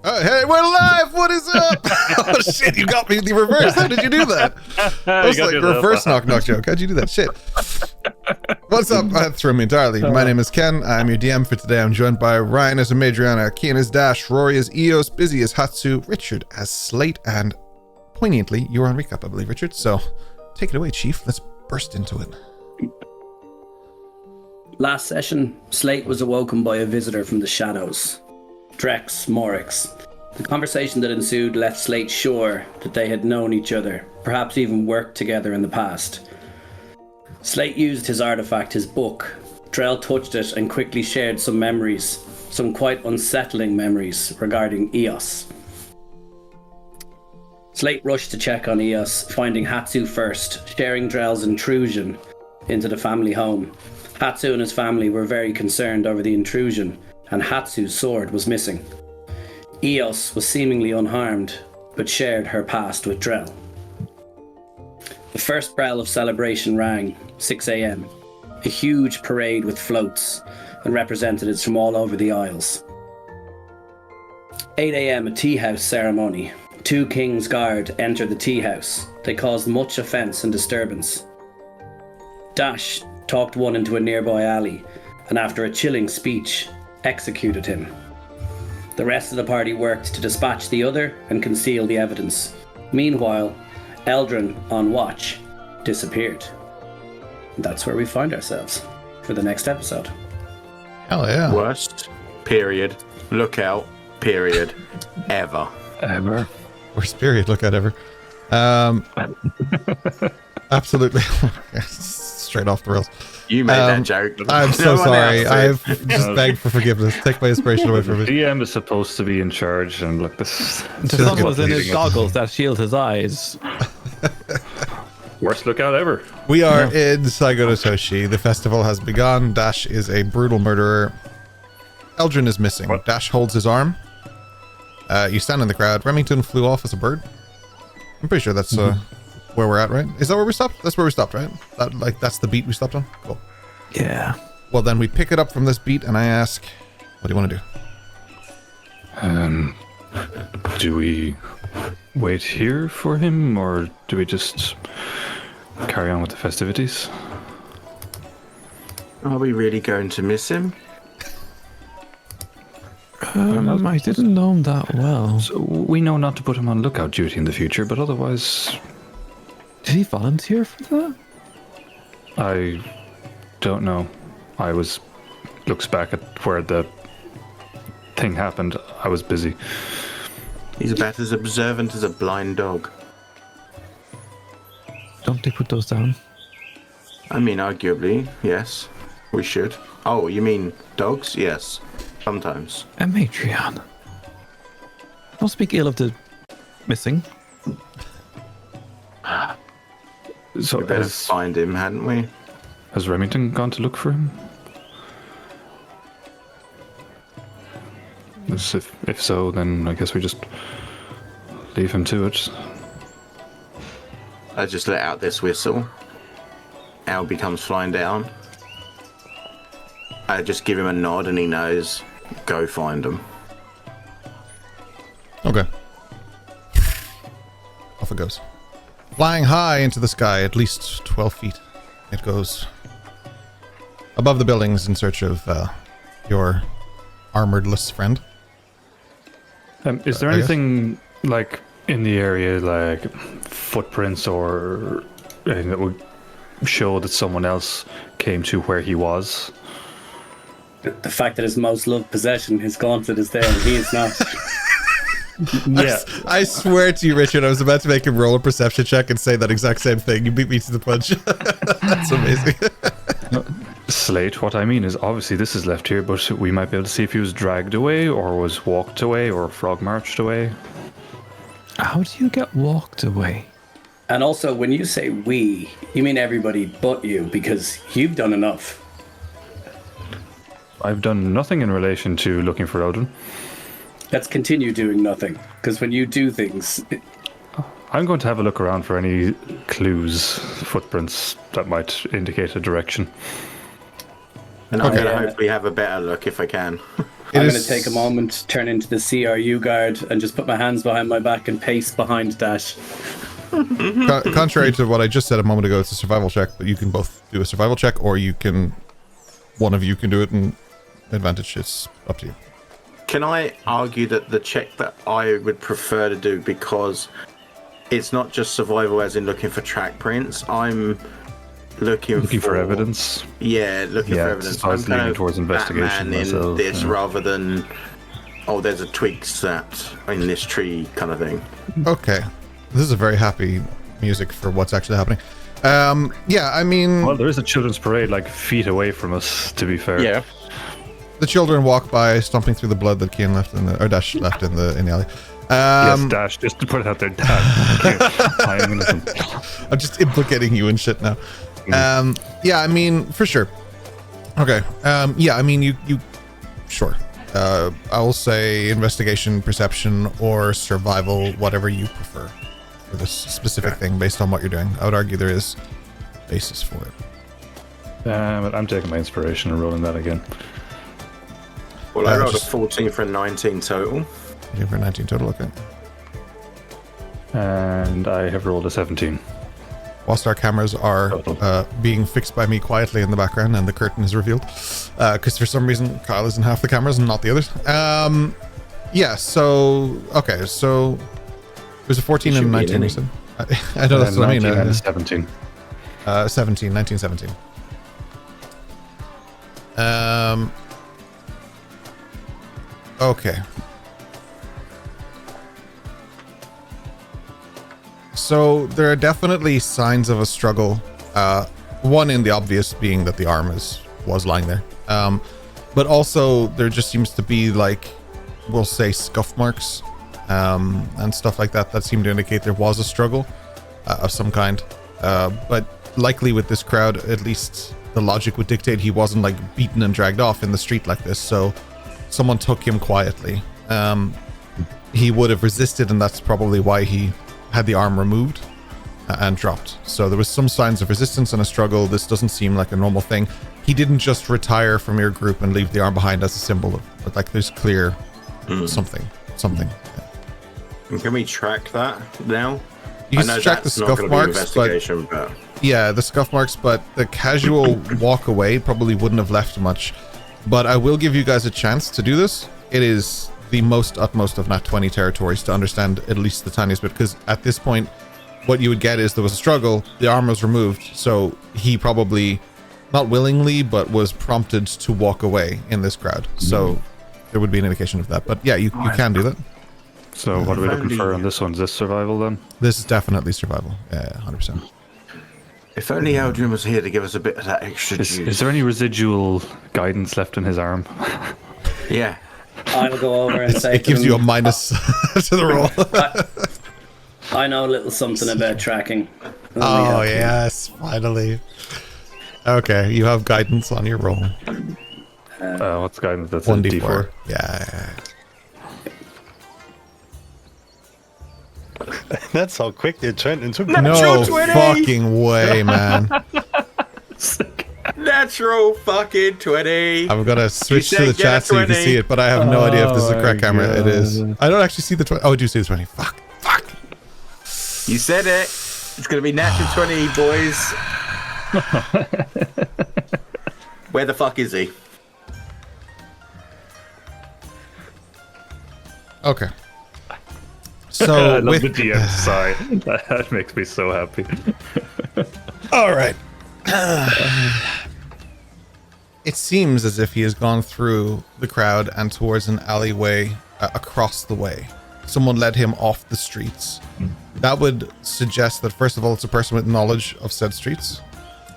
Hey, we're live! What is up? Oh, shit, you got me the reverse. How did you do that? That was like a reverse knock joke. How'd you do that? Shit. What's up? That threw me entirely. My name is Ken. I'm your DM for today. I'm joined by Ryan as a Madriana, Kian as Dash, Rory as Eos, Busy as Hatsu, Richard as Slate, and poignantly, you're on recap, I believe, Richard. So take it away, Chief. Let's burst into it. Last session, Slate was awoken by a visitor from the shadows. Drex Morix. The conversation that ensued left Slate sure that they had known each other, perhaps even worked together in the past. Slate used his artifact, his book. Drell touched it and quickly shared some memories, some quite unsettling memories regarding Eos. Slate rushed to check on Eos, finding Hatsu first, sharing Drell's intrusion into the family home. Hatsu and his family were very concerned over the intrusion, and Hatsu's sword was missing. Eos was seemingly unharmed, but shared her past with Drell. The first bell of celebration rang, 6 a.m. A huge parade with floats and representatives from all over the Isles. 8 a.m. a tea house ceremony. 2 King's Guard entered the tea house. They caused much offence and disturbance. Dash talked one into a nearby alley, and after a chilling speech, executed him. The rest of the party worked to dispatch the other and conceal the evidence. Meanwhile, Eldrin, on watch, disappeared. That's where we find ourselves for the next episode. Hell yeah. Worst, period, lookout, period, ever. Worst period lookout ever. Absolutely. Straight off the rails. You made that joke. I'm so sorry. I've just begged for forgiveness. Take my inspiration away from me. DM is supposed to be in charge, and look, this. The sun was in his goggles that shield his eyes. Worst lookout ever. We are in Saigo no Toshi. The festival has begun. Dash is a brutal murderer. Eldrin is missing. What? Dash holds his arm. You stand in the crowd. Remington flew off as a bird. I'm pretty sure that's where we're at, right? Is that where we stopped? That's where we stopped, right? That's the beat we stopped on? Cool. Yeah. Well, then we pick it up from this beat, and I ask, what do you want to do? Do we wait here for him, or do we just carry on with the festivities? Are we really going to miss him? I didn't know him that well. So we know not to put him on lookout duty in the future, but otherwise, Did he volunteer for that? I don't know. Looks back at where the thing happened. I was busy. He's about as observant as a blind dog. Don't they put those down? I mean, arguably, yes. We should. Oh, you mean dogs? Yes. Sometimes. Amatrion. Don't speak ill of the missing. So We better find him, hadn't we? has Remington gone to look for him? If so, then I guess we just leave him to it. I just let out this whistle. Albie comes flying down. I just give him a nod and he knows. Go find him. Okay. Off it goes. Flying high into the sky, at least 12 feet. It goes above the buildings in search of your armoredless friend. Is there I guess. anything like in the area, like footprints or anything that would show that someone else came to where he was? The fact that his most loved possession, his gauntlet, is there and he is not. Yeah. I swear to you, Richard, I was about to make him roll a perception check and say that exact same thing. You beat me to the punch. That's amazing. Slate, what I mean is obviously this is left here, but we might be able to see if he was dragged away or was walked away or frog marched away. How do you get walked away? And also, when you say we, you mean everybody but you, because you've done enough. I've done nothing in relation to looking for Odin. Let's continue doing nothing, because when you do things, I'm going to have a look around for any clues, footprints that might indicate a direction. And I'm Okay. going to hopefully have a better look if I can. I'm going to take a moment, turn into the CRU guard, and just put my hands behind my back and pace behind Dash. Contrary to what I just said a moment ago, it's a survival check, but you can both do a survival check, or one of you can do it in advantage. It's up to you. Can I argue that the check that I would prefer to do, because it's not just survival as in looking for track prints, I'm looking for evidence. Yeah, looking for evidence. I'm leaning towards investigation myself, in this rather than, there's a twig snapped in this tree kind of thing. Okay. This is a very happy music for what's actually happening. I mean... Well, there is a children's parade like feet away from us, to be fair. Yeah. The children walk by, stomping through the blood that Kian left or Dash left in the alley. Yes, Dash, just to put it out there, Dash. I'm just implicating you and shit now. I mean, for sure. Okay. I mean, you sure. I will say investigation, perception, or survival, whatever you prefer for this specific thing based on what you're doing. I would argue there is basis for it. But I'm taking my inspiration and rolling that again. Well, I rolled a 14 for a 19 total. 14 for a 19 total, okay. And I have rolled a 17. Whilst our cameras are being fixed by me quietly in the background and the curtain is revealed, because for some reason Kyle is in half the cameras and not the others. So it was a 14 and a 19, you said? I know that's what I mean. 19 and 17. 19, 17. Okay. So there are definitely signs of a struggle. One in the obvious being that the arm was lying there. But also there just seems to be we'll say scuff marks and stuff like that seem to indicate there was a struggle of some kind. But likely with this crowd, at least the logic would dictate he wasn't beaten and dragged off in the street like this. So someone took him quietly. He would have resisted, and that's probably why he had the arm removed and dropped. So there was some signs of resistance and a struggle. This doesn't seem like a normal thing. He didn't just retire from your group and leave the arm behind as a symbol of, but there's clear something. And can we track that now? You can track the scuff marks, but yeah, the scuff marks, but the casual walk away probably wouldn't have left much. But I will give you guys a chance to do this. It is the utmost of Nat 20 territories to understand at least the tiniest bit, because at this point what you would get is there was a struggle, the arm was removed, so he probably not willingly but was prompted to walk away in this crowd. So there would be an indication of that. But yeah, you can do that. So what are we looking for on this one? Is this survival then? This is definitely survival. Yeah, 100%. If only Eldrin was here to give us a bit of that extra juice. Is there any residual guidance left in his arm? Yeah. I'll go over and say it gives you a minus to the roll. I know a little something about tracking. Oh, yes, finally. Okay, you have guidance on your roll. What's guidance? That's 1d4. Yeah. That's how quick it turned into. No fucking way, man. Natural fucking 20. I'm gonna switch to the chat so you can see it, but I have no idea if this is a correct camera. It is. I don't actually see the 20. Oh, I do see the 20. Fuck. You said it. It's gonna be natural 20, boys. Where the fuck is he? Okay. So I love the DM sigh. That makes me so happy. All right. It seems as if he has gone through the crowd and towards an alleyway across the way. Someone led him off the streets. That would suggest that, first of all, it's a person with knowledge of said streets.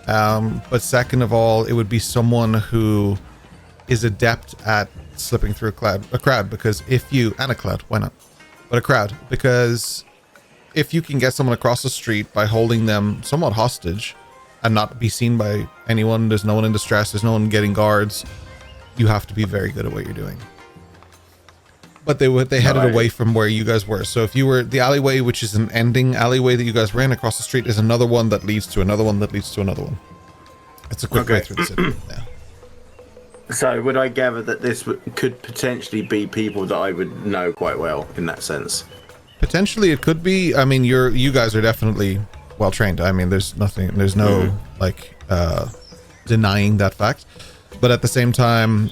But second of all, it would be someone who is adept at slipping through a crowd, because if you... And a cloud, why not? But a crowd, because if you can get someone across the street by holding them somewhat hostage and not be seen by anyone, there's no one in distress, there's no one getting guards, you have to be very good at what you're doing. But they headed away from where you guys were. So if you were the alleyway, which is an ending alleyway that you guys ran across the street, is another one that leads to another one that leads to another one. It's a quick way through the city. Yeah. So would I gather that this could potentially be people that I would know quite well in that sense? Potentially, it could be. I mean, you guys are definitely well trained. I mean, there's no like denying that fact. But at the same time,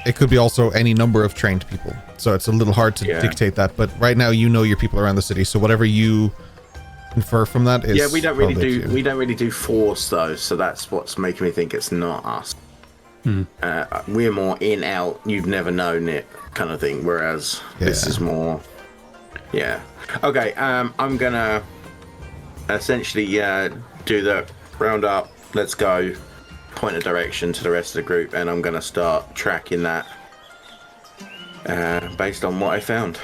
it could be also any number of trained people. So it's a little hard to dictate that. But right now, you know your people around the city. So whatever you infer from that is we don't really do force though. So that's what's making me think it's not us. We're more in out. You've never known it kind of thing. Whereas this is more. Yeah. Okay. I'm gonna essentially do the round up. Let's go. Point of direction to the rest of the group, and I'm gonna start tracking that based on what I found.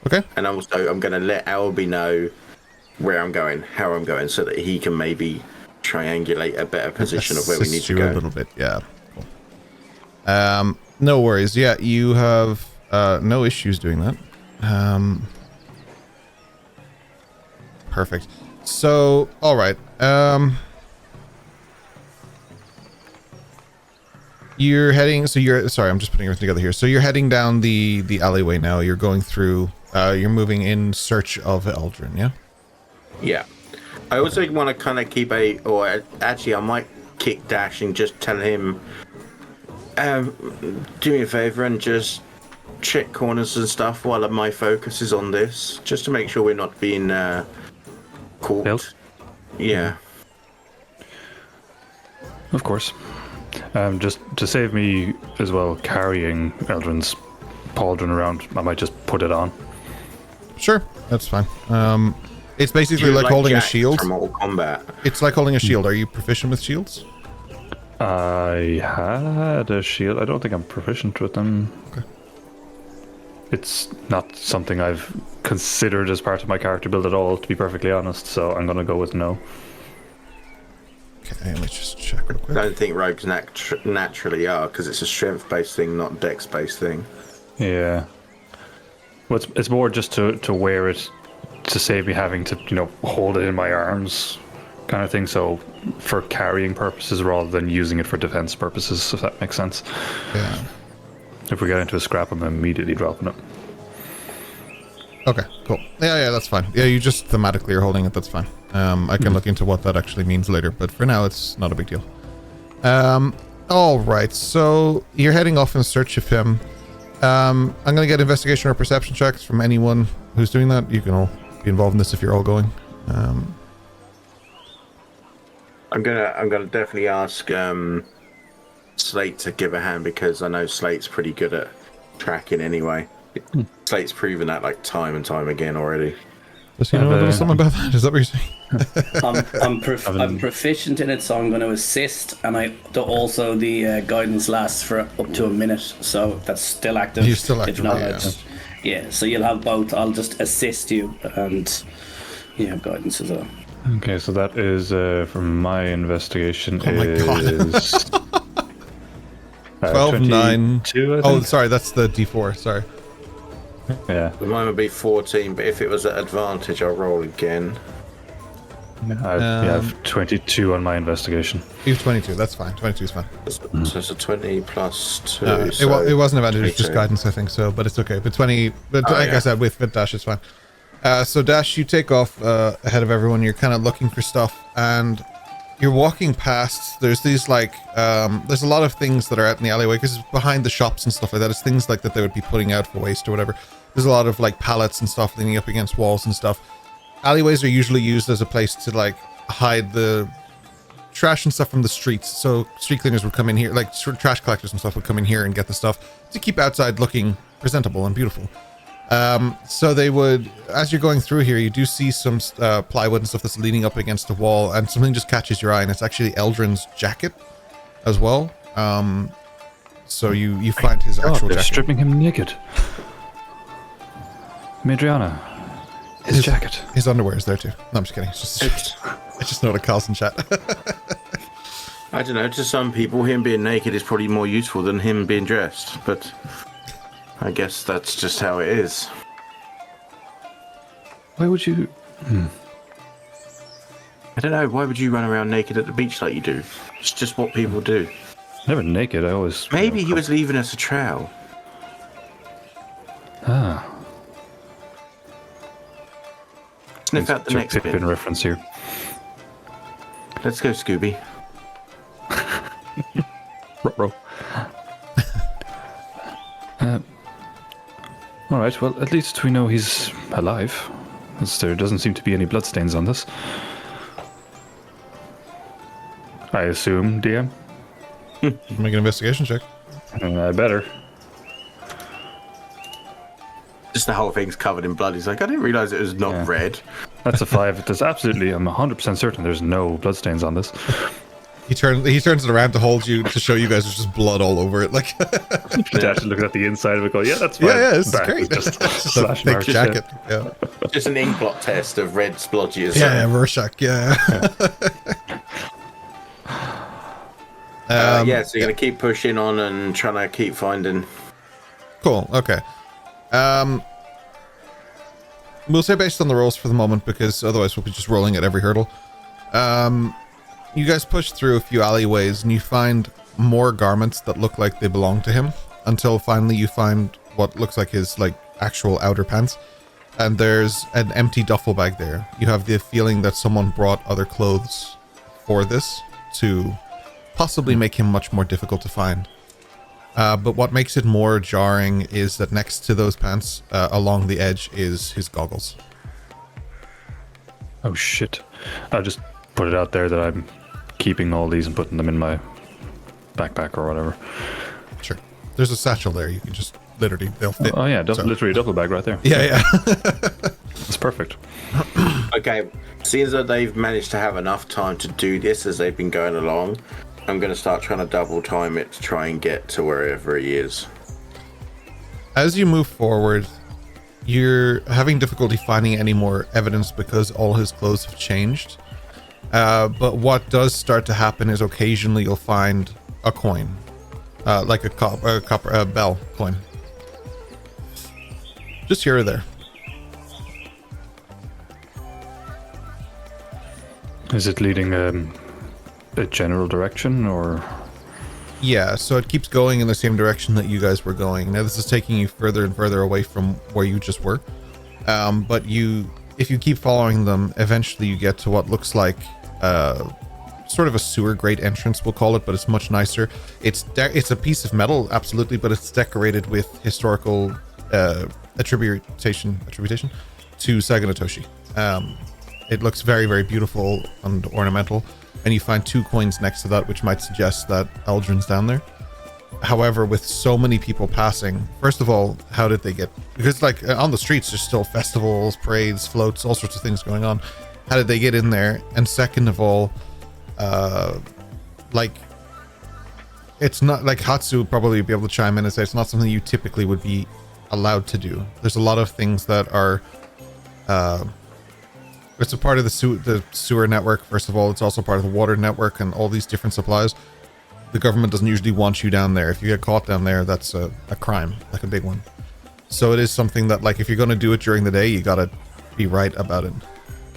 Okay. And also, I'm gonna let Albie know where I'm going, how I'm going, so that he can maybe triangulate a better position of where we need to go. A little bit, yeah. Cool. No worries. Yeah, you have no issues doing that. Perfect. So, all right. You're heading. So you're. Sorry, I'm just putting everything together here. So you're heading down the alleyway now. You're going through. You're moving in search of Eldrin. Yeah. Yeah. I also want to kind of keep or actually, I might kick Dash and just tell him, do me a favor and just check corners and stuff while my focus is on this, just to make sure we're not being caught. Built? Yeah. Of course. Just to save me as well carrying Eldrin's pauldron around, I might just put it on. Sure, that's fine. It's basically like holding Jack a shield. From Mortal Kombat. It's like holding a shield. Are you proficient with shields? I had a shield. I don't think I'm proficient with them. Okay. It's not something I've considered as part of my character build at all, to be perfectly honest, so I'm going to go with no. Okay, let me just check real quick. I don't think rogues naturally are, because it's a strength-based thing, not dex-based thing. Yeah. Well, it's more just to wear it to save me having to, hold it in my arms kind of thing. So for carrying purposes rather than using it for defense purposes, if that makes sense. Yeah. If we get into a scrap, I'm immediately dropping it. Okay, cool. Yeah, that's fine. Yeah, you just thematically are holding it. That's fine. I can look into what that actually means later, but for now, it's not a big deal. All right, so you're heading off in search of him. I'm going to get investigation or perception checks from anyone who's doing that. You can all be involved in this if you're all going. I'm gonna definitely ask Slate to give a hand, because I know Slate's pretty good at tracking anyway. Slate's proven that like time and time again already. Does he know a little something about that? Is that what you're saying? I'm proficient in it, so I'm going to assist, and also the guidance lasts for up to a minute, so that's still active. You're still active, if not, yeah. So you'll have both. I'll just assist you, and you have guidance as well. Okay, so that is from my investigation. Oh my god! 12, 9. 22, oh, sorry, that's the D4. Sorry. Yeah. Mine would be 14, but if it was at advantage, I'll roll again. I have 22 on my investigation. You have 22, that's fine. 22 is fine. So it's a 20 plus 2. It wasn't advantage, it's just guidance, I think so, but it's okay. But 20, but like I said, with Dash, it's fine. So Dash, you take off ahead of everyone. You're kind of looking for stuff, and you're walking past. There's these like, there's a lot of things that are out in the alleyway, because it's behind the shops and stuff like that. It's things like that they would be putting out for waste or whatever. There's a lot of like pallets and stuff leaning up against walls and stuff. Alleyways are usually used as a place to like hide the trash and stuff from the streets. So street cleaners would come in here, like trash collectors and stuff would come in here and get the stuff to keep outside looking presentable and beautiful. So they would, as you're going through here, you do see some plywood and stuff that's leaning up against the wall, and something just catches your eye, and it's actually Eldrin's jacket as well. So you find his actual they're jacket. Stripping him naked. Madriana, his jacket. His underwear is there too. No, I'm just kidding. I just know what Carl's in chat. I don't know, to some people, him being naked is probably more useful than him being dressed, but I guess that's just how it is. Why would you... I don't know. Why would you run around naked at the beach like you do? It's just what people do. Never naked. I always. Maybe he was leaving us a trail. Ah. Sniff out the next bit. Pippin reference here. Let's go, Scooby. Ruh-roh. All right. Well, at least we know he's alive. As there doesn't seem to be any bloodstains on this. I assume, DM. Make an investigation check. I better. Just the whole thing's covered in blood. He's like, I didn't realize it was not red. That's a 5. There's absolutely, I'm 100% certain there's no bloodstains on this. He turns it around to hold you to show you guys there's just blood all over it. Like Dash looking at the inside of it, go, yeah, that's fine. yeah, it's Back, great. Just Just a thick jacket. Yeah. Just an ink blot test of red splodges. Yeah, Rorschach. Yeah. Yeah, so you're gonna keep pushing on and trying to keep finding. Cool. Okay. We'll say based on the rolls for the moment, because otherwise we'll be just rolling at every hurdle. You guys push through a few alleyways and you find more garments that look like they belong to him, until finally you find what looks like his actual outer pants, and there's an empty duffel bag there. You have the feeling that someone brought other clothes for this to possibly make him much more difficult to find. But what makes it more jarring is that next to those pants, along the edge, is his goggles. Oh shit. I'll just put it out there that I'm keeping all these and putting them in my backpack or whatever. Sure. There's a satchel there. You can just literally, they'll fit. Oh yeah, literally a duffel bag right there. Yeah. It's perfect. Okay, seems that they've managed to have enough time to do this as they've been going along. I'm going to start trying to double time it to try and get to wherever he is. As you move forward, you're having difficulty finding any more evidence because all his clothes have changed. But what does start to happen is occasionally you'll find a coin, like a bell coin, just here or there. Is it leading a general direction, or? Yeah, so it keeps going in the same direction that you guys were going. Now this is taking you further and further away from where you just were. But if you keep following them, eventually you get to what looks like sort of a sewer grate entrance, we'll call it, but it's much nicer. It's a piece of metal, absolutely, but it's decorated with historical attribution to Saganatoshi. It looks very, very beautiful and ornamental, and you find 2 coins next to that, which might suggest that Eldrin's down there. However, with so many people passing, first of all, how did they get? Because on the streets, there's still festivals, parades, floats, all sorts of things going on. How did they get in there? And second of all, it's not like Hatsu would probably be able to chime in and say it's not something you typically would be allowed to do. There's a lot of things that are it's a part of the sewer network. First of all, it's also part of the water network and all these different supplies. The government doesn't usually want you down there. If you get caught down there, that's a crime, like a big one. So it is something that, if you're going to do it during the day, you got to be right about it.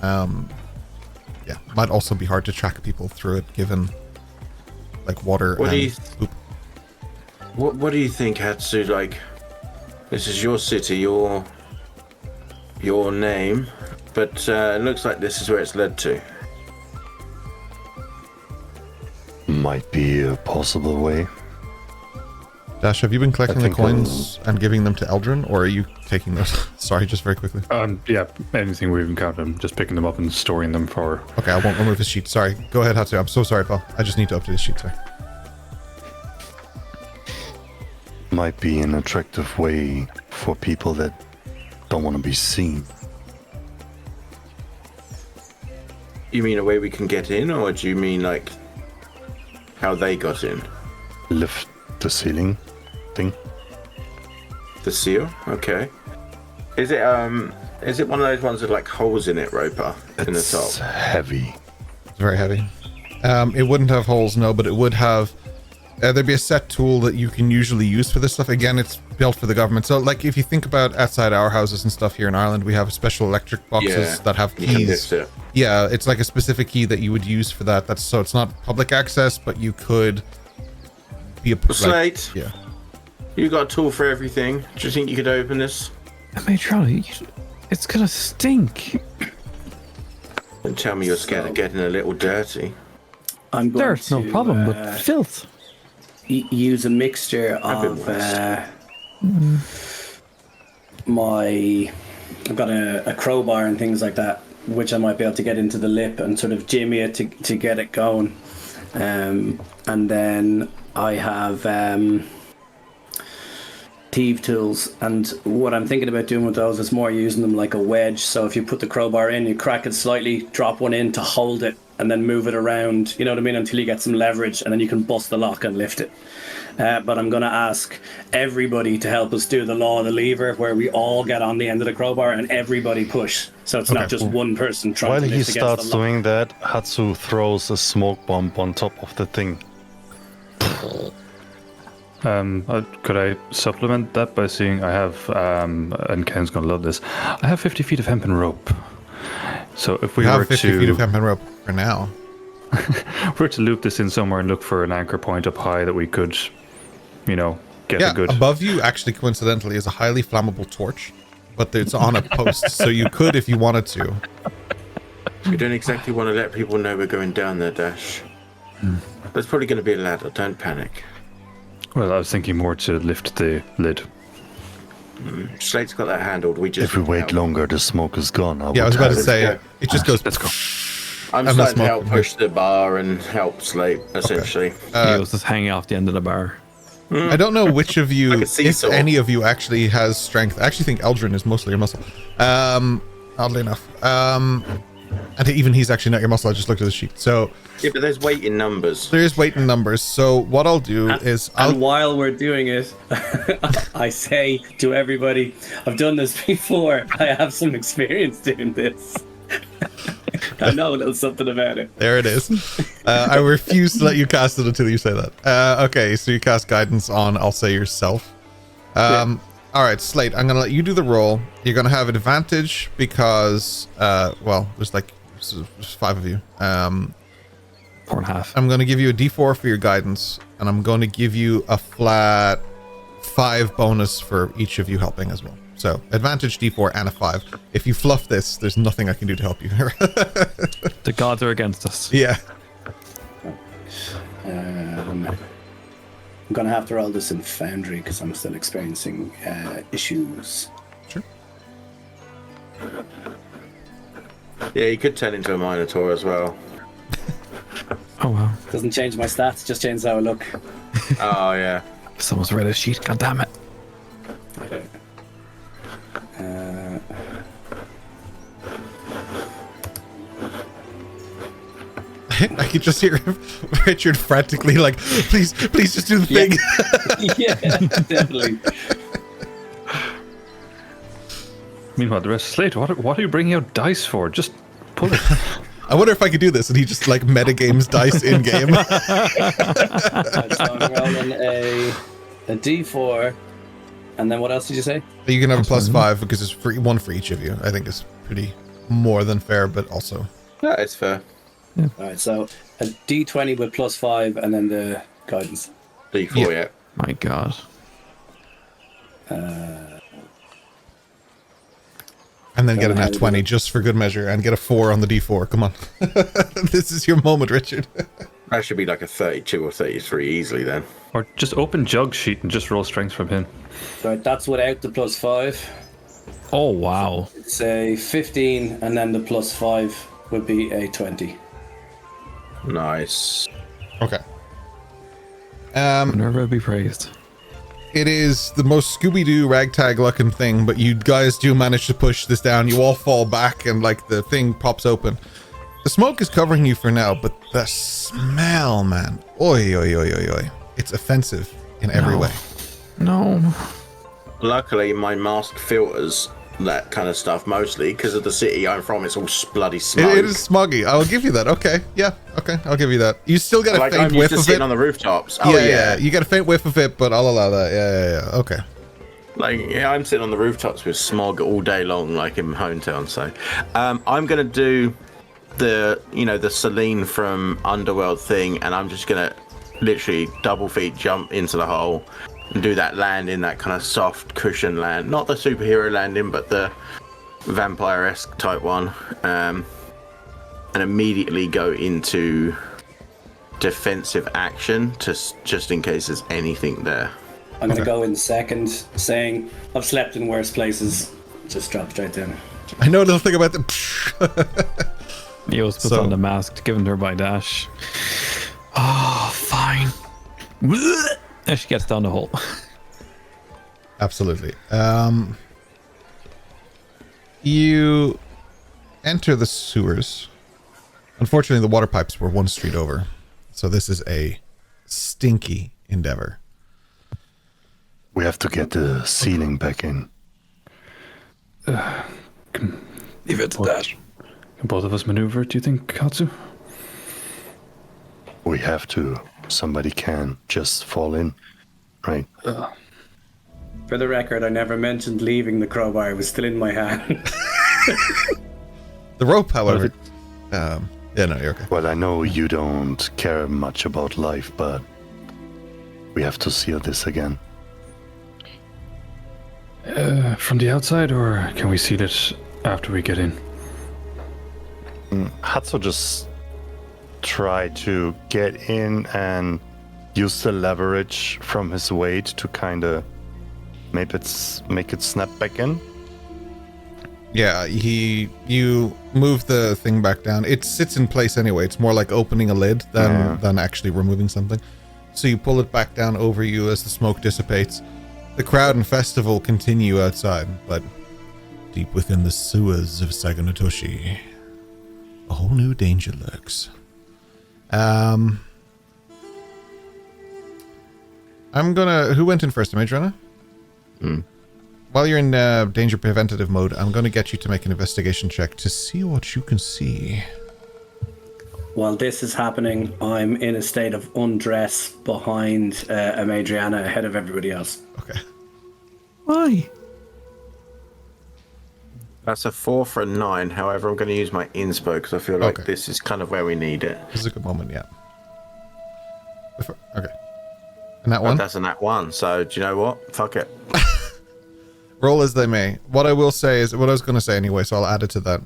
Yeah, might also be hard to track people through it, given water. What do you think, Hatsu? This is your city, your name, but it looks like this is where it's led to. Might be a possible way. Dash, have you been collecting the coins and giving them to Eldrin, or are you taking those? Sorry, just very quickly. Yeah, anything we've encountered, I'm just picking them up and storing them for... Okay, I won't remove his sheet. Sorry. Go ahead, Hatsu. I'm so sorry, pal. I just need to update his sheet, sorry. Might be an attractive way for people that don't want to be seen. You mean a way we can get in, or do you mean how they got in? Lift the ceiling thing. The seal? Okay. Is it one of those ones with holes in it, Roper? In the top? It's heavy. It's very heavy. It wouldn't have holes, no, but it would have there'd be a set tool that you can usually use for this stuff. Again, it's built for the government. So, like, if you think about outside our houses and stuff here in Ireland, we have special electric boxes that have keys. Yeah, it's like a specific key that you would use for that. So it's not public access, but you could be a... Slate. Yeah. You got a tool for everything. Do you think you could open this? Matron, it's gonna stink. Don't tell me you're scared of getting a little dirty. I'm going Dirt, no problem, but filth. Use a mixture of I've got a crowbar and things like that, which I might be able to get into the lip and sort of jimmy it to get it going. And then I have thief tools, and what I'm thinking about doing with those is more using them like a wedge. So if you put the crowbar in, you crack it slightly, drop one in to hold it, and then move it around, you know what I mean, until you get some leverage, and then you can bust the lock and lift it. But I'm going to ask everybody to help us do the law of the lever, where we all get on the end of the crowbar and everybody push. So it's not just one person trying While to he starts doing that, Hatsu throws a smoke bomb on top of the thing. Could I supplement that by saying I have, and Ken's going to love this, I have 50 feet of hempen rope. So if we have 50 feet of hempen rope for now. If we were to loop this in somewhere and look for an anchor point up high that we could, get a good... above you, actually, coincidentally, is a highly flammable torch, but it's on a post, so you could if you wanted to. We don't exactly want to let people know we're going down there, Dash. There's probably going to be a ladder, don't panic. Well, I was thinking more to lift the lid. Slate's got that handled. If we wait longer, the smoke is gone. I was about to say, it just goes... Let's go. I'm starting to help push the bar and help Slate, essentially. He was just hanging off the end of the bar. I don't know which of you, if any of you actually has strength. I actually think Eldrin is mostly your muscle. Oddly enough. And even he's actually not your muscle. I just looked at the sheet. So... Yeah, but there's weight in numbers. There is weight in numbers. So what I'll do is... And while we're doing it, I say to everybody, I've done this before. I have some experience doing this. I know a little something about it. There it is. I refuse to let you cast it until you say that. Okay, so you cast guidance on, I'll say, yourself. All right, Slate, I'm going to let you do the roll. You're going to have advantage because, there's like 5 of you. 4.5. I'm going to give you a D4 for your guidance, and I'm going to give you a flat 5 bonus for each of you helping as well. So, advantage D4 and a 5. If you fluff this, there's nothing I can do to help you. The gods are against us. Yeah. I'm going to have to roll this in Foundry because I'm still experiencing issues. Sure. Yeah, you could turn into a Minotaur as well. Oh, wow. Doesn't change my stats, just changes how I look. Oh, yeah. Someone's read a sheet. God damn it. Okay. I could just hear Richard frantically like, please just do the thing. Yeah, definitely. Meanwhile, the rest of Slate, what are you bringing out dice for? Just pull it. I wonder if I could do this, and he just like metagames dice in game. So I'm rolling a D4, and then what else did you say? You can have a +5 because it's free, 1 for each of you. I think it's pretty more than fair, but also. Yeah, it's fair. Yeah. All right, so a D20 with +5, and then the guidance. D4, yeah. My God. And then get a nat 20 just for good measure, and get a 4 on the D4. Come on. This is your moment, Richard. That should be like a 32 or 33 easily then. Or just open Jug's sheet and just roll strength from him. Right, that's without the +5. Oh, wow. It's a 15, and then the +5 would be a 20. Nice. Okay. Never be praised. It is the most Scooby-Doo ragtag looking thing, but you guys do manage to push this down. You all fall back, and like the thing pops open. The smoke is covering you for now, but the smell, man. Oi, oi, oi, oi, oi. It's offensive in every way. No. Luckily, my mask filters that kind of stuff mostly because of the city I'm from. It's all bloody smog. It is smoggy. I'll give you that. Okay. Yeah. Okay, I'll give you that. You still get a Like, faint I'm whiff used to of sitting it. on the rooftops. Yeah, Oh, yeah, you get a faint whiff of it, but I'll allow that. Yeah. Okay. Like, yeah, I'm sitting on the rooftops with smog all day long, like in my hometown. So, I'm gonna do the Celine from Underworld thing, and I'm just gonna literally double feet jump into the hole and do that landing, that kind of soft cushion land, not the superhero landing, but the vampire-esque type one, and immediately go into defensive action, just in case there's anything there. I'm going to go in second, saying, I've slept in worse places. Just drop straight down. I know a little thing about them. Eos puts on the mask given to her by Dash. Oh, fine. As she gets down the hole. Absolutely. You enter the sewers. Unfortunately, the water pipes were one street over, so this is a stinky endeavor. We have to get the ceiling back in. Leave it to Dash. Can both of us maneuver, do you think, Katsu? We have to. Somebody can just fall in, right? For the record, I never mentioned leaving the crowbar. It was still in my hand. The rope, however... yeah, no, you're okay. Well, I know you don't care much about life, but we have to seal this again. From the outside, or can we seal it after we get in? Hatsu just try to get in and use the leverage from his weight to kind of make it snap back in. Yeah, you move the thing back down. It sits in place anyway. It's more like opening a lid than actually removing something. So you pull it back down over you as the smoke dissipates. The crowd and festival continue outside, but deep within the sewers of Saganatoshi, a whole new danger lurks. I'm gonna... Who went in first? Adriana? While you're in danger preventative mode, I'm gonna get you to make an investigation check to see what you can see. While this is happening, I'm in a state of undress behind Amadriana ahead of everybody else. Okay. Why? That's a 4 for a 9. However, I'm going to use my inspo because I feel like this is kind of where we need it. This is a good moment, yeah. Okay. And that one? That's a nat 1, so do you know what? Fuck it. Roll as they may. What I will say is, what I was going to say anyway, so I'll add it to that,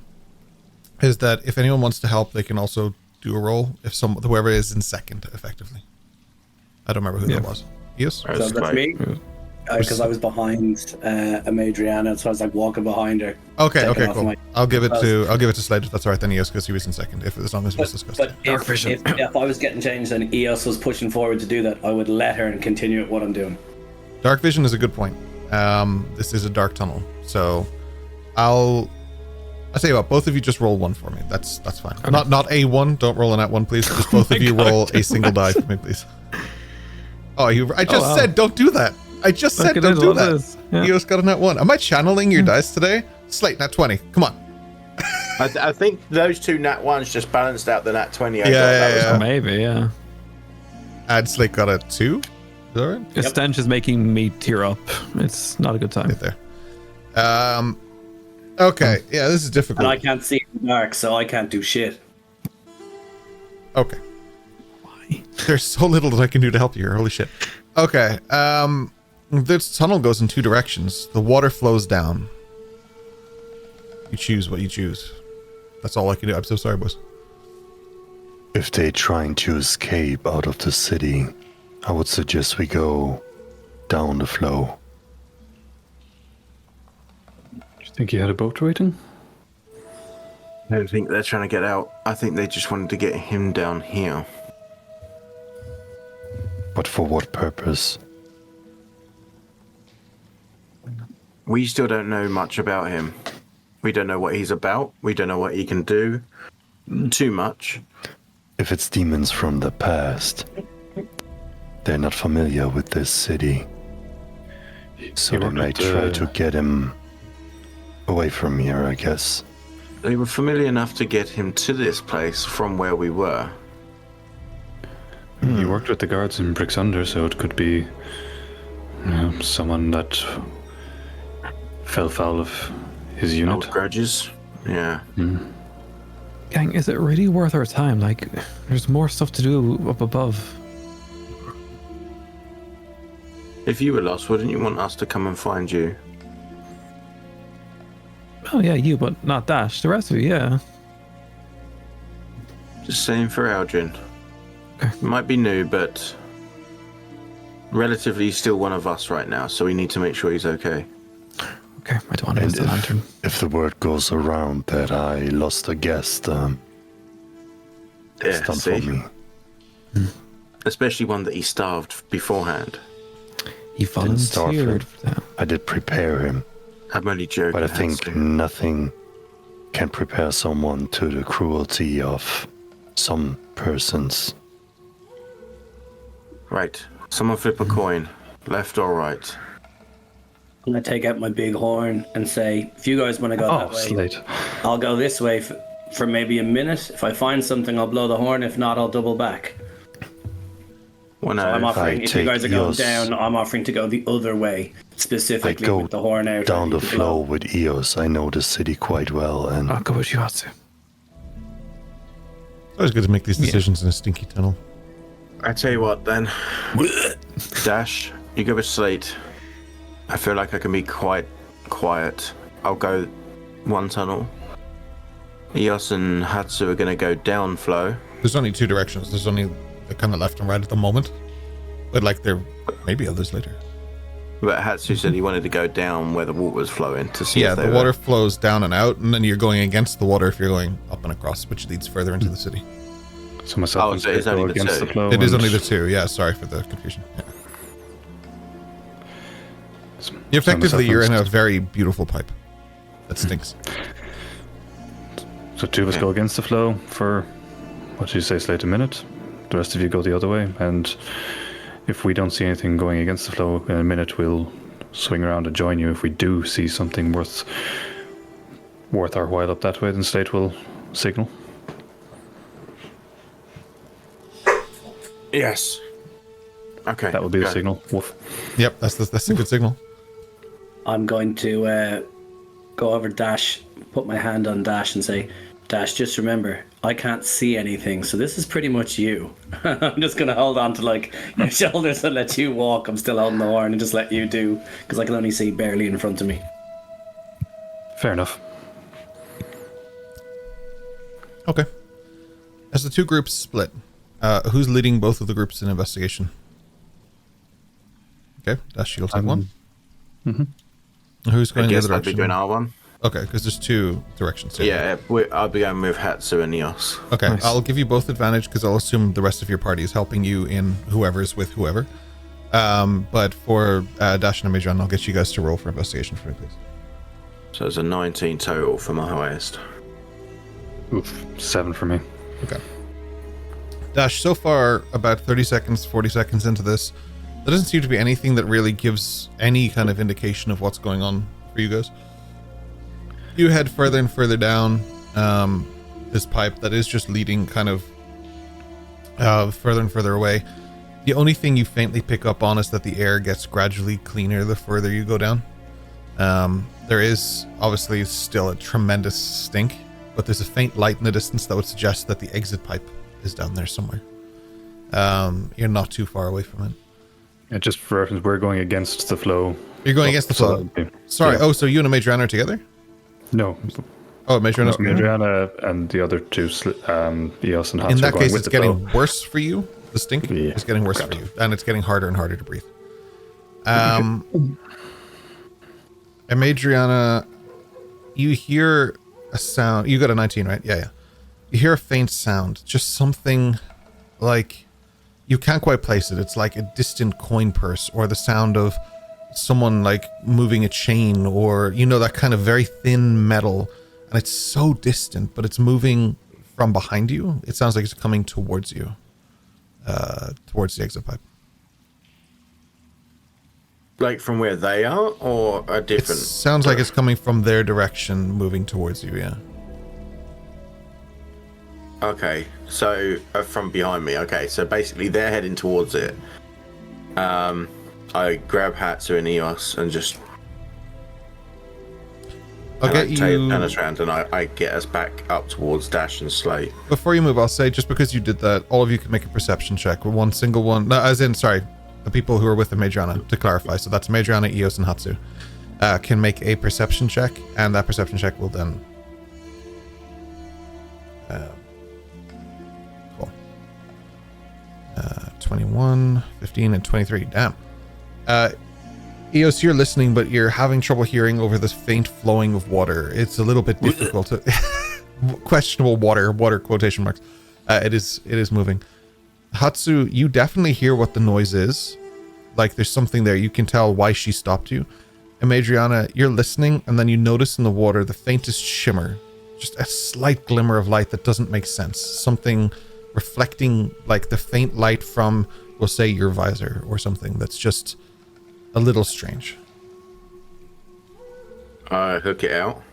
is that if anyone wants to help, they can also do a roll. If whoever is in second, effectively. I don't remember who that was. Yes? So that's me? Because I was behind Amadriana, so I was like walking behind her. Okay, cool. I'll give it to Slate if that's alright then, Eos, because he was in second, as long as it was discussed. But if I was getting changed and Eos was pushing forward to do that, I would let her and continue at what I'm doing. Dark vision is a good point. This is a dark tunnel, so I'll tell you what, both of you just roll one for me. That's fine. Okay. Not a one. Don't roll an at one, please. Just both of you roll a single die for me, please. I just said don't do that. I just said don't do that. Yeah. You just got a nat 1. Am I channeling your dice today? Slate, nat 20. Come on. I think those two nat 1s just balanced out the nat 20. Maybe, yeah. And Slate got a 2. Is that right? The stench is making me tear up. It's not a good time. Right there. Okay. Yeah, this is difficult. And I can't see in the dark, so I can't do shit. Okay. Why? There's so little that I can do to help you here. Holy shit. Okay. This tunnel goes in 2 directions. The water flows down. You choose what you choose. That's all I can do. I'm so sorry, boys. If they're trying to escape out of the city, I would suggest we go down the flow. Do you think you had a boat waiting? I don't think they're trying to get out. I think they just wanted to get him down here. But for what purpose? We still don't know much about him. We don't know what he's about. We don't know what he can do. Too much. If it's demons from the past, they're not familiar with this city. So they might try to get him away from here, I guess. They were familiar enough to get him to this place from where we were. He worked with the guards in Brixunder, so it could be someone that fell foul of his unit. Old grudges. Yeah. Gang, is it really worth our time? Like, there's more stuff to do up above. If you were lost, wouldn't you want us to come and find you? Oh yeah, you, but not Dash. The rest of you, yeah. Just saying for Aldrin. Okay. Might be new, but relatively still one of us right now, so we need to make sure he's okay. Okay, I don't want to miss the lantern. If the word goes around that I lost a guest, it's done for me. Especially one that he starved beforehand. He volunteered for that. I did prepare him. I'm only joking. But I think nothing can prepare someone to the cruelty of some persons. Right. Someone flip a coin. Left or right? I'm going to take out my big horn and say, if you guys want to go that way, Slate. I'll go this way for maybe a minute. If I find something, I'll blow the horn. If not, I'll double back. Well, So I'm offering, if you guys are going Eos. down, I'm offering to go the other way, I specifically go with the horn out. down the ready to flow blow. with Eos. I know the city quite well, and I'll go with you, Hatsu. It's always good to make these decisions in a stinky tunnel. I tell you what, then. Dash, you go with Slate. I feel like I can be quite quiet. I'll go one tunnel. Eos and Hatsu are going to go down flow. There's only two directions. There's only kind of left and right at the moment. But like there may be others later. But Hatsu said he wanted to go down where the water was flowing to see Yeah, if they the were... water flows down and out, and then you're going against the water if you're going up and across, which leads further into the city. So myself and so it's Slate go only the against two. the flow. It is and only the two. Yeah, sorry for the confusion. Yeah. so Effectively, myself you're in and- a very beautiful pipe that stinks. So two of us go against the flow for, what did you say, Slate, a minute? The rest of you go the other way, and if we don't see anything going against the flow in a minute, we'll swing around and join you. If we do see something worth our while up that way, then Slate will signal. Yes. Okay. That would be the go. signal. Woof. Yep, that's a good signal. I'm going to go over Dash, put my hand on Dash and say, Dash, just remember, I can't see anything, so this is pretty much you. I'm just going to hold on to like your shoulders and let you walk. I'm still holding the horn and just let you do, because I can only see barely in front of me. Fair enough. Okay. As the two groups split, who's leading both of the groups in investigation? Okay, Dash, you'll take one. Who's I going the guess other I'd be direction? doing R1. Okay, because there's two directions here. Yeah, I'll be going with Hatsu and Eos. Okay, Nice. I'll give you both advantage because I'll assume the rest of your party is helping you in whoever's with whoever. But for Dash and Amajon, I'll get you guys to roll for investigation for me, please. So it's a 19 total for my highest. Oof. 7 for me. Okay. Dash, so far, about 30 seconds, 40 seconds into this, there doesn't seem to be anything that really gives any kind of indication of what's going on for you guys. You head further and further down this pipe that is just leading kind of further and further away. The only thing you faintly pick up on is that the air gets gradually cleaner the further you go down. There is obviously still a tremendous stink, but there's a faint light in the distance that would suggest that the exit pipe is down there somewhere. You're not too far away from it. And just for reference, we're going against the flow. You're going against the So flow. that would be- Sorry. yeah. Oh, so you and Majoran are together? No. Oh, Majoran is together? Adriana and the other two, Eos and Hatsu, In are that going case, with it's the getting flow. worse for you. The stink Yeah. is getting worse for you, and it's getting harder and harder to breathe. And Adriana, you hear a sound. You got a 19, right? Yeah. You hear a faint sound, just something like you can't quite place it. It's like a distant coin purse, or the sound of someone like moving a chain, or that kind of very thin metal, and it's so distant, but it's moving from behind you. It sounds like it's coming towards you, towards the exit pipe. Like from where they are, or a It different? sounds like it's coming from their direction, moving towards you. Yeah. Okay, so from behind me. Okay, so basically they're heading towards it. I grab Hatsu and Eos and just turn us around, and I get us back up towards Dash and Slate. Before you move, I'll say, just because you did that, all of you can make a perception check with one single one. No, as in, sorry, the people who are with the Madriana, to clarify. So that's Madriana, Eos, and Hatsu. Can make a perception check, and that perception check will then... cool. 21, 15, and 23. Damn. Eos, you're listening, but you're having trouble hearing over this faint flowing of water. It's a little bit difficult to... questionable water quotation marks. It is moving. Hatsu, you definitely hear what the noise is. Like, there's something there. You can tell why she stopped you. And Madriana, you're listening, and then you notice in the water the faintest shimmer. Just a slight glimmer of light that doesn't make sense. Something reflecting, like the faint light from, we'll say, your visor or something that's just a little strange. Hook it out.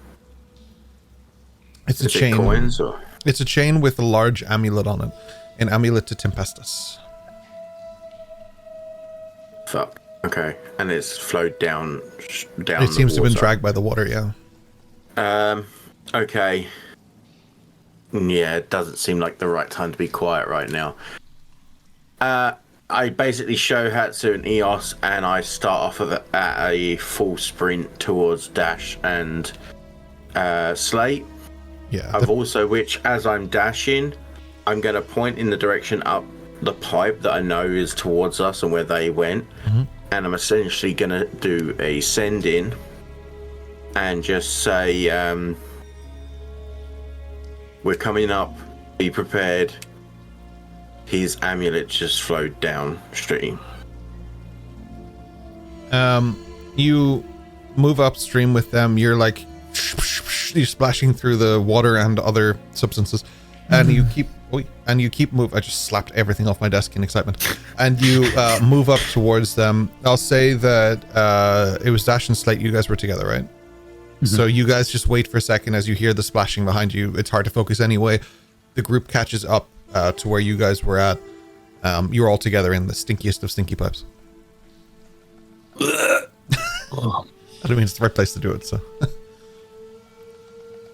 It's a chain. Coins or? It's a chain with a large amulet on it. An amulet to Tempestus. Fuck. Okay. And it's flowed down. It seems to have been dragged by the water, yeah. Okay. Yeah, it doesn't seem like the right time to be quiet right now. I basically show Hatsu and Eos, and I start off at a full sprint towards Dash and Slate. Yeah. I've also, which as I'm dashing, I'm going to point in the direction up the pipe that I know is towards us and where they went. Mm-hmm. And I'm essentially going to do a send in and just say, we're coming up, be prepared. His amulet just flowed downstream. You move upstream with them. You're like, you're splashing through the water and other substances, and you keep move. I just slapped everything off my desk in excitement. And you move up towards them. I'll say that it was Dash and Slate. You guys were together, right? Mm-hmm. So you guys just wait for a second as you hear the splashing behind you. It's hard to focus anyway. The group catches up to where you guys were at. You're all together in the stinkiest of stinky pipes. I don't mean it's the right place to do it, so.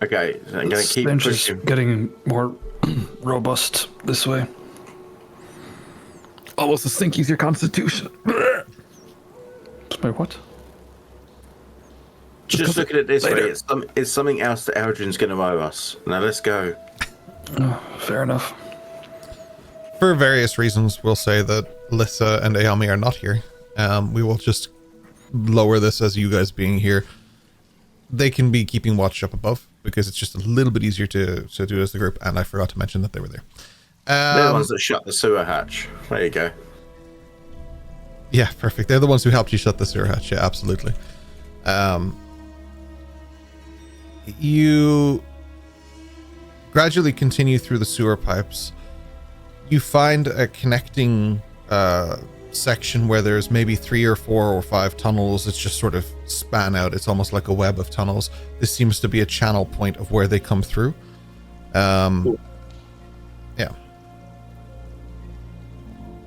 Okay, so I'm going to keep pushing. Getting more robust this way. Almost as stinky as your constitution. Wait, what? Just look at it this way. It's something else that Eldrin's going to owe us. Now let's go. Oh, fair enough. For various reasons, we'll say that Lissa and Ayami are not here. We will just lower this as you guys being here. They can be keeping watch up above because it's just a little bit easier to do as the group, and I forgot to mention that they were there. They're the ones that shut the sewer hatch. There you go. Yeah, perfect. They're the ones who helped you shut the sewer hatch. Yeah, absolutely. You gradually continue through the sewer pipes. You find a connecting section where there's maybe 3 or 4 or 5 tunnels. It's just sort of span out. It's almost like a web of tunnels. This seems to be a channel point of where they come through. Cool. Yeah.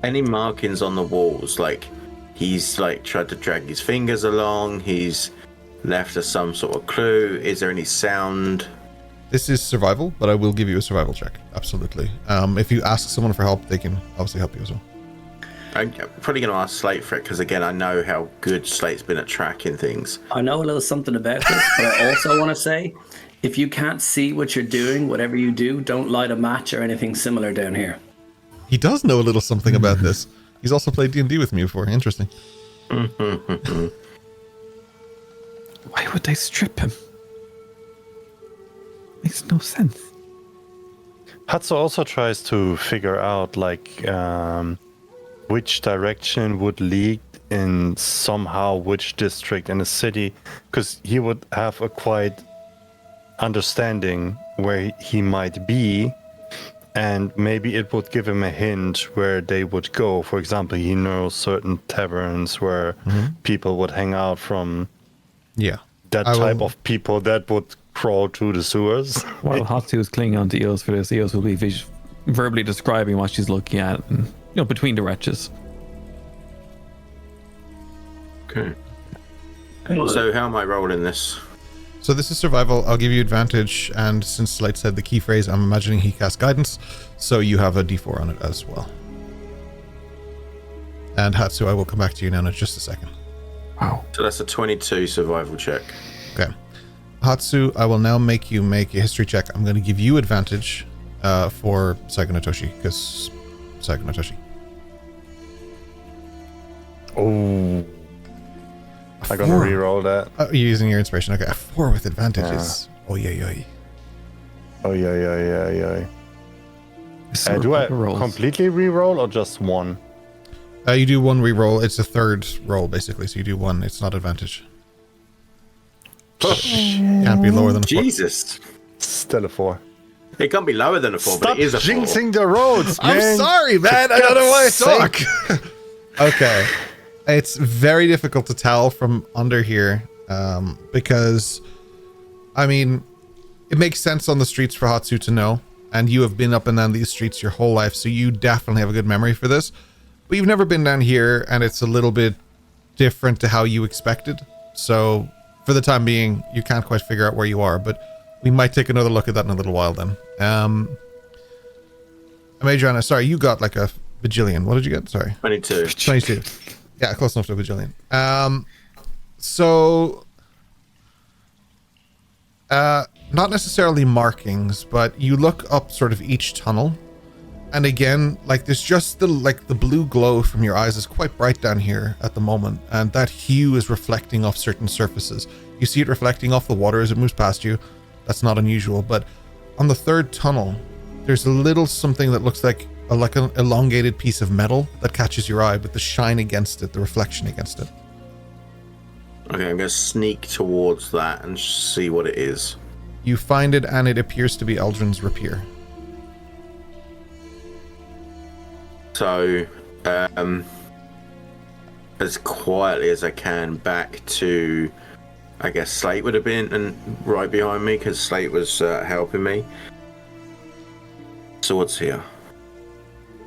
Any markings on the walls? Like he's like tried to drag his fingers along. He's left us some sort of clue. Is there any sound? This is survival, but I will give you a survival check. Absolutely. If you ask someone for help, they can obviously help you as well. I'm probably going to ask Slate for it because, again, I know how good Slate's been at tracking things. I know a little something about this, but I also want to say, if you can't see what you're doing, whatever you do, don't light a match or anything similar down here. He does know a little something about this. He's also played D&D with me before. Interesting. Why would they strip him? Makes no sense. Hatsu also tries to figure out, like, which direction would lead in somehow which district in the city, because he would have a quite understanding where he might be, and maybe it would give him a hint where they would go. For example, he knows certain taverns where people would hang out from. Yeah. That type of people that would crawl through the sewers. While Hatsu is clinging on to Eos for this, Eos will be verbally describing what she's looking at, and, between the wretches. Okay. So how am I rolling this? So this is survival. I'll give you advantage, and since Slate said the key phrase, I'm imagining he cast guidance, so you have a d4 on it as well. And Hatsu, I will come back to you now in just a second. Wow. So that's a 22 survival check. Okay. Hatsu, I will now make you make a history check. I'm going to give you advantage for Saganatoshi, because Saganatoshi. Oh. I'm gonna reroll that. You're using your inspiration. Okay, a 4 with advantages. Yeah. Oh, yeah. Oh, yeah. Do I completely reroll or just one? You do one reroll. It's a third roll, basically. So you do one. It's not advantage. Can't be lower than a 4. Jesus. Still a 4. It can't be lower than a 4, but it is a 4. Jinxing the roads, man. I'm sorry, man. I don't know why I talk. Okay. It's very difficult to tell from under here because, I mean, it makes sense on the streets for Hatsu to know, and you have been up and down these streets your whole life, so you definitely have a good memory for this. But you've never been down here, and it's a little bit different to how you expected. So, for the time being, you can't quite figure out where you are, but we might take another look at that in a little while then. Majorana, sorry, you got like a bajillion. What did you get? Sorry. 22. 22. Yeah, close enough to a bajillion. So, not necessarily markings, but you look up sort of each tunnel, and again, like there's just the blue glow from your eyes is quite bright down here at the moment, and that hue is reflecting off certain surfaces. You see it reflecting off the water as it moves past you. That's not unusual, but on the third tunnel, there's a little something that looks like an elongated piece of metal that catches your eye with the shine against it, the reflection against it. Okay, I'm going to sneak towards that and see what it is. You find it, and it appears to be Eldrin's rapier. So, as quietly as I can, back to, I guess Slate would have been and right behind me, because Slate was helping me. Swords here.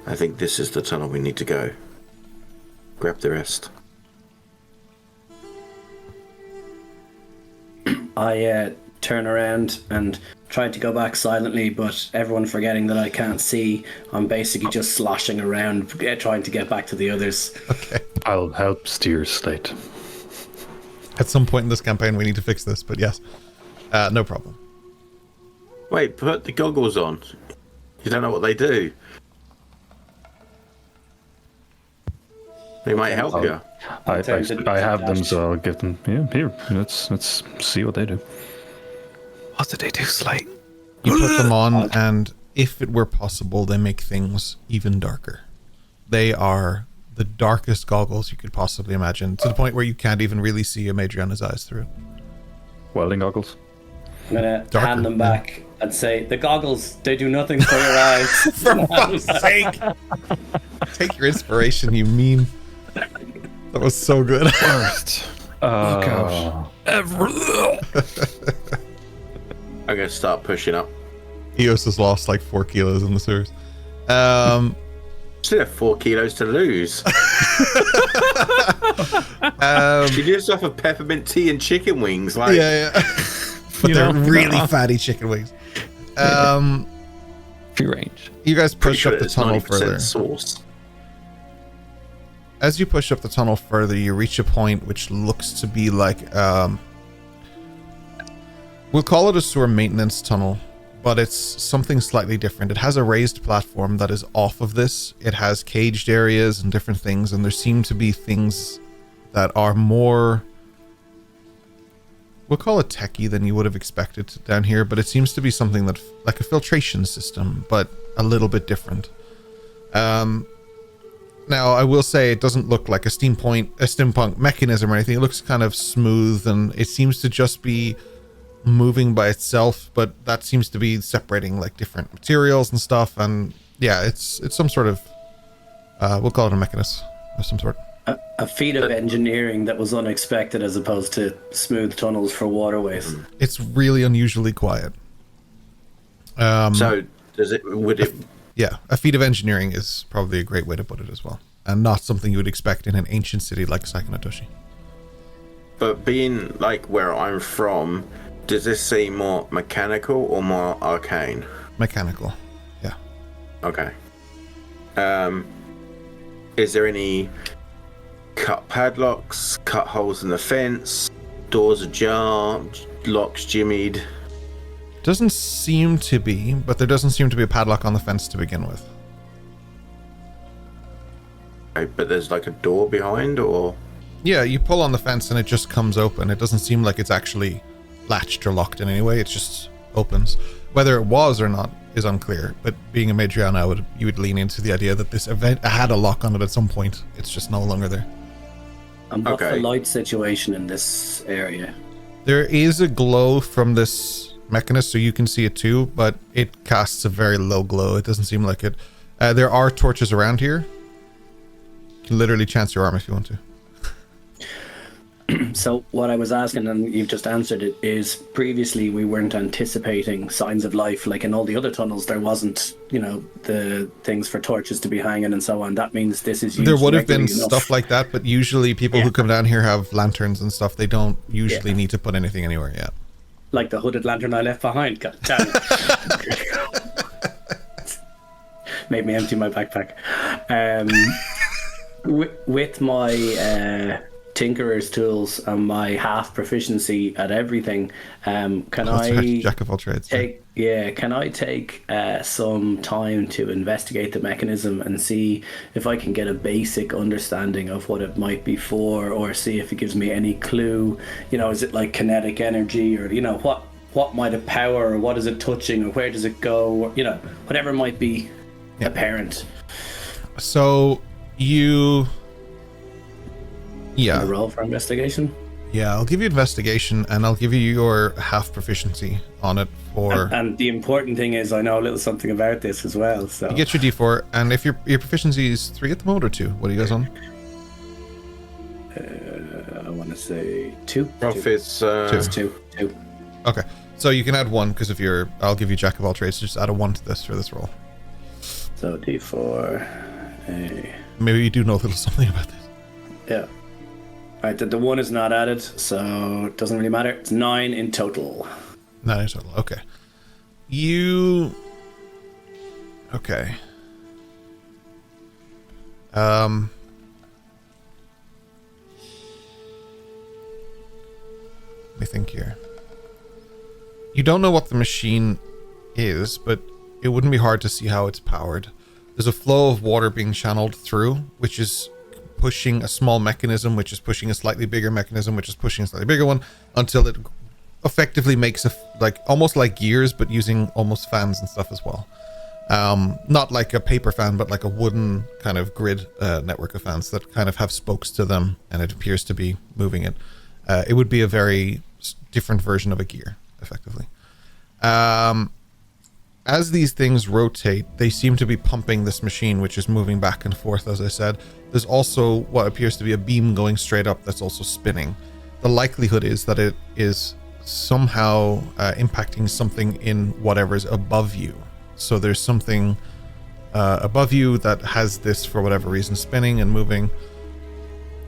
I think this is the tunnel we need to go. Grab the rest. I turn around and try to go back silently, but everyone forgetting that I can't see, I'm basically just sloshing around, trying to get back to the others. Okay. I'll help steer Slate. At some point in this campaign, we need to fix this, but yes. No problem. Wait, put the goggles on. You don't know what they do. They might help you. I have them, so I'll give them. Yeah, here. Let's see what they do. What did they do, Slate? You put them on, and if it were possible, they make things even darker. They are the darkest goggles you could possibly imagine, to the point where you can't even really see a Madriana's eyes through it. Welding goggles. I'm going to hand them back and say, the goggles, they do nothing for your eyes. For fuck's sake! Take your inspiration, you mean. That was so good. Worst. Oh. Ever. I'm going to start pushing up. Eos has lost like 4 kilos in the sewers. Still have 4 kilos to lose. She gives off of peppermint tea and chicken wings. Like, yeah. But they're really fatty chicken wings. Free range. You guys push sure up the tunnel further. Sauce. As you push up the tunnel further, you reach a point which looks to be like, we'll call it a sewer maintenance tunnel, but it's something slightly different. It has a raised platform that is off of this. It has caged areas and different things, and there seem to be things that are more, we'll call it techie than you would have expected down here, but it seems to be something that, like a filtration system, but a little bit different. Now, I will say it doesn't look like a steampunk mechanism or anything. It looks kind of smooth, and it seems to just be moving by itself, but that seems to be separating like different materials and stuff. And yeah, it's some sort of, we'll call it a mechanism of some sort. A feat of engineering that was unexpected as opposed to smooth tunnels for waterways. It's really unusually quiet. So would it? Yeah, a feat of engineering is probably a great way to put it as well, and not something you would expect in an ancient city like Sakanatoshi. But being like where I'm from, does this seem more mechanical or more arcane? Mechanical, yeah. Okay. Is there any cut padlocks, cut holes in the fence, doors ajar, locks jimmied? Doesn't seem to be, but there doesn't seem to be a padlock on the fence to begin with. Okay, but there's like a door behind, or? Yeah, you pull on the fence and it just comes open. It doesn't seem like it's actually latched or locked in any way. It just opens. Whether it was or not is unclear, but being a Matriana, you would lean into the idea that this event had a lock on it at some point. It's just no longer there. And what's the light situation in this area? There is a glow from this mechanism, so you can see it too, but it casts a very low glow. It doesn't seem like it. There are torches around here. You can literally chance your arm if you want to. So what I was asking, and you've just answered it, is previously we weren't anticipating signs of life. Like in all the other tunnels, there wasn't, the things for torches to be hanging and so on. That means this is used there would have been regularly enough. stuff like that, but usually people who come down here have lanterns and stuff. They don't usually need to put anything anywhere yet. Like the hooded lantern I left behind. God damn it. Made me empty my backpack. With my tinkerer's tools and my half proficiency at everything, can I jack of all trades? Can I take some time to investigate the mechanism and see if I can get a basic understanding of what it might be for, or see if it gives me any clue? Is it like kinetic energy, or what might it power, or what is it touching, or where does it go, or whatever might be apparent. So you A roll for investigation? Yeah, I'll give you investigation, and I'll give you your half proficiency on it for... And the important thing is I know a little something about this as well, so... You get your D4, and if your proficiency is 3 at the moment, or 2? What are you guys on? I want to say 2. Profits, 2. Okay, so you can add 1, because if you're... I'll give you Jack of all trades, just add a 1 to this for this roll. So D4... Maybe you do know a little something about this. Yeah. Alright, the 1 is not added, so it doesn't really matter. It's 9 in total. 9 in total, okay. Okay. Let me think here. You don't know what the machine is, but it wouldn't be hard to see how it's powered. There's a flow of water being channeled through, which is pushing a small mechanism, which is pushing a slightly bigger mechanism, which is pushing a slightly bigger one, until it effectively makes almost like gears, but using almost fans and stuff as well. Not like a paper fan, but like a wooden kind of grid network of fans that kind of have spokes to them, and it appears to be moving it. It would be a very different version of a gear, effectively. As these things rotate, they seem to be pumping this machine, which is moving back and forth, as I said. There's also what appears to be a beam going straight up that's also spinning. The likelihood is that it is somehow impacting something in whatever's above you. So there's something above you that has this, for whatever reason, spinning and moving.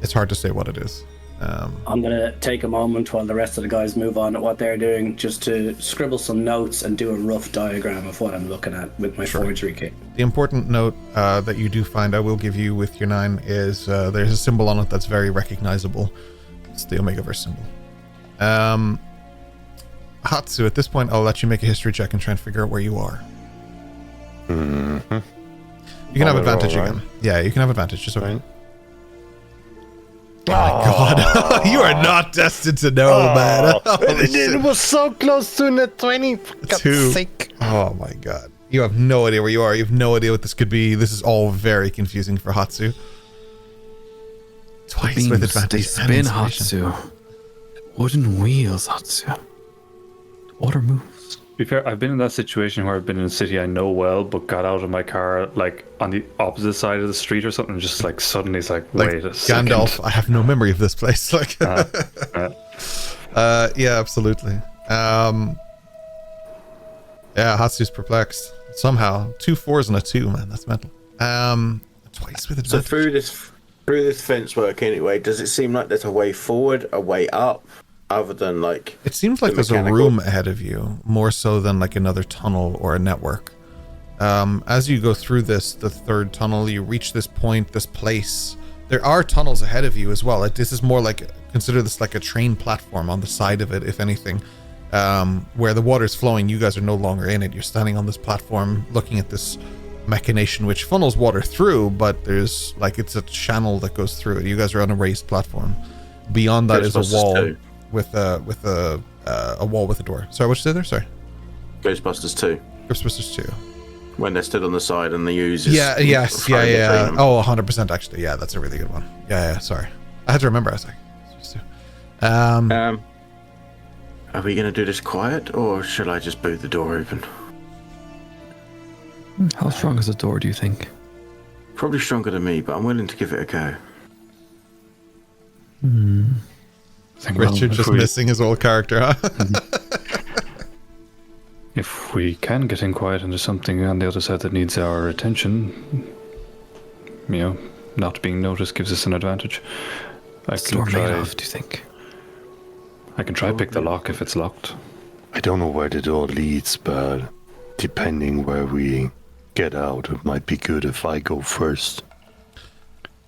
It's hard to say what it is. I'm going to take a moment while the rest of the guys move on at what they're doing, just to scribble some notes and do a rough diagram of what I'm looking at with my forgery kit. The important note that you do find, I will give you with your 9, is there's a symbol on it that's very recognizable. It's the Omegaverse symbol. Hatsu, at this point, I'll let you make a history check and try and figure out where you are. Mm-hmm. You can have advantage again. Yeah, you can have advantage. Just okay. Right. Oh my god. You are not destined to know, man. It was so close to net 20. For God's sake. Oh my god. You have no idea where you are. You have no idea what this could be. This is all very confusing for Hatsu. Twice Beams, with advantage. they spin, Hatsu. Wooden wheels, Hatsu. Water moves. be fair, I've been in that situation where I've been in a city I know well, but got out of my car like on the opposite side of the street or something. Just like suddenly it's like, wait a second. Gandalf, I have no memory of this place. Like, yeah, absolutely. Yeah, Hatsu's perplexed somehow. 2 4s and a 2, man. That's mental. Twice with advantage. So through this fence work anyway, does it seem like there's a way forward, a way up, other than like? It seems like there's a room ahead of you, more so than like another tunnel or a network. As you go through the third tunnel, you reach this point, this place. There are tunnels ahead of you as well. This is more like, consider this like a train platform on the side of it, if anything, where the water's flowing. You guys are no longer in it. You're standing on this platform looking at this machination which funnels water through, but there's like, it's a channel that goes through it. You guys are on a raised platform. Beyond that is a wall with a wall with a door. Sorry, what'd you say there? Sorry. Ghostbusters 2. Ghostbusters 2. When they're stood on the side and the use. Yeah. 100% actually. Yeah, that's a really good one. Yeah. Sorry, I had to remember. I was like, are we gonna do this quiet, or should I just boot the door open? How strong is the door, do you think? Probably stronger than me, but I'm willing to give it a go. I think Richard just missing his old character, huh? If we can get in quiet and there's something on the other side that needs our attention, not being noticed gives us an advantage. Door made of, do you think? I can try pick the lock if it's locked. I don't know where the door leads, but depending where we get out, it might be good if I go first.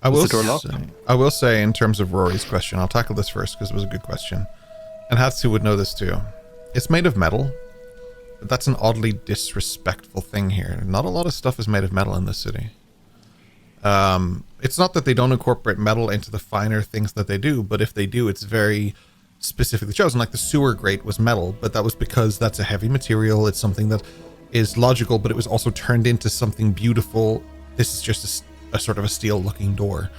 I will say, in terms of Rory's question, I'll tackle this first because it was a good question. And Hatsu would know this too. It's made of metal, but that's an oddly disrespectful thing here. Not a lot of stuff is made of metal in this city. It's not that they don't incorporate metal into the finer things that they do, but if they do, it's very specifically chosen. Like the sewer grate was metal, but that was because that's a heavy material. It's something that is logical, but it was also turned into something beautiful. This is just a sort of a steel looking door,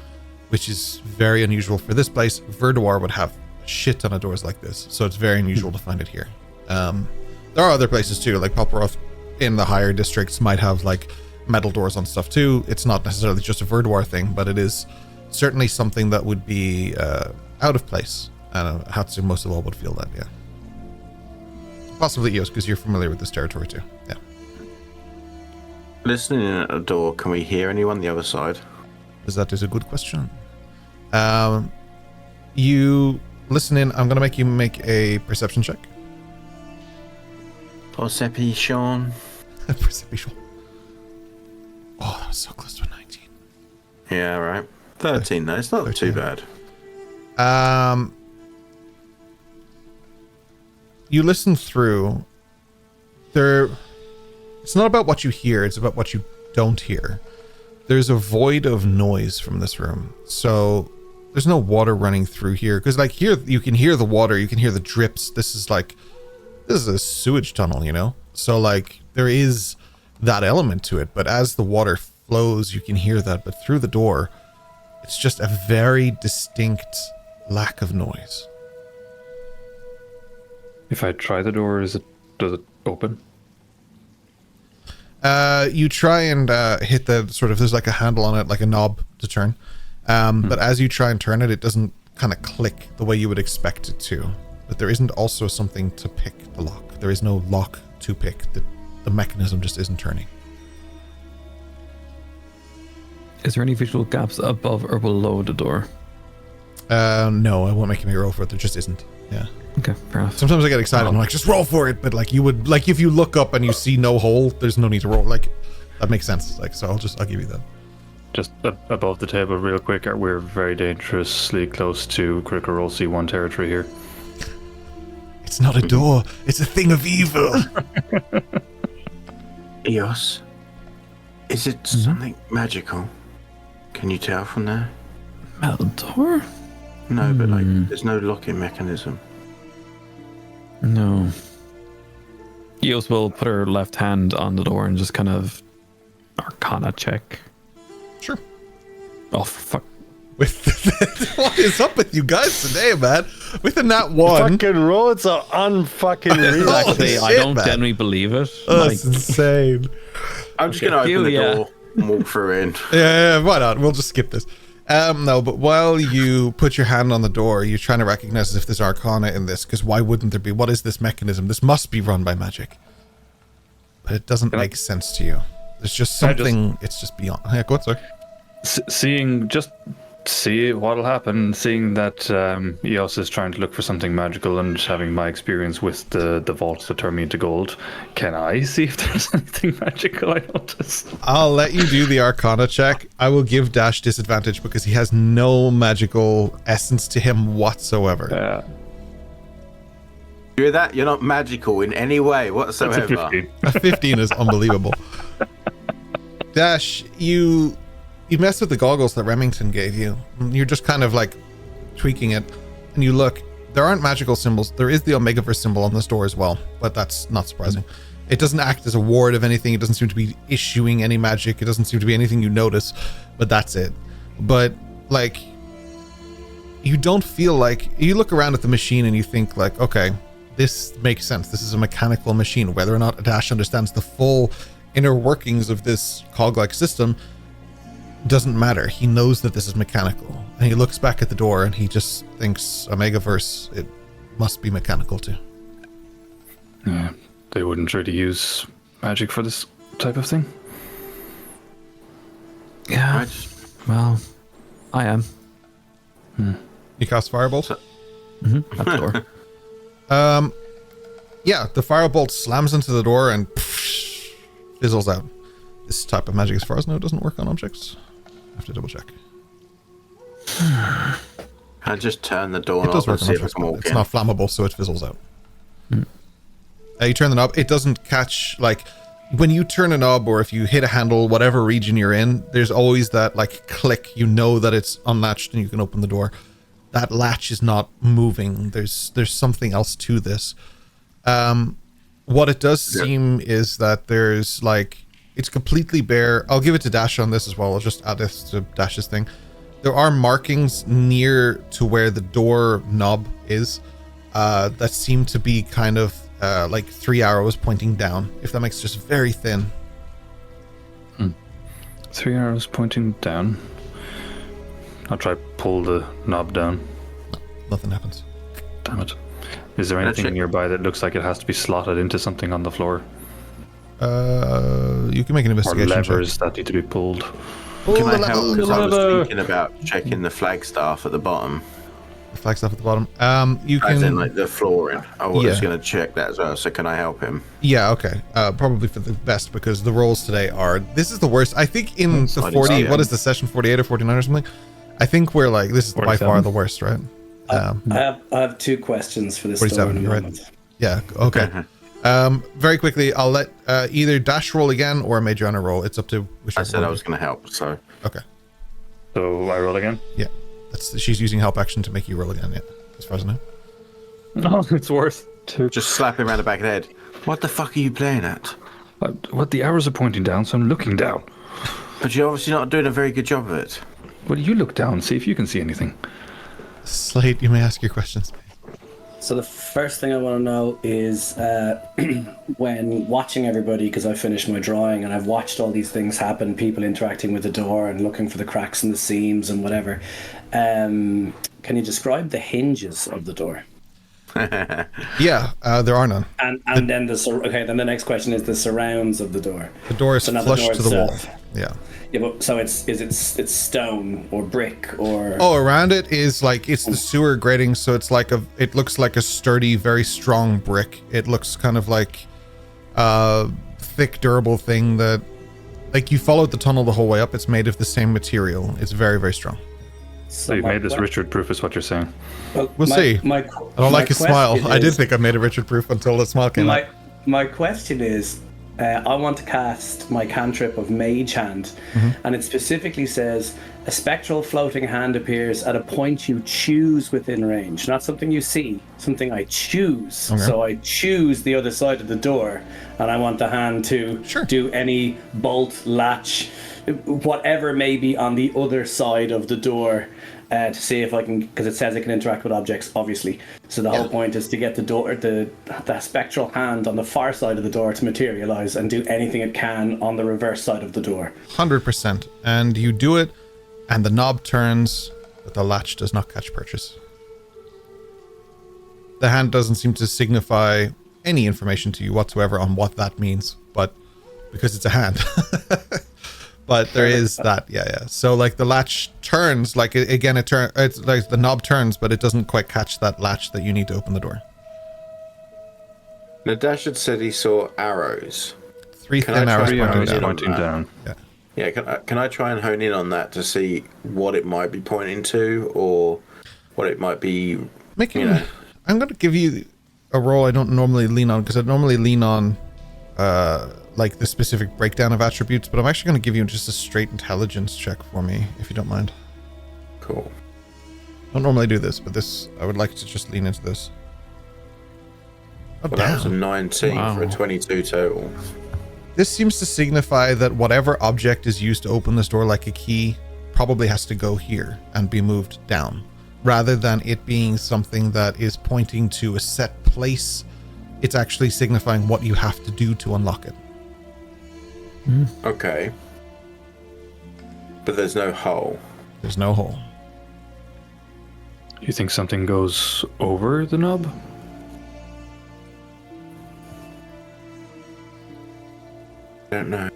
which is very unusual for this place. Verdoir would have a shit ton of doors like this, so it's very unusual to find it here. There are other places too, like Poporoth in the higher districts might have like metal doors on stuff too. It's not necessarily just a Verdoir thing, but it is certainly something that would be out of place. And Hatsu most of all would feel that, yeah. Possibly Eos, because you're familiar with this territory too. Yeah. Listening in at a door, can we hear anyone on the other side? That is a good question. You listen in. I'm going to make you make a perception check. Perception. Perception. Oh, that was so close to a 19. Yeah, right. 13 though. It's not 13. Too bad. You listen through. It's not about what you hear, it's about what you don't hear. There's a void of noise from this room. So there's no water running through here. Because like here, you can hear the water, you can hear the drips. This is a sewage tunnel, So like there is that element to it. But as the water flows, you can hear that. But through the door, it's just a very distinct lack of noise. If I try the door, does it open? You try and hit the sort of, there's like a handle on it, like a knob to turn. But as you try and turn it, it doesn't kind of click the way you would expect it to. But there isn't also something to pick the lock. There is no lock to pick. The mechanism just isn't turning. Is there any visual gaps above or below the door? No, I won't make you roll for it. There just isn't. Yeah. Okay, fair enough. Sometimes I get excited. I'm like, just roll for it. But like you would, like if you look up and you see no hole, there's no need to roll. Like that makes sense. Like, so I'll give you that. Just above the table real quick, we're very dangerously close to Critical Role C1 territory here. It's not a door. It's a thing of evil. Eos, is it something magical? Can you tell from there? Metal door? No, but like, there's no locking mechanism. No. Eos will put her left hand on the door and just kind of Arcana check. Sure. Oh, fuck. What is up with you guys today, man? With a nat 1. Fucking roads are unfucking real. Exactly. I shit, don't man. genuinely believe it. Oh, that's insane. I'm just gonna open the door and walk through in. Yeah, why not? We'll just skip this. No, but while you put your hand on the door, you're trying to recognize as if there's arcana in this, because why wouldn't there be? What is this mechanism? This must be run by magic. But it doesn't make sense to you. There's just something, it's just beyond. Yeah, go on, sorry. See what'll happen, seeing that Eos is trying to look for something magical and having my experience with the vaults that turn me into gold. Can I see if there's anything magical I notice? I'll let you do the arcana check. I will give Dash disadvantage because he has no magical essence to him whatsoever. Yeah. You hear that? You're not magical in any way whatsoever. That's a 15. A 15 is unbelievable. Dash, you mess with the goggles that Remington gave you. You're just kind of like tweaking it, and you look. There aren't magical symbols. There is the Omegaverse symbol on this door as well, but that's not surprising. It doesn't act as a ward of anything. It doesn't seem to be issuing any magic. It doesn't seem to be anything you notice, but that's it. But like, you don't feel like, you look around at the machine and you think like, okay, this makes sense. This is a mechanical machine. Whether or not Dash understands the full inner workings of this cog-like system doesn't matter. He knows that this is mechanical, and he looks back at the door and he just thinks, Omegaverse, it must be mechanical too. Yeah, they wouldn't really use magic for this type of thing. Yeah. Well, I am. You cast Firebolt? At the door. Yeah, the Firebolt slams into the door and fizzles out. This type of magic, as far as I know, doesn't work on objects. I have to double check. I just turn the door It does knob work and on see if I objects, can but walk it's in. not flammable, so it fizzles out. You turn the knob. It doesn't catch, like, when you turn a knob or if you hit a handle, whatever region you're in, there's always that, like, click. You know that it's unlatched and you can open the door. That latch is not moving. There's something else to this. What it does seem is that there's, like, it's completely bare. I'll give it to Dash on this as well. I'll just add this to Dash's thing. There are markings near to where the door knob is that seem to be kind of like 3 arrows pointing down, if that makes just very thin. 3 arrows pointing down. I'll try pull the knob down. Nothing happens. Damn it. Is there anything nearby that looks like it has to be slotted into something on the floor? You can make an Or investigation levers check. that need to be pulled? Can I help? Because I was lever. thinking about checking the flagstaff at the bottom. The flagstaff at the bottom. You As in, can. like, the flooring. I was Yeah. going to check that as well, so can I help him? Yeah, okay. Probably for the best, because the rolls today are. This is the worst. I think in the 40. yeah. What is the session 48 or 49 or something? I think we're like, this is by 47. far the worst, right? I have two questions for this door 47, in a you're right. moment. Yeah, okay. Very quickly, I'll let either Dash roll again or Majorana roll. It's up to whichever I said one. I was going to help, so. Okay. So I roll again? Yeah. She's using help action to make you roll again, yeah. As far as I know. No, it's worth two. Just slap him around the back of the head. What the fuck are you playing at? What, the arrows are pointing down, so I'm looking down. But you're obviously not doing a very good job of it. Well, you look down, see if you can see anything. Slate, you may ask your questions. So the first thing I want to know is when watching everybody, because I finished my drawing and I've watched all these things happen, people interacting with the door and looking for the cracks and the seams and whatever. Can you describe the hinges of the door? Yeah, there are none. And then then the next question is the surrounds of the door. The door is So not the flush door to the wall. itself. Yeah. Yeah, but so it's stone or brick or Oh, around it is like, it's the sewer grating, so it's like it looks like a sturdy, very strong brick. It looks kind of like a thick, durable thing that, like, you followed the tunnel the whole way up. It's made of the same material. It's very, very strong. So you made this Richard proof is what you're saying. We'll see. I don't like his smile. I did think I made it Richard proof until the smile came out. My question is, I want to cast my cantrip of Mage Hand, and it specifically says a spectral floating hand appears at a point you choose within range. Not something you see, something I choose. Okay. So I choose the other side of the door, and I want the hand to do any bolt, latch, whatever may be on the other side of the door. To see if I can, because it says it can interact with objects, obviously. So the whole point is to get the door, the spectral hand on the far side of the door to materialize and do anything it can on the reverse side of the door. 100%. And you do it, and the knob turns, but the latch does not catch purchase. The hand doesn't seem to signify any information to you whatsoever on what that means, but because it's a hand. But there is that, yeah. So like the latch turns, like again, it's like the knob turns, but it doesn't quite catch that latch that you need to open the door. Nadash had said he saw arrows. 3 thin arrows pointing down. Yeah, can I try and hone in on that to see what it might be pointing to, or what it might be? I'm going to give you a roll I don't normally lean on, because I normally lean on like the specific breakdown of attributes, but I'm actually going to give you just a straight intelligence check for me, if you don't mind. Cool. I don't normally do this, but this, I would like to just lean into this. Well, that was a 19 for a 22 total. This seems to signify that whatever object is used to open this door, like a key, probably has to go here and be moved down, rather than it being something that is pointing to a set place. It's actually signifying what you have to do to unlock it. Okay. But there's no hole. There's no hole. You think something goes over the knob? I don't know.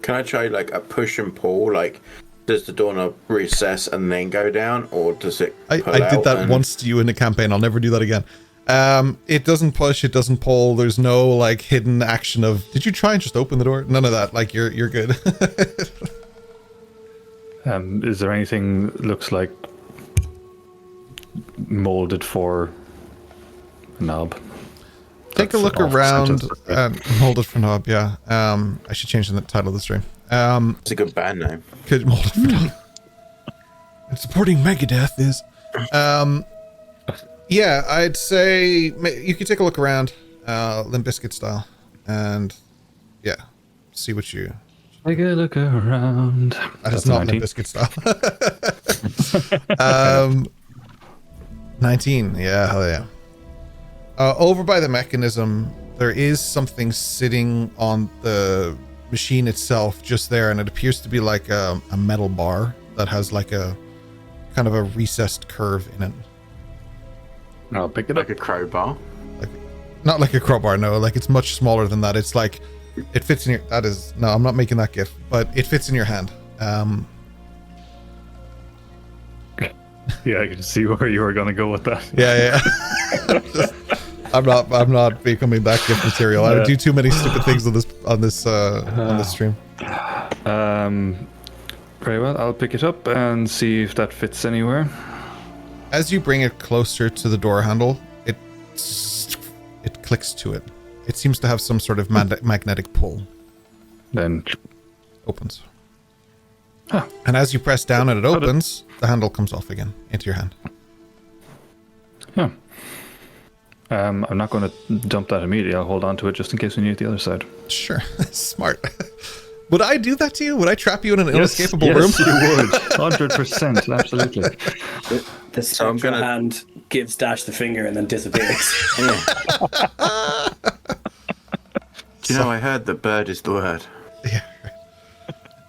Can I try like a push and pull? Like, does the doorknob recess and then go down, or does it pull I did that once to you in the campaign. I'll never do that again. It doesn't push, it doesn't pull. There's no like hidden action of, did you try and just open the door? None of that. Like you're good. Is there anything that looks like molded for a knob? Take a look around and hold it for knob. Yeah. I should change the title of the stream. It's a good band name. Could mold it for knob. And supporting Megadeth is. Yeah, I'd say you could take a look around, Limp Bizkit style, and yeah, see what you. Take a look around. That is not Limp Bizkit style. 19. Yeah, hell yeah. Over by the mechanism, there is something sitting on the machine itself, just there, and it appears to be like a metal bar that has like a kind of a recessed curve in it. I'll pick it like up. a crowbar. Not like a crowbar, no. Like it's much smaller than that. It's like it fits in your. That is no. I'm not making that gif, but it fits in your hand. Yeah, I can see where you were gonna go with that. Yeah. I'm not becoming that gif material. I do too many stupid things on this stream. Very well. I'll pick it up and see if that fits anywhere. As you bring it closer to the door handle, it clicks to it. It seems to have some sort of magnetic pull. Then opens. Huh. And as you press down and it opens, the handle comes off again into your hand. Yeah. I'm not going to dump that immediately. I'll hold on to it just in case we need the other side. Sure. Smart. Would I do that to you? Would I trap you in an inescapable room? Yes, you would. 100%. Absolutely. The spectral hand gives Dash the finger and then disappears. Do you know, I heard that bird is the word. Yeah.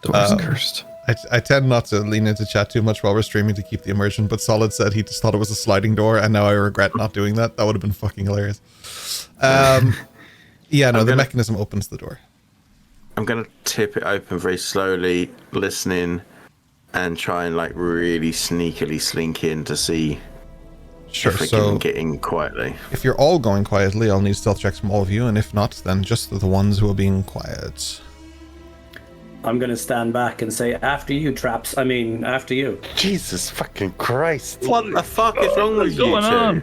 Door's cursed. I tend not to lean into chat too much while we're streaming to keep the immersion, but Solid said he just thought it was a sliding door, and now I regret not doing that. That would have been fucking hilarious. Yeah, no, the mechanism opens the door. I'm going to tip it open very slowly, listening, and try and like really sneakily slink in to see if I can get in quietly. If you're all going quietly, I'll need stealth checks from all of you, and if not, then just the ones who are being quiet. I'm going to stand back and say, after you, Traps. I mean, after you. Jesus fucking Christ. What the fuck is wrong with you two?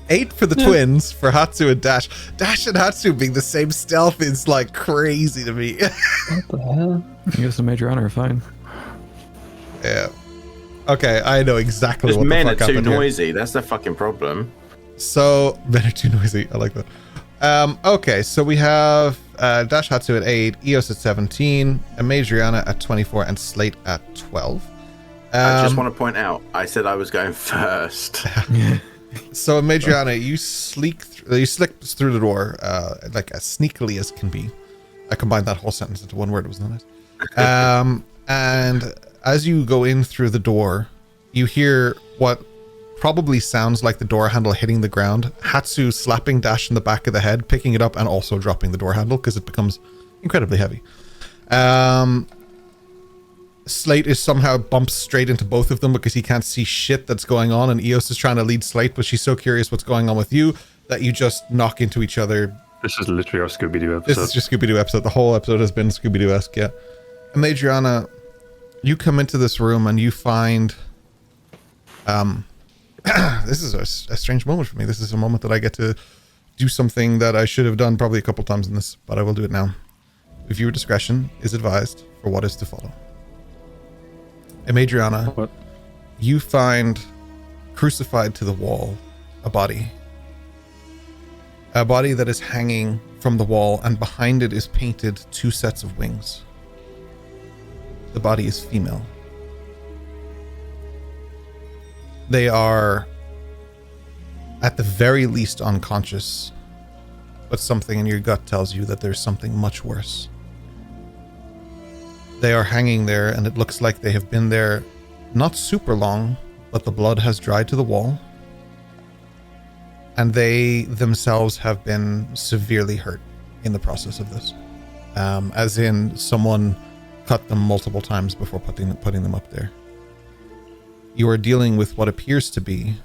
8 for the twins, for Hatsu and Dash. Dash and Hatsu being the same stealth is like crazy to me. What the hell? I guess the major honor, fine. Yeah. Okay, I know exactly what the fuck happened. Men are too noisy. That's the fucking problem. So, men are too noisy. I like that. Okay, so we have Dash Hatsu at 8, Eos at 17, Amadriana at 24, and Slate at 12. I just want to point out, I said I was going first. So, Amadriana, you slip through the door like as sneakily as can be. I combined that whole sentence into one word. It was not nice. And as you go in through the door, you hear what probably sounds like the door handle hitting the ground. Hatsu slapping Dash in the back of the head, picking it up, and also dropping the door handle because it becomes incredibly heavy. Slate is somehow bumps straight into both of them because he can't see shit that's going on, and Eos is trying to lead Slate, but she's so curious what's going on with you that you just knock into each other. This is literally our Scooby-Doo episode. This is your Scooby-Doo episode. The whole episode has been Scooby-Doo-esque, yeah. And Adriana, you come into this room and you find... this is a strange moment for me. This is a moment that I get to do something that I should have done probably a couple times in this, but I will do it now. Viewer discretion is advised for what is to follow. Adriana, what? You find crucified to the wall a body. A body that is hanging from the wall, and behind it is painted 2 sets of wings. The body is female. They are, at the very least, unconscious, but something in your gut tells you that there's something much worse. They are hanging there, and it looks like they have been there not super long, but the blood has dried to the wall, and they themselves have been severely hurt in the process of this. As in, someone cut them multiple times before putting them up there. You are dealing with what appears to be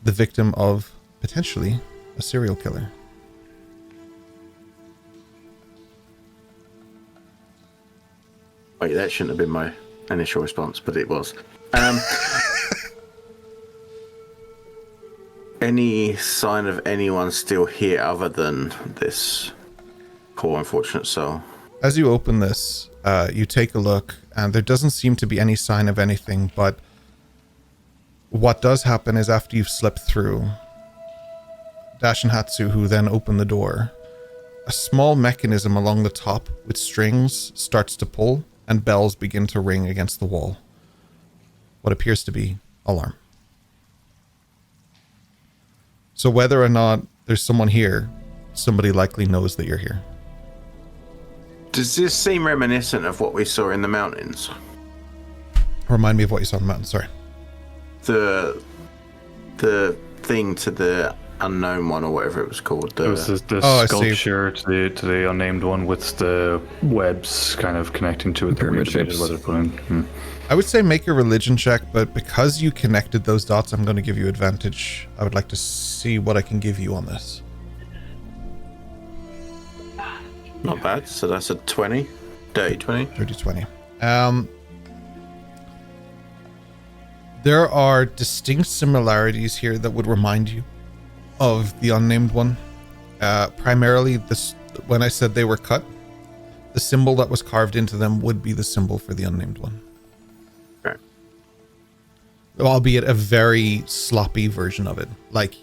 the victim of, potentially, a serial killer. Wait, that shouldn't have been my initial response, but it was. Any sign of anyone still here other than this poor unfortunate soul? As you open this, you take a look, and there doesn't seem to be any sign of anything, but what does happen is after you've slipped through, Dash and Hatsu, who then open the door, a small mechanism along the top with strings starts to pull, and bells begin to ring against the wall. What appears to be alarm. So whether or not there's someone here, somebody likely knows that you're here. Does this seem reminiscent of what we saw in the mountains? Remind me of what you saw in the mountain, sorry. The thing to the unknown one, or whatever it was called. It was the sculpture to the unnamed one with the webs kind of connecting to it. Pyramid shapes. I would say make a religion check, but because you connected those dots, I'm going to give you advantage. I would like to see what I can give you on this. Not bad. So that's a 20. Dirty 20. Dirty 20. There are distinct similarities here that would remind you of the unnamed one. Primarily, this, when I said they were cut, the symbol that was carved into them would be the symbol for the unnamed one. Okay. Albeit a very sloppy version of it. Like,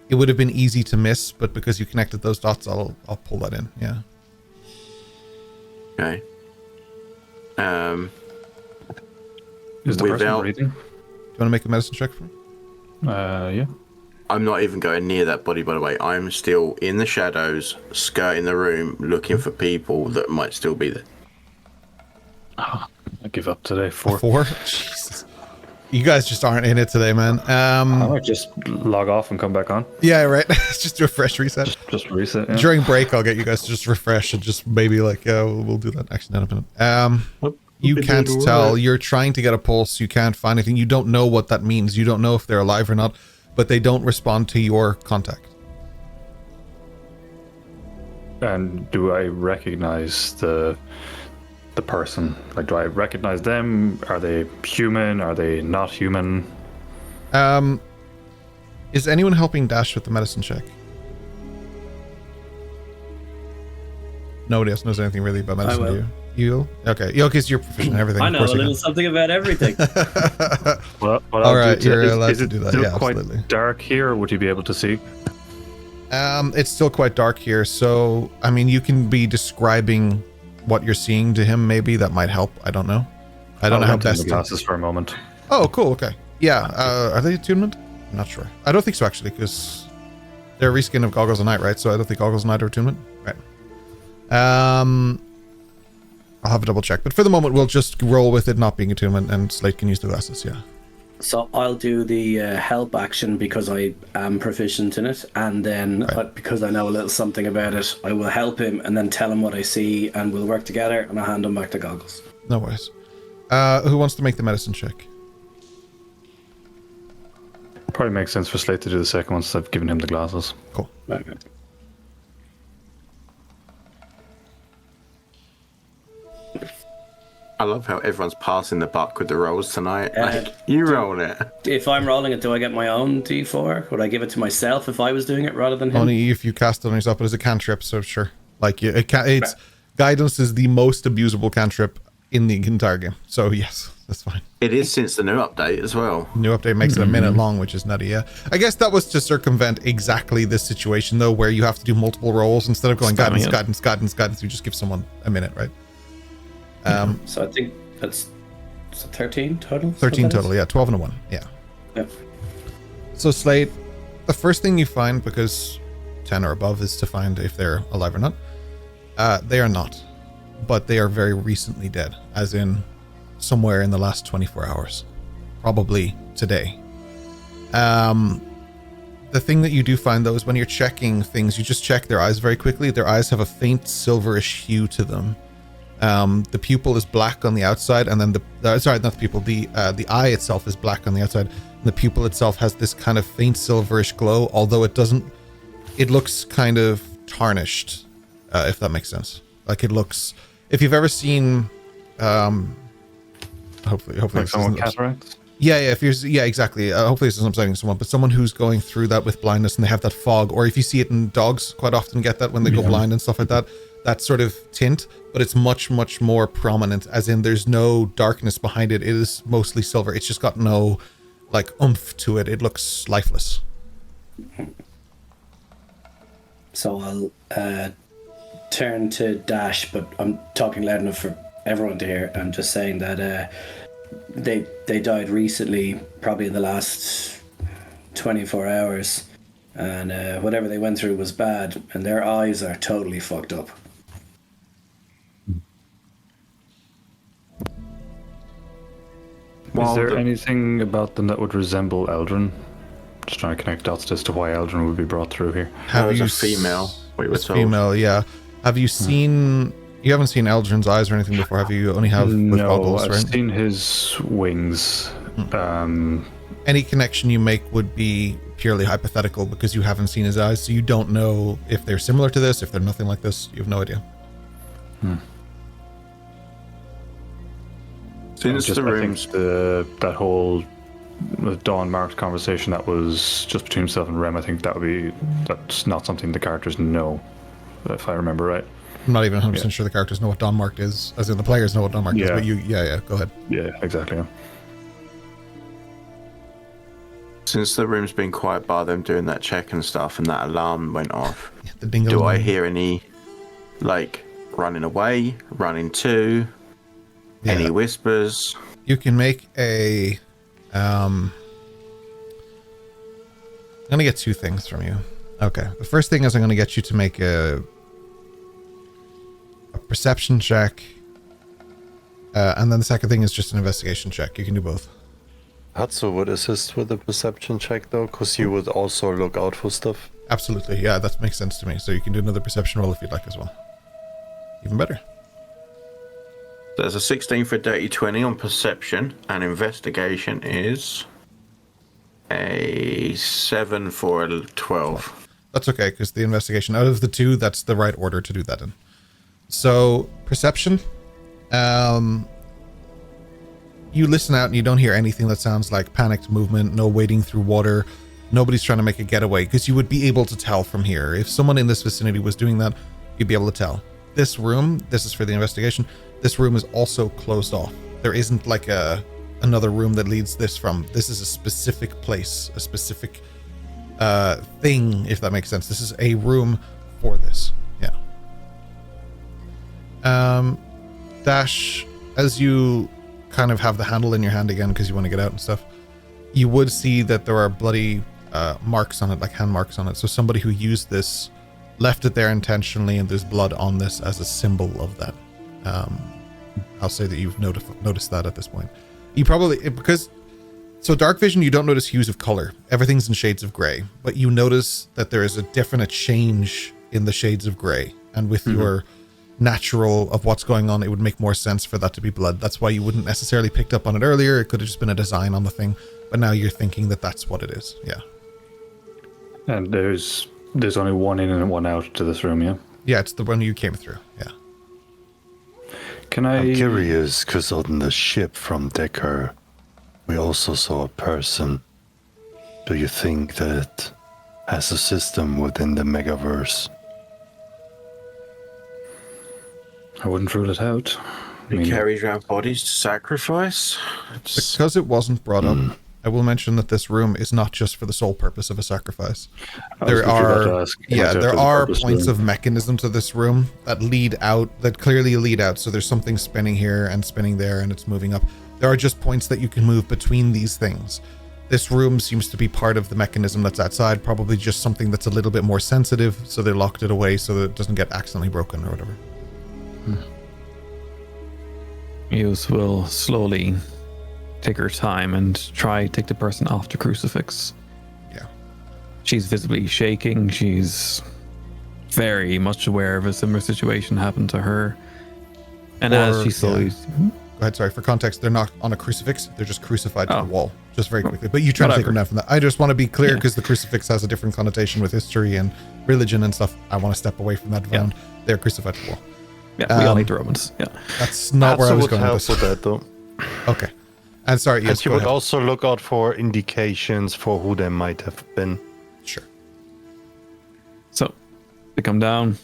it would have been easy to miss, but because you connected those dots, I'll pull that in. Yeah. Okay. Is the person breathing? Do you want to make a medicine check for me? Yeah. I'm not even going near that body, by the way. I'm still in the shadows, skirting the room, looking for people that might still be there. Oh, I give up today. 4. 4? Jesus. You guys just aren't in it today, man. I might just log off and come back on. Yeah, right. Just do a fresh reset. Just reset. Yeah. During break, I'll get you guys to just refresh and just maybe like, we'll do that. Actually, not a minute. You can't tell. You're trying to get a pulse. You can't find anything. You don't know what that means. You don't know if they're alive or not, but they don't respond to your contact. And do I recognize the person? Like, do I recognize them? Are they human? Are they not human? Is anyone helping Dash with the medicine check? Nobody else knows anything really about medicine, do you? You will? Okay. Yeah, because you're proficient in everything. I know a little something about everything. Well, all right, you're allowed to do that. Is it Yeah, quite absolutely. dark here, or would you be able to see? It's still quite dark here, so I mean, you can be describing what you're seeing to him. Maybe that might help. I don't know. I don't know how best. The glasses for a moment. Oh, cool. Okay. Yeah. Are they attunement? I'm not sure. I don't think so actually, because they're a reskin of Goggles of Night, right? So I don't think Goggles of Night are attunement. Right. I'll have a double check, but for the moment, we'll just roll with it not being attunement, and Slate can use the glasses. Yeah. So I'll do the help action because I am proficient in it, and then because I know a little something about it, I will help him and then tell him what I see, and we'll work together, and I'll hand him back the goggles. No worries. Who wants to make the medicine check? Probably makes sense for Slate to do the second one since I've given him the glasses. Cool. Okay. I love how everyone's passing the buck with the rolls tonight. Like, you roll it. If I'm rolling it, do I get my own D4? Would I give it to myself if I was doing it rather than him? Only if you cast it on yourself, but it's a cantrip, so sure. Like, it's guidance is the most abusable cantrip in the entire game. So yes, that's fine. It is since the new update as well. New update makes it a minute long, which is nutty. Yeah, I guess that was to circumvent exactly this situation though, where you have to do multiple rolls instead of going guidance. You just give someone a minute, right? So I think that's 13 total. 13 total, yeah. 12 and a 1, yeah. Yep. So Slate, the first thing you find, because 10 or above is to find if they're alive or not. They are not, but they are very recently dead, as in somewhere in the last 24 hours, probably today. The thing that you do find though is when you're checking things, you just check their eyes very quickly. Their eyes have a faint silverish hue to them. The pupil is black on the outside, and then the eye itself is black on the outside, and the pupil itself has this kind of faint silverish glow, although it looks kind of tarnished, if that makes sense. Like it looks, if you've ever seen, hopefully like someone with cataracts? Yeah, exactly. Hopefully this isn't upsetting someone, but someone who's going through that with blindness and they have that fog, or if you see it in dogs, quite often get that when they go blind and stuff like that. That sort of tint, but it's much, much more prominent, as in there's no darkness behind it. It is mostly silver. It's just got no, like, oomph to it. It looks lifeless. So I'll turn to Dash, but I'm talking loud enough for everyone to hear. I'm just saying that they died recently, probably in the last 24 hours, and whatever they went through was bad, and their eyes are totally fucked up. Is there anything about them that would resemble Eldrin? Just trying to connect dots as to why Eldrin would be brought through here. Have you a female? We were told. Female, yeah. Have you seen? You haven't seen Eldrin's eyes or anything before, have you? You only have with goggles, right? No, I've seen his wings. Any connection you make would be purely hypothetical because you haven't seen his eyes, so you don't know if they're similar to this, if they're nothing like this. You have no idea. Since just, the rooms, I think that whole Dawn marked conversation that was just between himself and Rem, I think that's not something the characters know, if I remember right. I'm not even 100% sure the characters know what Dawn marked is, as in the players know what Dawn marked is, but go ahead. Yeah, exactly. Yeah. Since the room's been quiet by them doing that check and stuff, and that alarm went off, The dingo do I alarm. hear any, like, running away, running to, any whispers? You can make a... I'm going to get two things from you. Okay. The first thing is I'm going to get you to make a perception check. And then the second thing is just an investigation check. You can do both. Hatsu would assist with the perception check though, because you would also look out for stuff. Absolutely. Yeah, that makes sense to me. So you can do another perception roll if you'd like as well. Even better. There's a 16 for a dirty 20 on perception, and investigation is a 7 for a 12. That's okay, because the investigation, out of the two, that's the right order to do that in. So, perception. You listen out and you don't hear anything that sounds like panicked movement, no wading through water. Nobody's trying to make a getaway, because you would be able to tell from here. If someone in this vicinity was doing that, you'd be able to tell. This room, this is for the investigation, this room is also closed off. There isn't like another room that leads this from. This is a specific place, a specific thing, if that makes sense. This is a room for this. Yeah. Dash, as you kind of have the handle in your hand again because you want to get out and stuff, you would see that there are bloody marks on it, like hand marks on it. So somebody who used this left it there intentionally, and there's blood on this as a symbol of that. I'll say that you've noticed that at this point. You probably, because, so dark vision, you don't notice hues of color. Everything's in shades of gray, but you notice that there is a definite change in the shades of gray. And with your natural of what's going on, it would make more sense for that to be blood. That's why you wouldn't necessarily picked up on it earlier. It could have just been a design on the thing, but now you're thinking that that's what it is. Yeah. And there's only one in and one out to this room, yeah? Yeah, it's the one you came through. Yeah. I'm curious, because on the ship from Decker, we also saw a person. Do you think that has a system within the Megaverse? I wouldn't rule it out. He carries around bodies to sacrifice? Because it wasn't brought up, I will mention that this room is not just for the sole purpose of a sacrifice. There are points of mechanism to this room that lead out, that clearly lead out. So there's something spinning here and spinning there, and it's moving up. There are just points that you can move between these things. This room seems to be part of the mechanism that's outside, probably just something that's a little bit more sensitive, so they locked it away so that it doesn't get accidentally broken or whatever. Eos will slowly take her time and try to take the person off the crucifix. Yeah. She's visibly shaking. She's very much aware of a similar situation happened to her. And as she slowly... Go ahead, sorry. For context, they're not on a crucifix. They're just crucified to the wall. Just very quickly. But you try to take them down from that. I just want to be clear, because the crucifix has a different connotation with history and religion and stuff. I want to step away from that ground. They're crucified to the wall. Yeah, we all hate the Romans. Yeah. That's not where I was going with this. With that, though. Okay. And sorry, yes, and you would also look out for indications for who they might have been. Sure. So, they come down,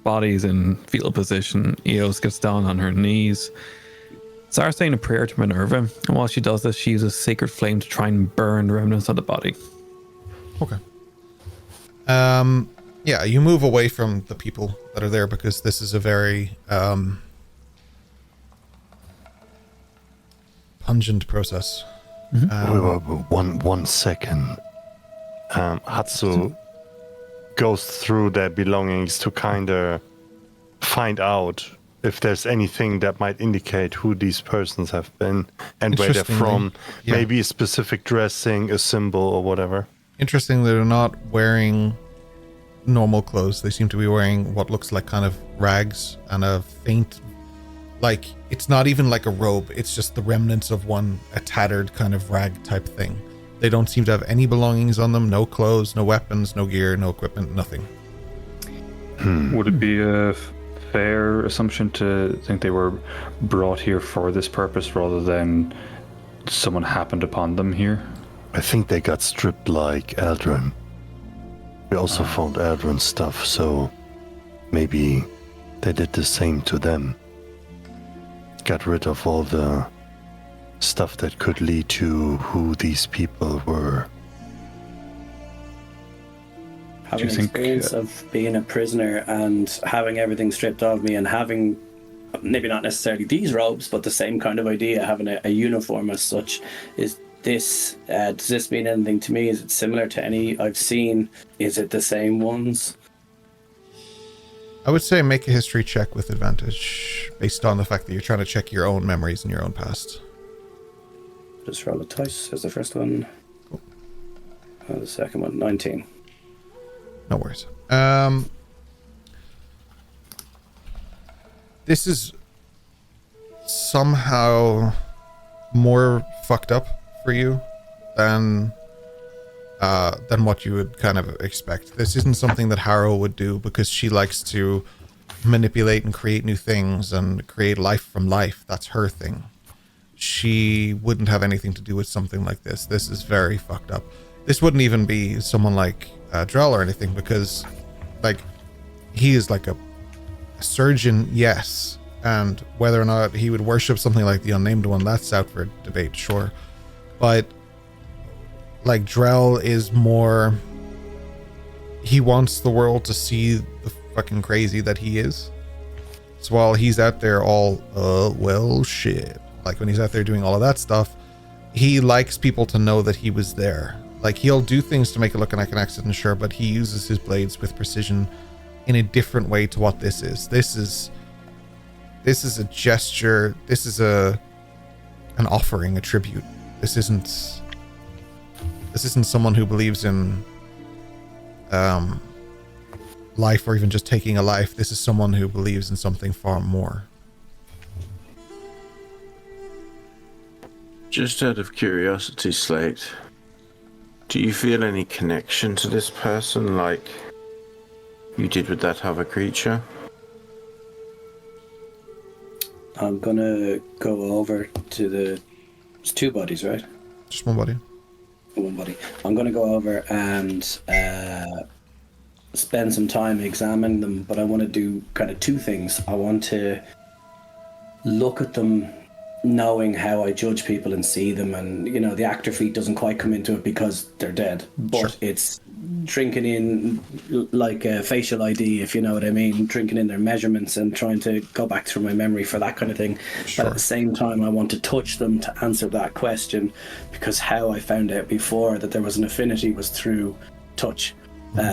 bodies in fetal position. Eos gets down on her knees. Starts saying a prayer to Minerva, and while she does this, she uses sacred flame to try and burn the remnants of the body. Okay. Yeah, you move away from the people that are there, because this is a very pungent process. One second. Hatsu goes through their belongings to kind of find out if there's anything that might indicate who these persons have been and where they're from. Yeah. Maybe a specific dressing, a symbol, or whatever. Interesting, they're not wearing normal clothes. They seem to be wearing what looks like kind of rags and a faint, like, it's not even like a robe, it's just the remnants of a tattered kind of rag type thing. They don't seem to have any belongings on them, no clothes, no weapons, no gear, no equipment, nothing. Would it be a fair assumption to think they were brought here for this purpose rather than someone happened upon them here? I think they got stripped like Eldrin. We also found Eldrin's stuff, so maybe they did the same to them. Got rid of all the stuff that could lead to who these people were. Having an experience of being a prisoner and having everything stripped of me and having, maybe not necessarily these robes, but the same kind of idea, having a uniform as such, is this, does this mean anything to me? Is it similar to any I've seen? Is it the same ones? I would say make a history check with advantage, based on the fact that you're trying to check your own memories and your own past. Just roll a dice as the first one. Cool. The second one, 19. No worries. This is somehow more fucked up for you than what you would kind of expect. This isn't something that Harrow would do, because she likes to manipulate and create new things and create life from life. That's her thing. She wouldn't have anything to do with something like this. This is very fucked up. this wouldn't even be someone like Drell or anything, because like he is like a surgeon, yes, and whether or not he would worship something like the Unnamed One, that's out for debate, sure. But like Drell is more, he wants the world to see the fucking crazy that he is. So while he's out there all well shit, like when he's out there doing all of that stuff, he likes people to know that he was there. Like he'll do things to make it look like an accident, sure, but he uses his blades with precision in a different way to what this is. This is a gesture. This is an offering, a tribute. This isn't someone who believes in life or even just taking a life. This is someone who believes in something far more. Just out of curiosity, Slate, do you feel any connection to this person like you did with that other creature? I'm gonna go over to it's 2 bodies, right? Just one body. One body. I'm gonna go over and spend some time examining them, but I want to do kind of 2 things. I want to look at them knowing how I judge people and see them, and you know the actor feat doesn't quite come into it because they're dead, but sure. It's drinking in like a facial ID, if you know what I mean, drinking in their measurements and trying to go back through my memory for that kind of thing. Sure. But at the same time I want to touch them to answer that question, because how I found out before that there was an affinity was through touch.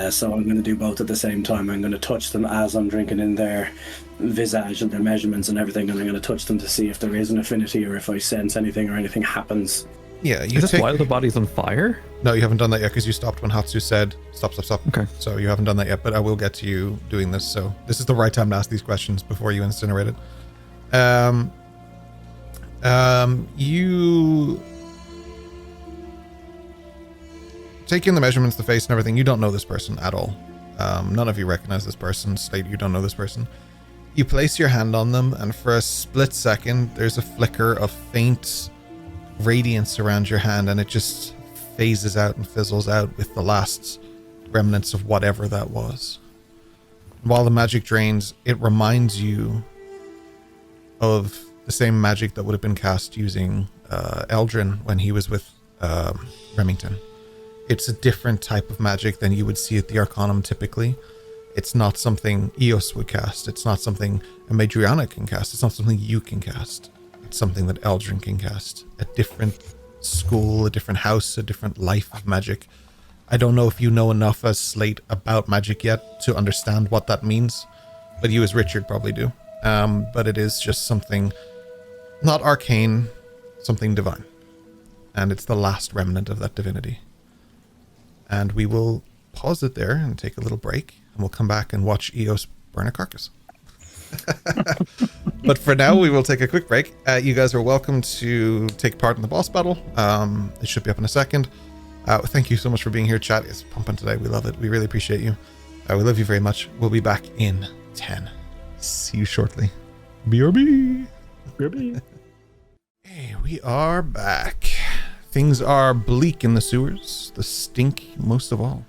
So I'm going to do both at the same time. I'm going to touch them as I'm drinking in their visage and their measurements and everything, and I'm going to touch them to see if there is an affinity or if I sense anything or anything happens. Yeah, Is this while the body's on fire? No, you haven't done that yet because you stopped when Hatsu said stop. Okay. So you haven't done that yet, but I will get to you doing this. So this is the right time to ask these questions before you incinerate it. You take in the measurements, the face and everything. You don't know this person at all. None of you recognize this person. Slate, you don't know this person. You place your hand on them, and for a split second, there's a flicker of faint radiance around your hand, and it just phases out and fizzles out with the last remnants of whatever that was. While the magic drains, it reminds you of the same magic that would have been cast using Eldrin when he was with Remington. It's a different type of magic than you would see at the Arcanum typically. It's not something Eos would cast. It's not something a Madriana can cast. It's not something you can cast. It's something that Eldrin can cast. A different school, a different house, a different life of magic. I don't know if you know enough as Slate about magic yet to understand what that means, but you as Richard probably do. But it is just something not arcane, something divine. And it's the last remnant of that divinity. And we will pause it there and take a little break, and we'll come back and watch Eos burn a carcass. But for now, we will take a quick break. You guys are welcome to take part in the boss battle. It should be up in a second. Thank you so much for being here. Chat is pumping today. We love it. We really appreciate you. We love you very much. We'll be back in 10. See you shortly. BRB. BRB. Hey, we are back. Things are bleak in the sewers. The stink most of all.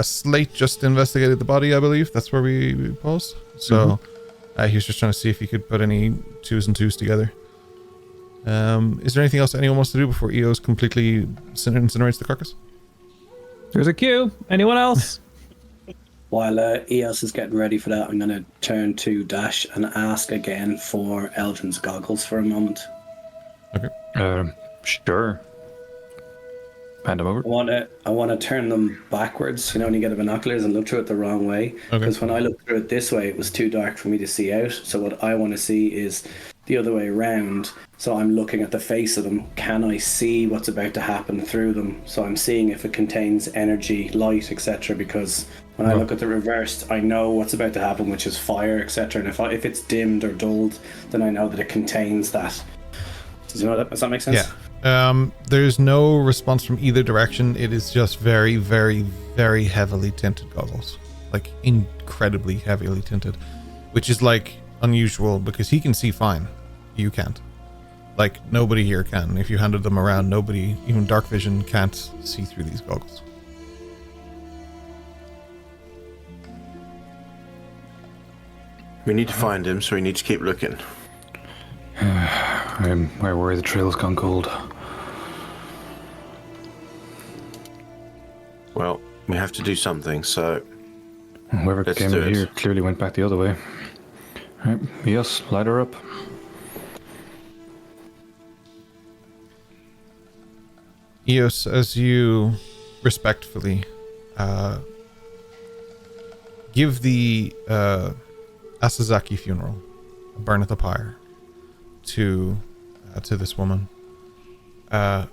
Slate just investigated the body, I believe. That's where we paused. So he was just trying to see if he could put any 2s and 2s together. Is there anything else anyone wants to do before Eos completely incinerates the carcass? There's a queue. Anyone else? While Eos is getting ready for that, I'm going to turn to Dash and ask again for Eldrin's goggles for a moment. Okay. Sure. Hand them over. I want to turn them backwards, you know, when you get the binoculars and look through it the wrong way. Because when I looked through it this way, it was too dark for me to see out. So what I want to see is the other way around. So I'm looking at the face of them. Can I see what's about to happen through them? So I'm seeing if it contains energy, light, etc. Because when I look at the reversed, I know what's about to happen, which is fire, etc. And if it's dimmed or dulled, then I know that it contains that. Does that make sense? Yeah. There's no response from either direction. It is just very, very, very heavily tinted goggles. Like incredibly heavily tinted. Which is like unusual because he can see fine. You can't. Like, nobody here can. If you handed them around, nobody, even dark vision, can't see through these goggles. We need to find him, so we need to keep looking. I worry the trail's gone cold. Well, we have to do something, so... Whoever came in here clearly went back the other way. Right, yes, light her up. Eos, as you respectfully give the Asazaki funeral a burn at the pyre to this woman, the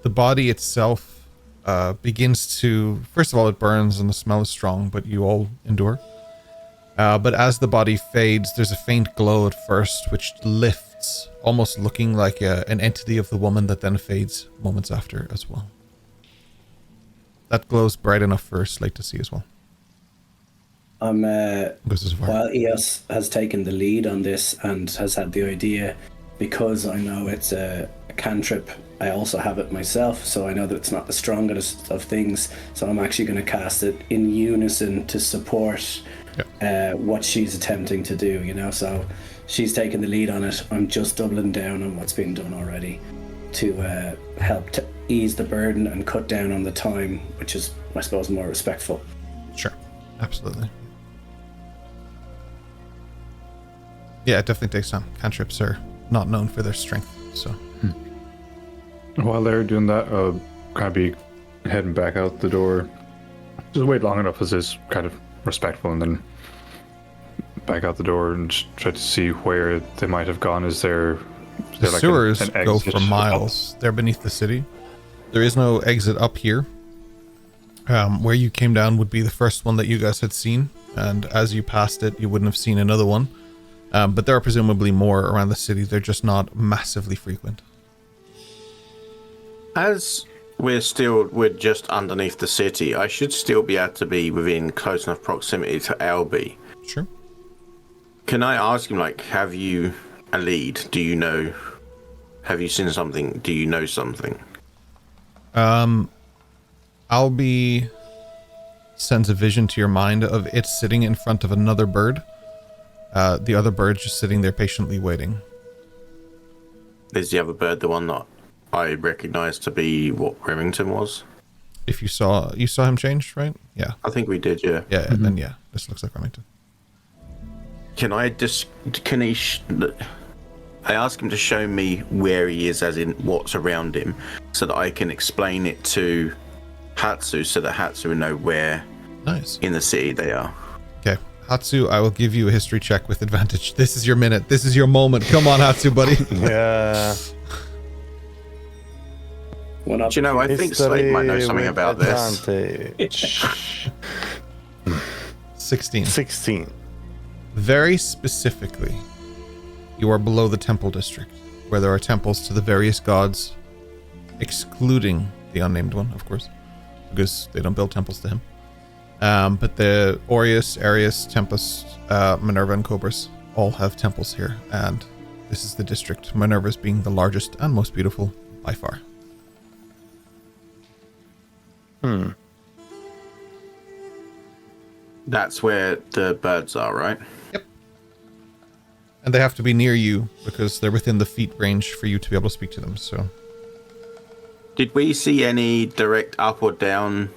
body itself begins to, first of all, it burns and the smell is strong, but you all endure. But as the body fades, there's a faint glow at first, which lifts, almost looking like an entity of the woman that then fades moments after as well. That glow's bright enough for Slate to see as well. While Eos has taken the lead on this and has had the idea, because I know it's a cantrip, I also have it myself, so I know that it's not the strongest of things, so I'm actually going to cast it in unison to support what she's attempting to do, you know. So she's taking the lead on it. I'm just doubling down on what's been done already to help to ease the burden and cut down on the time, which is, I suppose, more respectful. Sure, absolutely. Yeah, it definitely takes time. Cantrips are not known for their strength, so... While they're doing that, I'll kind of be heading back out the door. Just wait long enough as is kind of respectful, and then back out the door and try to see where they might have gone. Is there the like sewers an go exit for miles. They're beneath the city. There is no exit up here. Where you came down would be the first one that you guys had seen, and as you passed it, you wouldn't have seen another one. But there are presumably more around the city. They're just not massively frequent. As we're just underneath the city, I should still be able to be within close enough proximity to Albie. Sure. Can I ask him, like, have you a lead? Do you know? Have you seen something? Do you know something? Albie sends a vision to your mind of it sitting in front of another bird. The other bird just sitting there patiently waiting. Is the other bird the one that I recognized to be what Remington was? If you saw him change, right? Yeah. I think we did, yeah. Yeah, and then this looks like Remington. I ask him to show me where he is, as in what's around him, so that I can explain it to Hatsu, so that Hatsu will know where in the city they are. Okay. Hatsu, I will give you a history check with advantage. This is your minute. This is your moment. Come on, Hatsu, buddy. Yeah. Do you know, I think Slate might know something about this. 16. Very specifically, you are below the temple district, where there are temples to the various gods, excluding the unnamed one, of course, because they don't build temples to him. But the Aureus, Arius, Tempest, Minerva, and Cobras all have temples here, and this is the district, Minerva's being the largest and most beautiful by far. That's where the birds are, right? Yep. And they have to be near you because they're within the feet range for you to be able to speak to them, so... Did we see any direct up or down,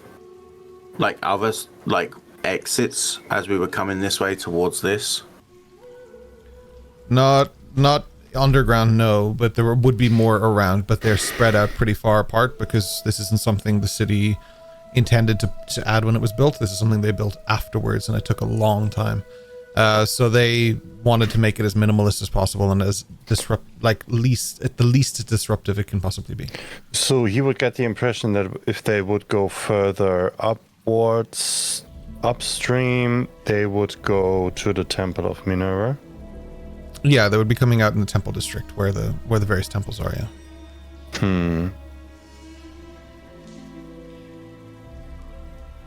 like others, like exits as we were coming this way towards this? Not underground, no, but there would be more around, but they're spread out pretty far apart because this isn't something the city intended to add when it was built. This is something they built afterwards, and it took a long time. So they wanted to make it as minimalist as possible and as at the least disruptive it can possibly be. So you would get the impression that if they would go further upwards, upstream, they would go to the Temple of Minerva? Yeah, they would be coming out in the temple district where the various temples are, yeah.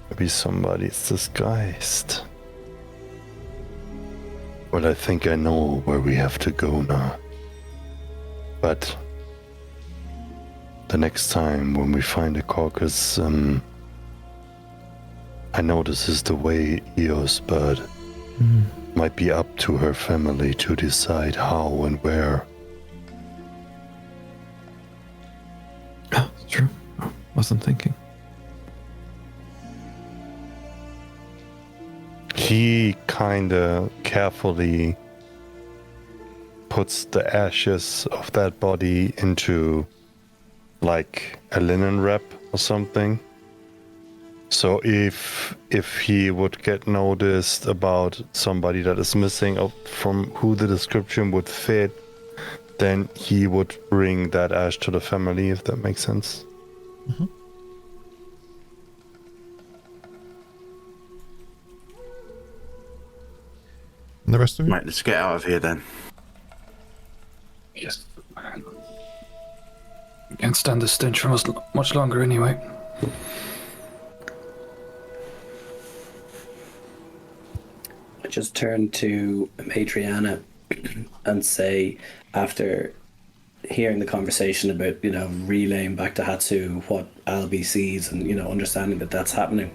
Maybe somebody's disguised. Well, I think I know where we have to go now. But the next time when we find a carcass, I know this is the way, Eos, but might be up to her family to decide how and where. Oh, it's true. I wasn't thinking. He kinda carefully puts the ashes of that body into like a linen wrap or something. So if he would get noticed about somebody that is missing from who the description would fit, then he would bring that ash to the family, if that makes sense. Mm-hmm. And the rest of you? Right, let's get out of here then. Yes. I can't stand the stench for much longer anyway. I just turn to Adriana and say, after hearing the conversation about, relaying back to Hatsu what Albie sees and, understanding that that's happening,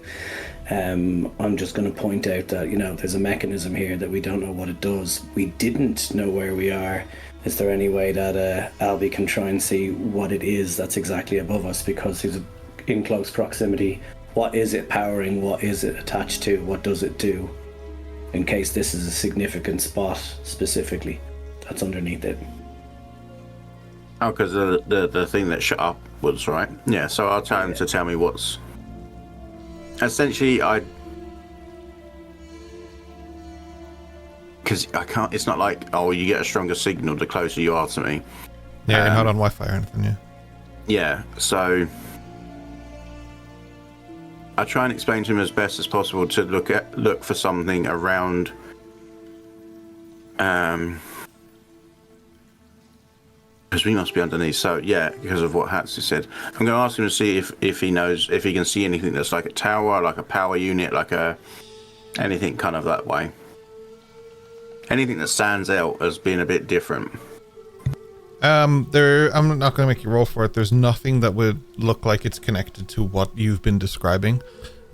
I'm just going to point out that, there's a mechanism here that we don't know what it does. We didn't know where we are. Is there any way that Albie can try and see what it is that's exactly above us, because he's in close proximity? What is it powering? What is it attached to? What does it do? In case this is a significant spot specifically that's underneath it. Oh, because the thing that shut up was right. Yeah, so I'll tell him to tell me what's. Essentially, because I can't. It's not like, oh, you get a stronger signal the closer you are to me. Yeah, you're not on Wi-Fi or anything. Yeah. Yeah, so I try and explain to him as best as possible to look for something around. Because we must be underneath. So yeah, because of what Hatsu said, I'm going to ask him to see if he knows, if he can see anything that's like a tower, like a power unit, like anything kind of that way. Anything that stands out as being a bit different. I'm not going to make you roll for it. There's nothing that would look like it's connected to what you've been describing,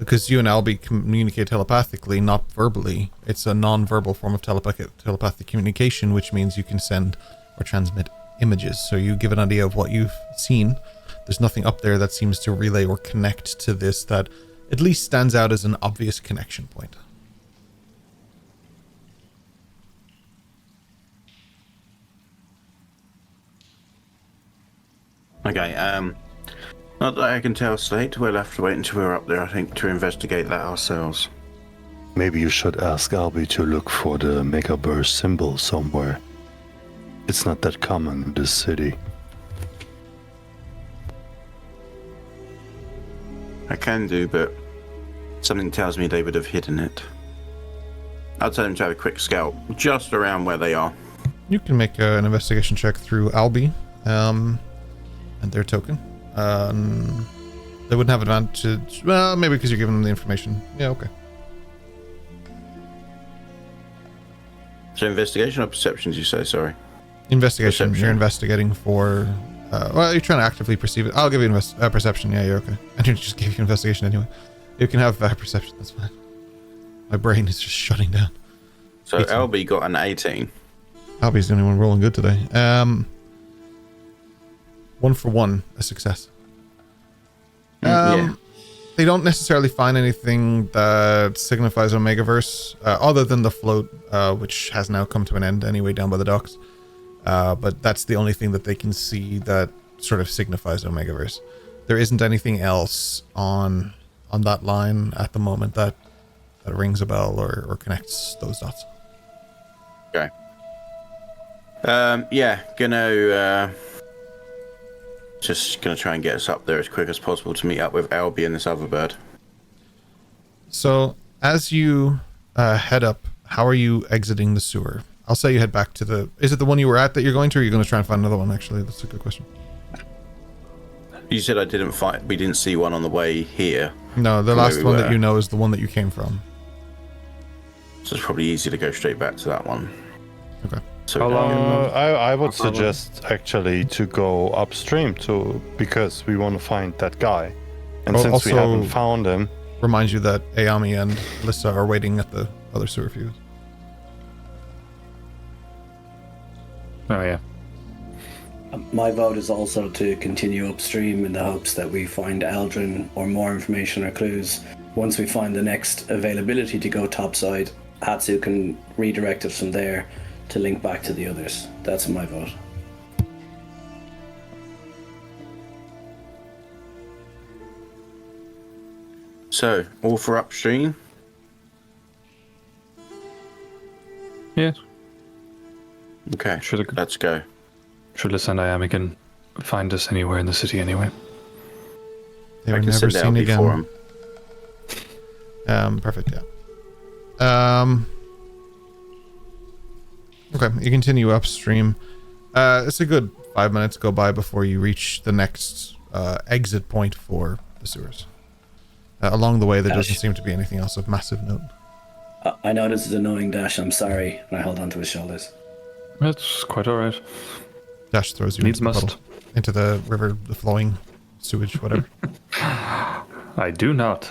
because you and Albie communicate telepathically, not verbally. It's a non-verbal form of telepathic communication, which means you can send or transmit images. So you give an idea of what you've seen. There's nothing up there that seems to relay or connect to this that at least stands out as an obvious connection point. Okay, not that I can tell, Slate. We'll have to wait until we're up there, I think, to investigate that ourselves. Maybe you should ask Albie to look for the Mega Burst symbol somewhere. It's not that common in this city. I can do, but something tells me they would have hidden it. I'll tell them to have a quick scout just around where they are. You can make an investigation check through Albie and their token. They wouldn't have advantage. Well, maybe because you're giving them the information. Yeah, okay. So investigation or perception, did you say? Sorry. Investigation. Perception. You're investigating for. Well, you're trying to actively perceive it. I'll give you perception. Yeah, you're okay. I didn't just give you investigation anyway. You can have perception. That's fine. My brain is just shutting down. So 18. Albie got an 18. Albie's the only one rolling good today. 1 for 1, a success. Yeah. They don't necessarily find anything that signifies Omegaverse, other than the float, which has now come to an end anyway down by the docks. But that's the only thing that they can see that sort of signifies Omegaverse. There isn't anything else on that line at the moment that rings a bell or connects those dots. Okay. Yeah, just gonna try and get us up there as quick as possible to meet up with Albie and this other bird. So as you head up, how are you exiting the sewer? I'll say you head back to the... Is it the one you were at that you're going to, or are you going to try and find another one, actually? That's a good question. You said we didn't see one on the way here. No, the last one that you know is the one that you came from. So it's probably easy to go straight back to that one. Okay. So How long? I would suggest actually to go upstream because we want to find that guy. And since we also haven't found him, remind you that Ayami and Lissa are waiting at the other sewer fuse. Oh yeah. My vote is also to continue upstream in the hopes that we find Eldrin or more information or clues. Once we find the next availability to go topside, Hatsu can redirect us from there to link back to the others. That's my vote. So, all for upstream? Yes. Okay, let's go. Should Lissa and Ayami can find us anywhere in the city anyway. They were I can never sit down seen before again. him. Perfect, yeah. Okay, you continue upstream. It's a good 5 minutes go by before you reach the next exit point for the sewers. Along the way, there doesn't seem to be anything else of massive note. I know this is annoying, Dash. I'm sorry. And I hold onto his shoulders. It's quite alright. Dash throws you Needs into the must. puddle, into the river, the flowing sewage, whatever. I do not.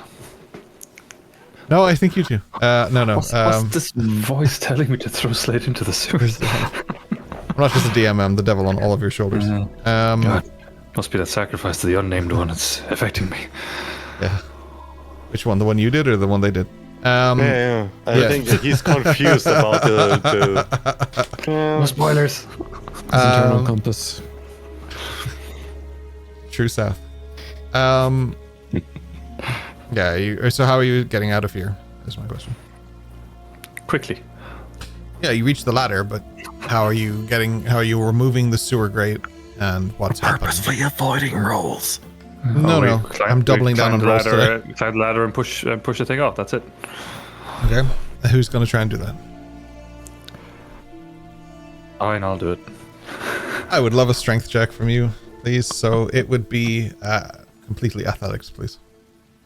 No, I think you do. No. What's this voice telling me to throw Slate into the sewers? I'm not just a DM, I'm the devil on all of your shoulders. God, must be that sacrifice to the unnamed one. It's affecting me. Yeah. Which one? The one you did or the one they did? I think that he's confused about the No spoilers. His internal compass. True south. Yeah, so how are you getting out of here? Is my question. Quickly. Yeah, you reach the ladder, but how are you removing the sewer grate and what's happening? Purposefully avoiding rolls. No. I'm doubling down on rolls today. Climb the ladder and push the thing off. That's it. Okay. Who's going to try and do that? Fine, I'll do it. I would love a strength check from you, please. So it would be completely athletics, please.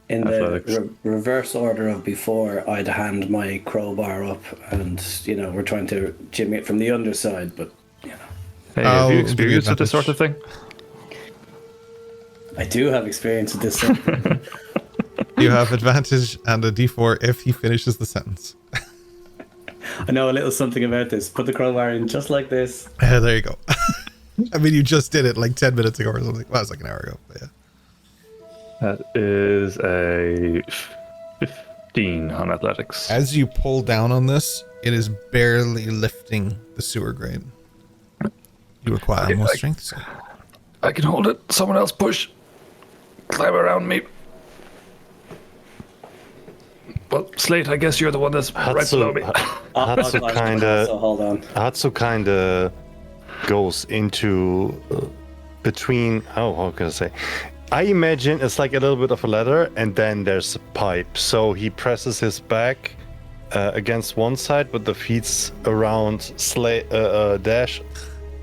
In the reverse order of before, I'd hand my crowbar up and, we're trying to jimmy it from the underside, but, Hey, have you experienced with this sort of thing? I do have experience with this. You have advantage and a d4 if he finishes the sentence. I know a little something about this. Put the crowbar in just like this. There you go. I mean, you just did it like 10 minutes ago or something. Well, it was like an hour ago, but yeah. That is a 15 on athletics. As you pull down on this, it is barely lifting the sewer grate. You require more strength, so. I can hold it. Someone else push. Climb around me. Well, Slate, I guess you're the one that's right below me. Hatsu Hold on. Hatsu kind of goes into between. How can I say? I imagine it's like a little bit of a ladder, and then there's a pipe. So he presses his back against one side, but the feet's around Dash,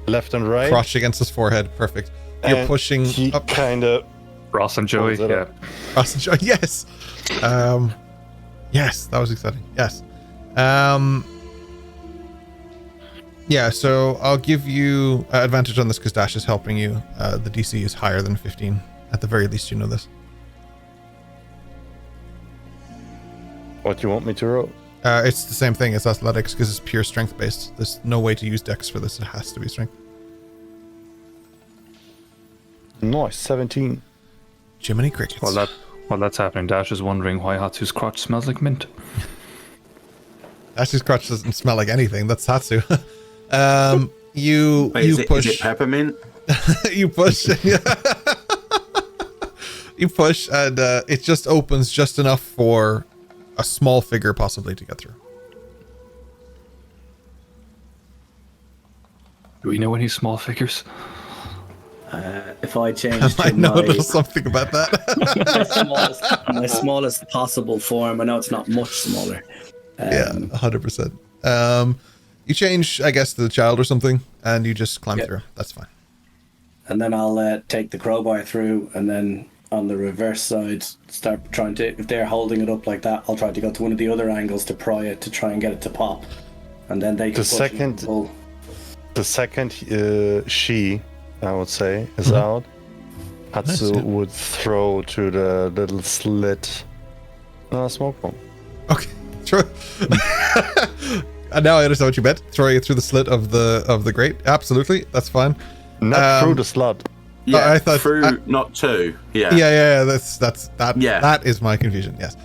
left and right. Crotch against his forehead. Perfect. You're And pushing he up. kind of. Ross and Joey, Pulls it yeah. up. Ross and Joey, yes. Yes, that was exciting. Yes. Yeah, so I'll give you advantage on this because Dash is helping you. The DC is higher than 15. At the very least, you know this. What do you want me to roll? It's the same thing as athletics because it's pure strength based. There's no way to use dex for this. It has to be strength. Nice, 17. Jiminy crickets. While that's happening, Dash is wondering why Hatsu's crotch smells like mint. Dash's crotch doesn't smell like anything. That's Hatsu. You push. Is it peppermint? You push. You push, and it just opens just enough for a small figure possibly to get through. Do we know any small figures? If I change I to know a little something about that. my smallest possible form, I know it's not much smaller. Yeah, 100%. You change, I guess, to the child or something, and you just climb through. That's fine. And then I'll take the crowbar through, and then on the reverse side, start trying to, if they're holding it up like that, I'll try to go to one of the other angles to pry it, to try and get it to pop. And then they can push and pull. The second she, I would say, is out, Hatsu would throw to the little slit a smoke bomb. Okay, sure. And now I understand what you meant. Throwing it through the slit of the grate. Absolutely, that's fine. Not through the slut. Yeah, I thought not two. Yeah. Yeah. That's that. Yeah. That is my confusion. Yes.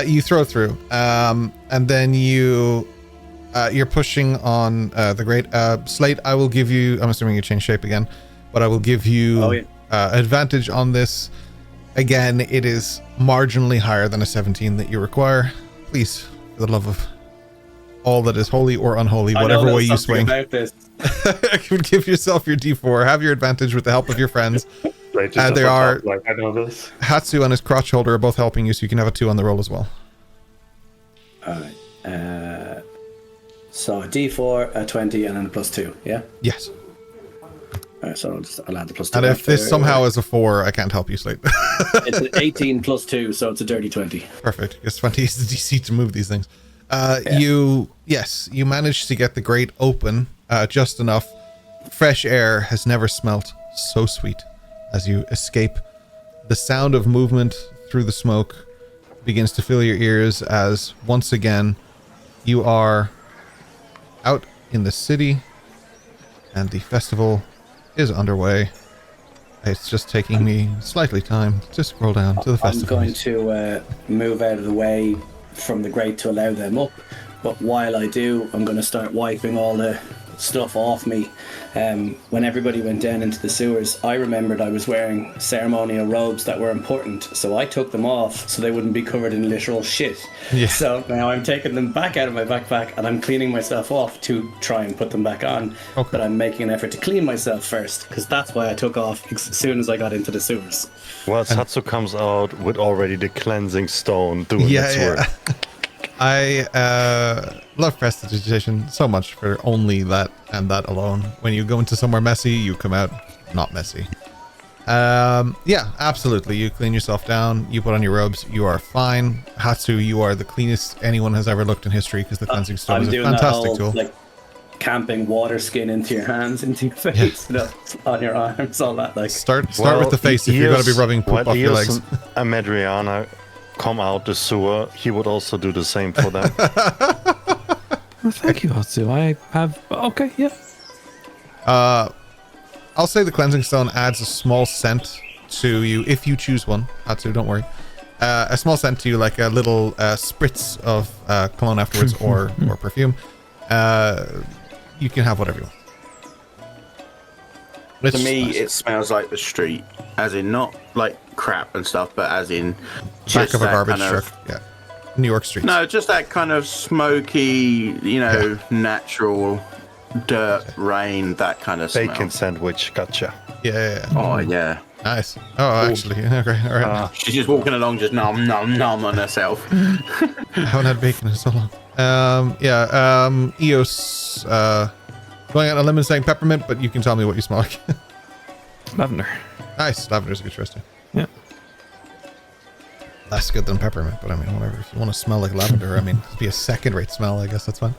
You throw through, and then you're pushing on the grate. Slate, I will give you. I'm assuming you change shape again, but I will give you advantage on this. Again, it is marginally higher than a 17 that you require. Please, for the love of all that is holy or unholy, whatever way you swing, give yourself your D4. Have your advantage with the help of your friends. There are I know this. Hatsu and his crotch holder are both helping you, so you can have a 2 on the roll as well. Alright. So a D4, a 20, and then a +2, yeah? Yes. Alright, so I'll add the +2. And if this somehow is a 4, I can't help you, Slate. It's an 18 +2, so it's a dirty 20. Perfect, because 20 is the DC to move these things. You managed to get the grate open just enough. Fresh air has never smelt so sweet as you escape. The sound of movement through the smoke begins to fill your ears as once again you are out in the city and the festival is underway. It's just taking me slightly time to scroll down to the festival. I'm going to move out of the way from the grate to allow them up, but while I do, I'm going to start wiping all the stuff off me. When everybody went down into the sewers, I remembered I was wearing ceremonial robes that were important, so I took them off so they wouldn't be covered in literal shit. Yeah. So now I'm taking them back out of my backpack and I'm cleaning myself off to try and put them back on. Okay. But I'm making an effort to clean myself first, because that's why I took off as soon as I got into the sewers. Well, Satsu comes out with already the cleansing stone doing its work. I love prestidigitation so much for only that and that alone. When you go into somewhere messy, you come out not messy. Yeah, absolutely. You clean yourself down, you put on your robes, you are fine. Hatsu, you are the cleanest anyone has ever looked in history because the cleansing stone is a fantastic tool. Like camping water skin into your hands, into your face, on your arms, all that. Like start with the face if you're going to be rubbing poop off your legs. And Medriana come out the sewer, he would also do the same for them. Well, thank you, Hatsu. I have... Okay, yeah. I'll say the cleansing stone adds a small scent to you, if you choose one. Hatsu, don't worry. A small scent to you, like a little spritz of cologne afterwards, or perfume. You can have whatever you want. To me, it smells like the street, as in not like crap and stuff, but as in back of a garbage truck. Yeah, New York streets. No, just that kind of smoky, natural dirt, rain, that kind of bacon smell. Sandwich, gotcha. Yeah. Oh yeah. Nice. Oh, actually, okay, all right. She's just walking along, just nom on herself. I haven't had bacon in so long. Eos, going out on a limb and saying peppermint, but you can tell me what you smell like. Lavender. Nice. Lavender's a good choice too. Yeah. Less good than peppermint, but I mean, whatever. If you want to smell like lavender, I mean, it'd be a second-rate smell. I guess that's fine.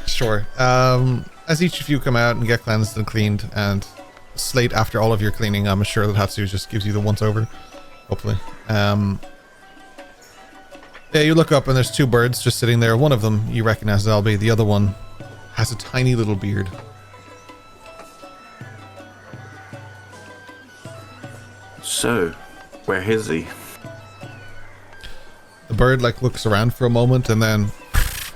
Sure. As each of you come out and get cleansed and cleaned, and Slate, after all of your cleaning, I'm sure that Hatsu just gives you the once-over. Hopefully. Yeah, you look up and there's two birds just sitting there. One of them you recognize as Albie. The other one has a tiny little beard. So, where is he? The bird looks around for a moment and then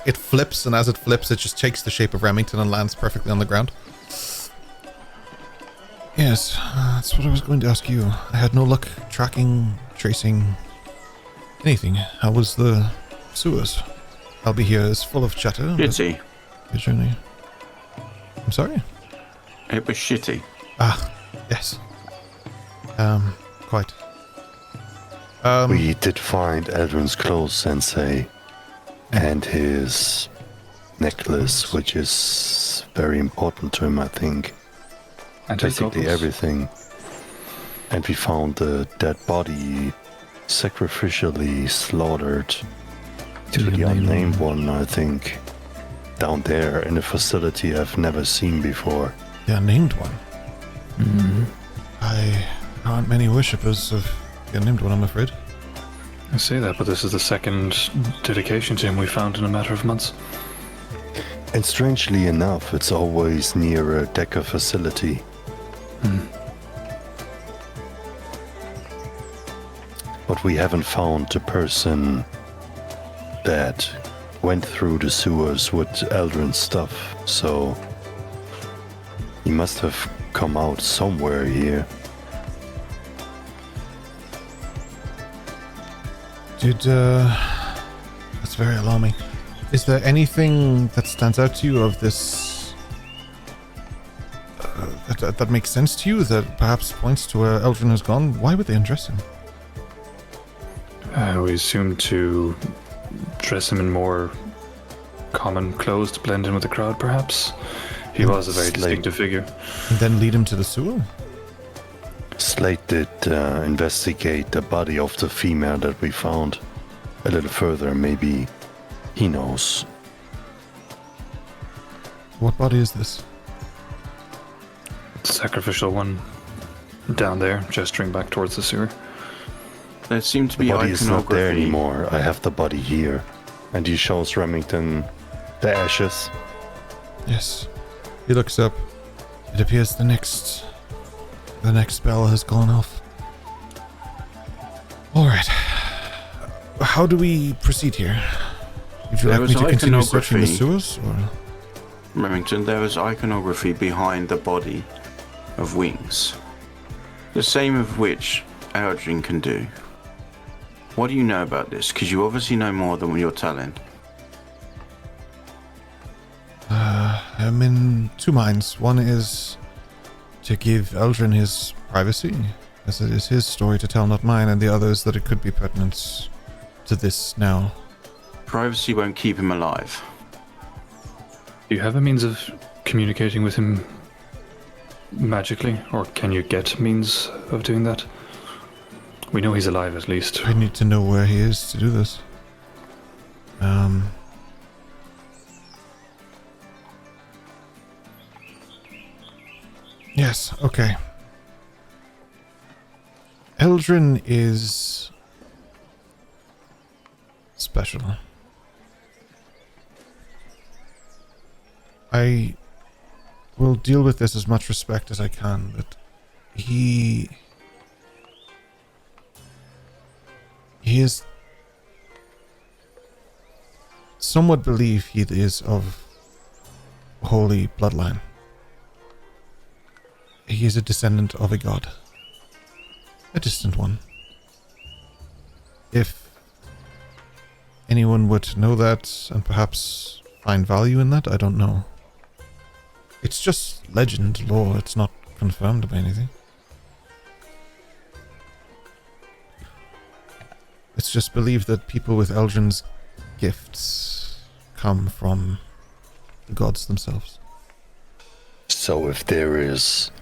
it flips, and as it flips it just takes the shape of Remington and lands perfectly on the ground. Yes, that's what I was going to ask you. I had no luck tracking, tracing, anything. How was the sewers? Albie here is full of chatter. Shitty. Your journey. I'm sorry? It was shitty. Ah, yes. Quite. We did find Eldrin's clothes, Sensei, and his necklace, which is very important to him, I think. And basically everything. And we found the dead body sacrificially slaughtered to the unnamed one, I think. down there in a facility I've never seen before. The unnamed one. I aren't many worshippers of the unnamed one, I'm afraid. I say that, but this is the second dedication to him we found in a matter of months. And strangely enough, it's always near a Decker facility. But we haven't found the person that went through the sewers with Eldrin's stuff, so he must have come out somewhere here. That's very alarming. Is there anything that stands out to you of this that makes sense to you, that perhaps points to where Eldrin has gone? Why would they undress him? We assumed to dress him in more common clothes to blend in with the crowd, perhaps. He was a very distinctive figure. And then lead him to the sewer? Slate did investigate the body of the female that we found a little further. Maybe he knows. What body is this? The sacrificial one down there, gesturing back towards the sewer. There seemed to be The body is not there iconography. anymore. I have the body here. And he shows Remington the ashes. Yes. He looks up. It appears the next bell has gone off. All right. How do we proceed here? Would you There like me was to continue searching the iconography. sewers? Or? Remington, there was iconography behind the body of Wings. The same of which Eldrin can do. What do you know about this? Because you obviously know more than what you're telling. I'm in two minds. One is to give Eldrin his privacy, as it is his story to tell, not mine, and the other is that it could be pertinent to this now. Privacy won't keep him alive. Do you have a means of communicating with him magically, or can you get means of doing that? We know he's alive, at least. I need to know where he is to do this. Yes, okay. Eldrin is special. I will deal with this as much respect as I can, but he is... Some would believe he is of holy bloodline. He is a descendant of a god. A distant one. If anyone would know that and perhaps find value in that, I don't know. It's just legend, lore, it's not confirmed by anything. It's just believed that people with Eldrin's gifts come from the gods themselves. So if there is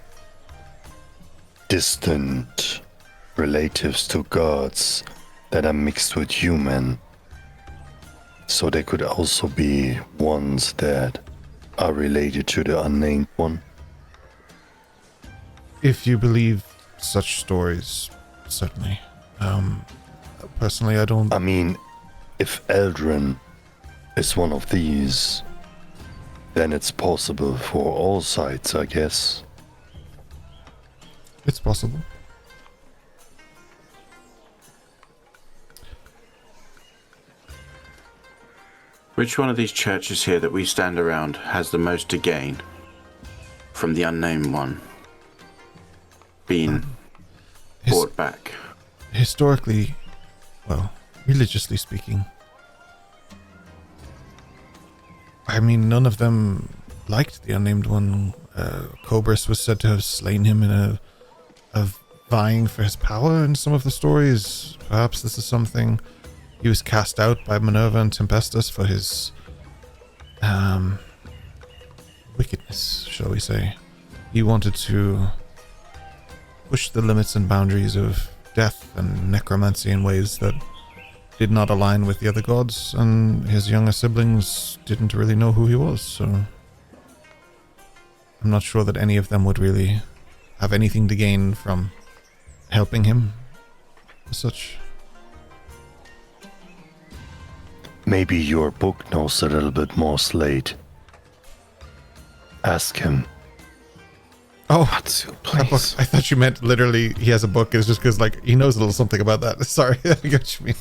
distant relatives to gods that are mixed with human, so they could also be ones that are related to the unnamed one. If you believe such stories, certainly. Personally, I don't... I mean, if Eldrin is one of these, then it's possible for all sides, I guess. It's possible. Which one of these churches here that we stand around has the most to gain from the unnamed one being brought back? Historically, well, religiously speaking, I mean, none of them liked the unnamed one. Cobras was said to have slain him in a vying for his power in some of the stories. Perhaps this is something... He was cast out by Minerva and Tempestus for his wickedness, shall we say. He wanted to push the limits and boundaries of death and necromancy in ways that did not align with the other gods, and his younger siblings didn't really know who he was, so I'm not sure that any of them would really have anything to gain from helping him as such. Maybe your book knows a little bit more, Slate. Ask him. Oh, that book. I thought you meant literally he has a book. It's just because, like, he knows a little something about that. Sorry, I get what you mean.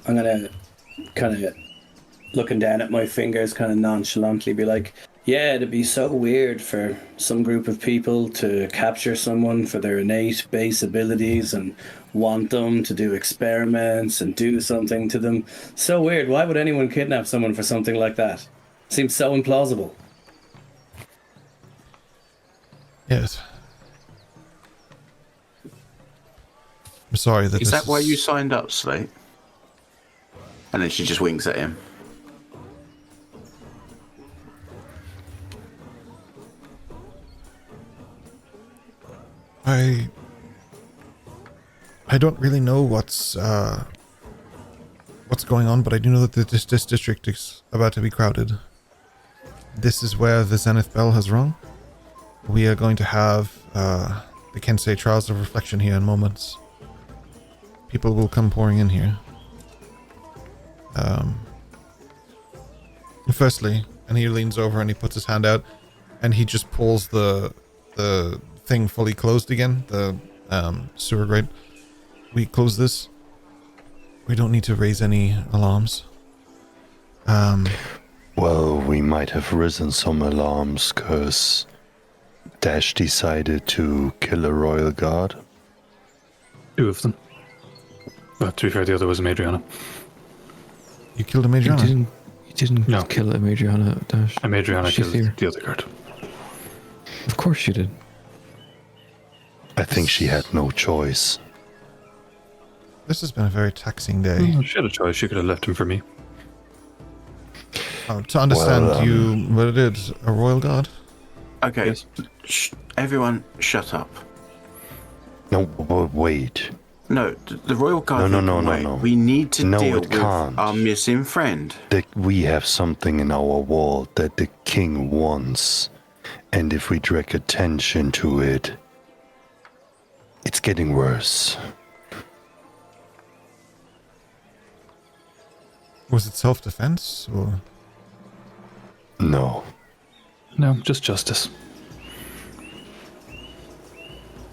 I'm gonna kind of looking down at my fingers, kind of nonchalantly be like, yeah, it'd be so weird for some group of people to capture someone for their innate base abilities and want them to do experiments and do something to them. So weird. Why would anyone kidnap someone for something like that? Seems so implausible. Yes. I'm sorry that Is that why you signed up, Slate? And then she just winks at him. I don't really know what's going on, but I do know that this district is about to be crowded. This is where the Zenith bell has rung. We are going to have the Kensei Trials of Reflection here in moments. People will come pouring in here. Firstly, and he leans over and he puts his hand out, and he just pulls the thing fully closed again, the sewer grate. We close this. We don't need to raise any alarms. Well, we might have risen some alarms because Dash decided to kill a royal guard. 2 of them. But to be fair, the other was a Madriana. You killed a Madriana? You didn't kill a Madriana, Dash. A Madriana She's killed here. the other guard. Of course she did. I think she had no choice. This has been a very taxing day. Well, she had a choice. She could have left him for me. To understand, Well, you murdered a royal guard? Okay, Yes. Everyone shut up. No, wait. No, the royal guard. No. We need to No, deal it with can't. our missing friend. We have something in our wall that the king wants. And if we direct attention to it, it's getting worse. Was it self-defense, or...? No. No, just justice.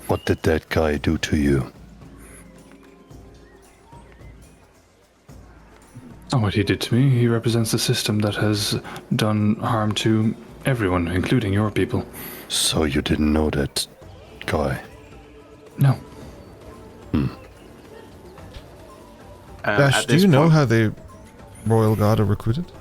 What did that guy do to you? Oh, what he did to me, he represents the system that has done harm to everyone, including your people. So you didn't know that guy? No. Dash, do you know how the royal guard are recruited?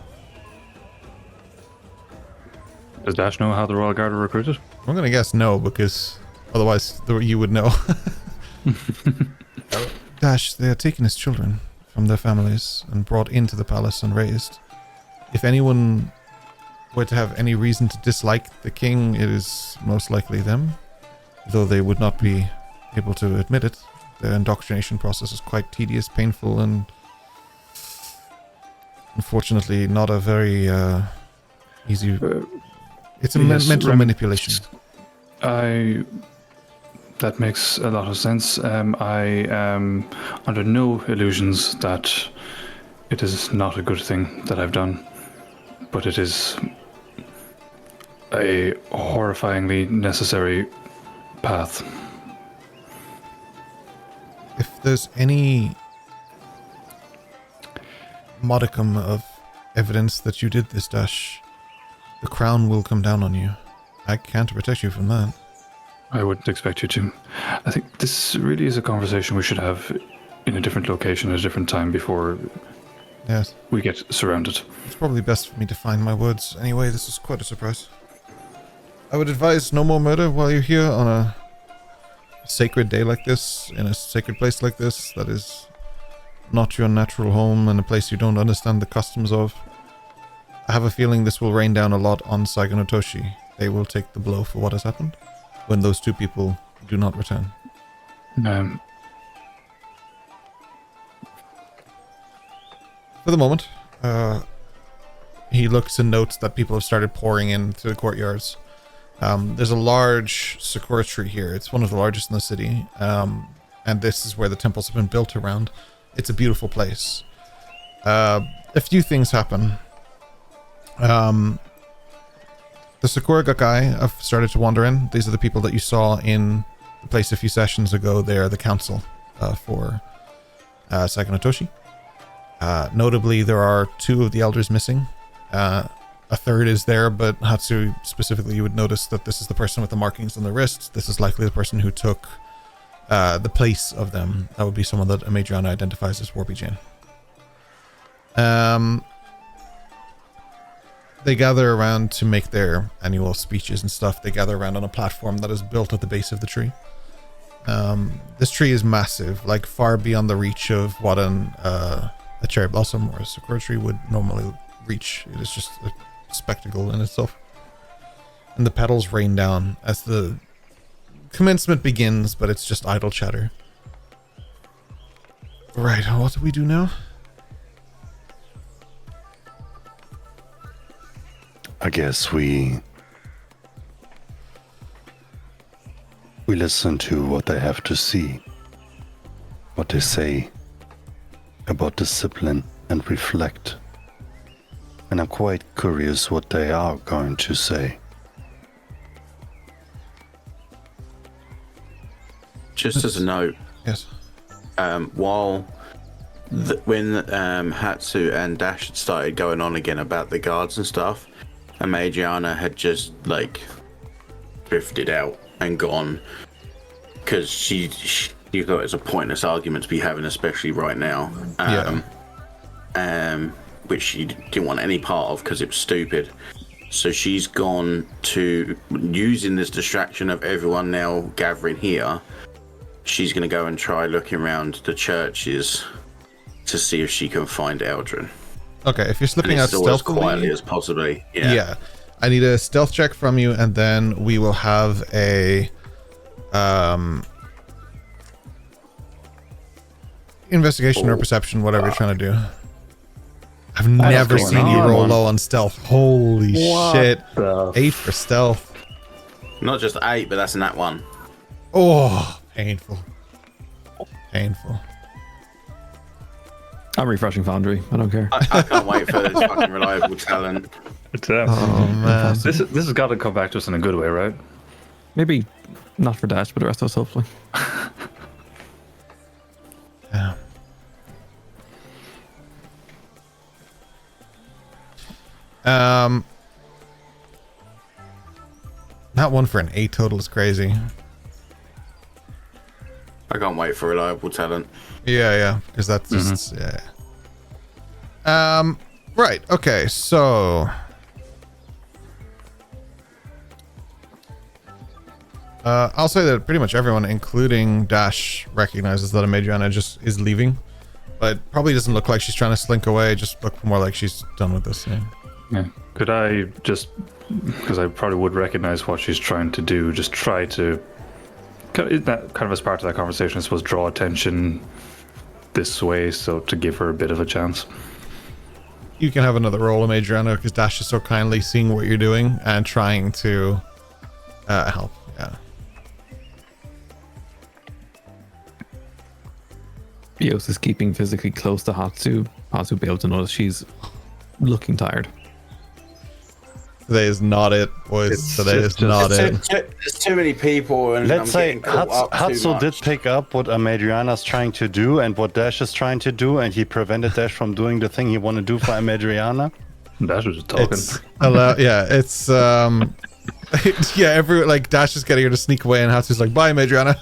Does Dash know how the Royal Guard are recruited? I'm gonna guess no, because otherwise you would know. Dash, they are taken as children from their families and brought into the palace and raised. If anyone were to have any reason to dislike the king, it is most likely them, though they would not be able to admit it. The indoctrination process is quite tedious, painful, and unfortunately not a very easy... It's a mental manipulation. That makes a lot of sense. I am under no illusions that it is not a good thing that I've done, but it is a horrifyingly necessary path. If there's any modicum of evidence that you did this, Dash, the crown will come down on you. I can't protect you from that. I wouldn't expect you to. I think this really is a conversation we should have in a different location at a different time before Yes. we get surrounded. It's probably best for me to find my words. Anyway, this is quite a surprise. I would advise no more murder while you're here on a sacred day like this, in a sacred place like this, that is not your natural home and a place you don't understand the customs of. I have a feeling this will rain down a lot on Saigo no Toshi. They will take the blow for what has happened when those two people do not return. For the moment, he looks and notes that people have started pouring into the courtyards. There's a large sakura tree here. It's one of the largest in the city. And this is where the temples have been built around. It's a beautiful place. A few things happen. The Sakura Gakkai have started to wander in. These are the people that you saw in the place a few sessions ago. They are the council for Sakanatoshi. Notably, there are 2 of the elders missing. A third is there, but Hatsu specifically, you would notice that this is the person with the markings on the wrists. This is likely the person who took the place of them. That would be someone that Amadriana identifies as Warby Jane. They gather around to make their annual speeches and stuff. They gather around on a platform that is built at the base of the tree. This tree is massive, like far beyond the reach of what a cherry blossom or a sakura tree would normally reach. It is just a spectacle in itself. And the petals rain down as the commencement begins, but it's just idle chatter. Right, what do we do now? I guess we listen to what they have to see, what they say about discipline, and reflect. And I'm quite curious what they are going to say. Just as a note, Yes. when Hatsu and Dash had started going on again about the guards and stuff, and Adriana had just like drifted out and gone because she thought it's a pointless argument to be having, especially right now. Which she didn't want any part of because it was stupid. So she's gone to using this distraction of everyone now gathering here. She's going to go and try looking around the churches to see if she can find Eldrin. Okay, if you're slipping out as stealthily, quietly as possibly. Yeah. I need a stealth check from you, and then we will have a investigation or perception, whatever you're trying to do. I've never seen you roll low on stealth. Holy shit. 8 for stealth. Not just 8, but that's in that one. Oh, painful. Painful. I'm refreshing Foundry. I don't care. I can't wait for this fucking reliable talent. Oh, man. This has got to come back to us in a good way, right? Maybe not for Dash, but the rest of us, hopefully. Yeah. That one for an 8 total is crazy. I can't wait for reliable talent. Yeah, because that's just right, okay, so I'll say that pretty much everyone, including Dash, recognizes that Amadriana just is leaving, but probably doesn't look like she's trying to slink away, just look more like she's done with this. Yeah. Could I just, because I probably would recognize what she's trying to do, just try to, that kind of as part of that conversation, I suppose, draw attention this way, so to give her a bit of a chance. You can have another roll, Amadriana, because Dash is so kindly seeing what you're doing and trying to help. Yeah. Eos is keeping physically close to Hatsu. Hatsu will be able to notice she's looking tired. Today is not it, boys. Today is not it. There's too many people, and let's say Hatsu did pick up what Amadriana's trying to do and what Dash is trying to do, and he prevented Dash from doing the thing he wanted to do for Amadriana. Dash was just talking. It's every Dash is getting her to sneak away, and Hatsu's like, "Bye, Amadriana."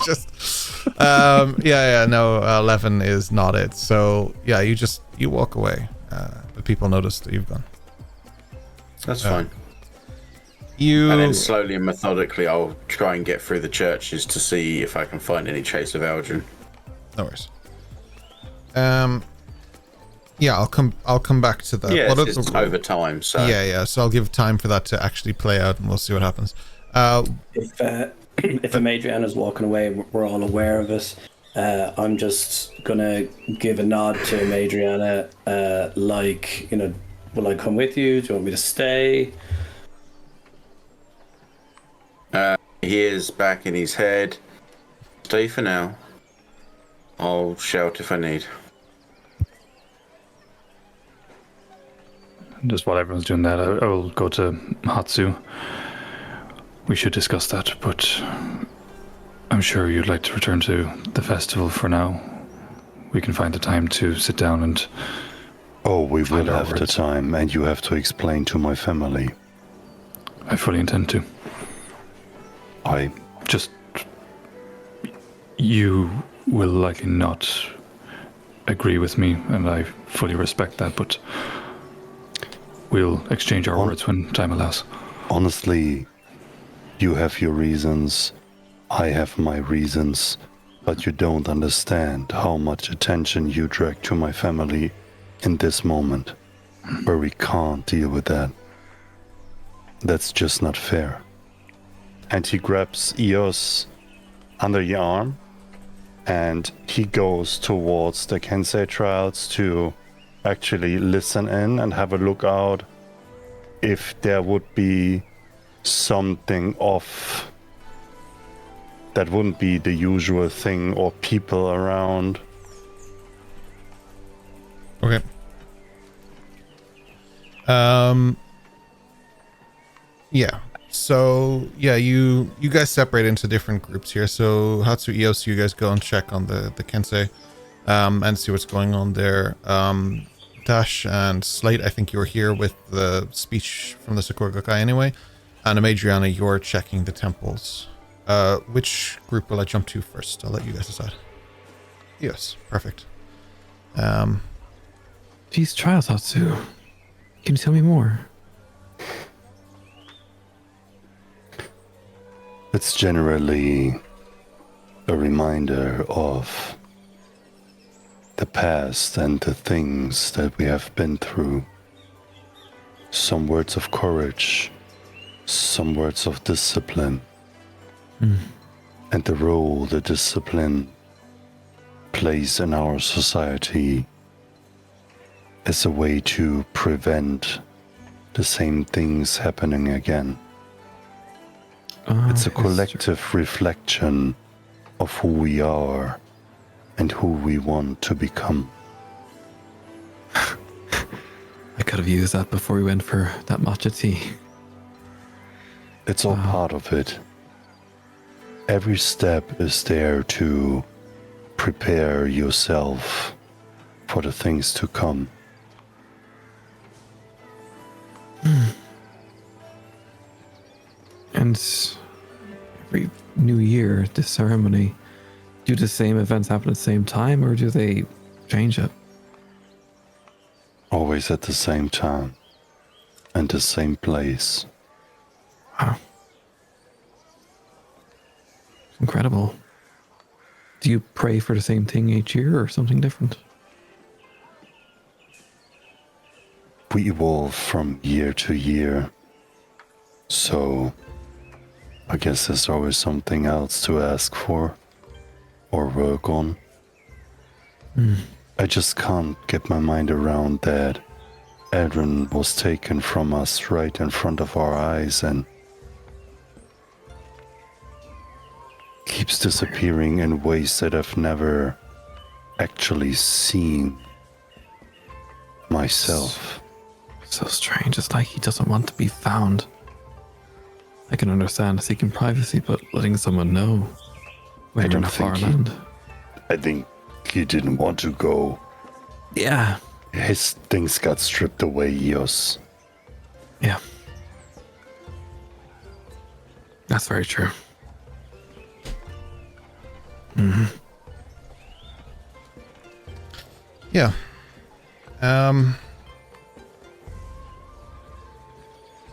Just 11 is not it. So yeah, you walk away, but people notice that you've gone. That's fine. And then slowly and methodically, I'll try and get through the churches to see if I can find any trace of Eldrin. No worries. I'll come back to that. Yeah, it's over time. So yeah. So I'll give time for that to actually play out, and we'll see what happens. If Amadriana's walking away, we're all aware of it. I'm just gonna give a nod to Madriana, like, will I come with you? Do you want me to stay? He is back in his head. Stay for now. I'll shout if I need. Just while everyone's doing that, I will go to Hatsu. We should discuss that, but I'm sure you'd like to return to the festival for now. We can find the time to sit down and... Oh, we will have the time, and you have to explain to my family. I fully intend to. You will likely not agree with me, and I fully respect that, but we'll exchange our words when time allows. Honestly, you have your reasons, I have my reasons, but you don't understand how much attention you drag to my family in this moment, where we can't deal with that. That's just not fair. And he grabs Eos under the arm, and he goes towards the Kensei Trials to actually listen in and have a look out if there would be something off that wouldn't be the usual thing or people around. Okay. Yeah. So yeah, you guys separate into different groups here. So Hatsu, Eos, you guys go and check on the Kensei, and see what's going on there. Dash and Slate, I think you were here with the speech from the Sakura Gakkai anyway. And Madriana, you're checking the temples. Which group will I jump to first? I'll let you guys decide. Yes, perfect. These trials, Hatsu. Can you tell me more? It's generally a reminder of the past and the things that we have been through. Some words of courage, some words of discipline, and the role the discipline plays in our society as a way to prevent the same things happening again. It's a collective reflection of who we are and who we want to become. I could have used that before we went for that matcha tea. It's all part of it. Every step is there to prepare yourself for the things to come. And every new year, this ceremony, do the same events happen at the same time, or do they change it? Always at the same time and the same place. Wow. It's incredible. Do you pray for the same thing each year or something different? We evolve from year to year. So I guess there's always something else to ask for or work on. I just can't get my mind around that Adrian was taken from us right in front of our eyes and keeps disappearing in ways that I've never actually seen myself. So strange. It's like he doesn't want to be found. I can understand seeking privacy, but letting someone know where you're in a far land. I think he didn't want to go. Yeah. His things got stripped away, Eos. Yeah. That's very true. Yeah.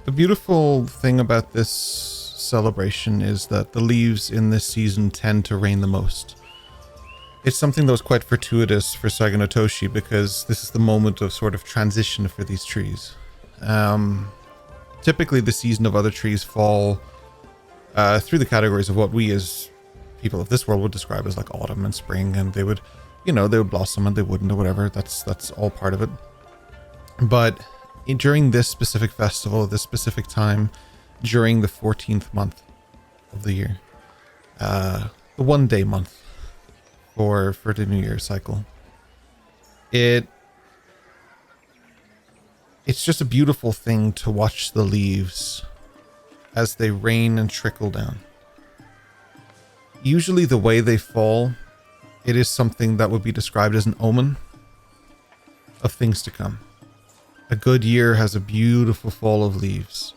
The beautiful thing about this celebration is that the leaves in this season tend to rain the most. It's something that was quite fortuitous for Saganotoshi because this is the moment of sort of transition for these trees. Typically the season of other trees fall through the categories of what we as people of this world would describe as like autumn and spring, and they would, they would blossom and they wouldn't or whatever. That's all part of it. But during this specific festival, this specific time, during the 14th month of the year, the 1 day month for the New Year cycle, it's just a beautiful thing to watch the leaves as they rain and trickle down. Usually the way they fall, it is something that would be described as an omen of things to come. A good year has a beautiful fall of leaves.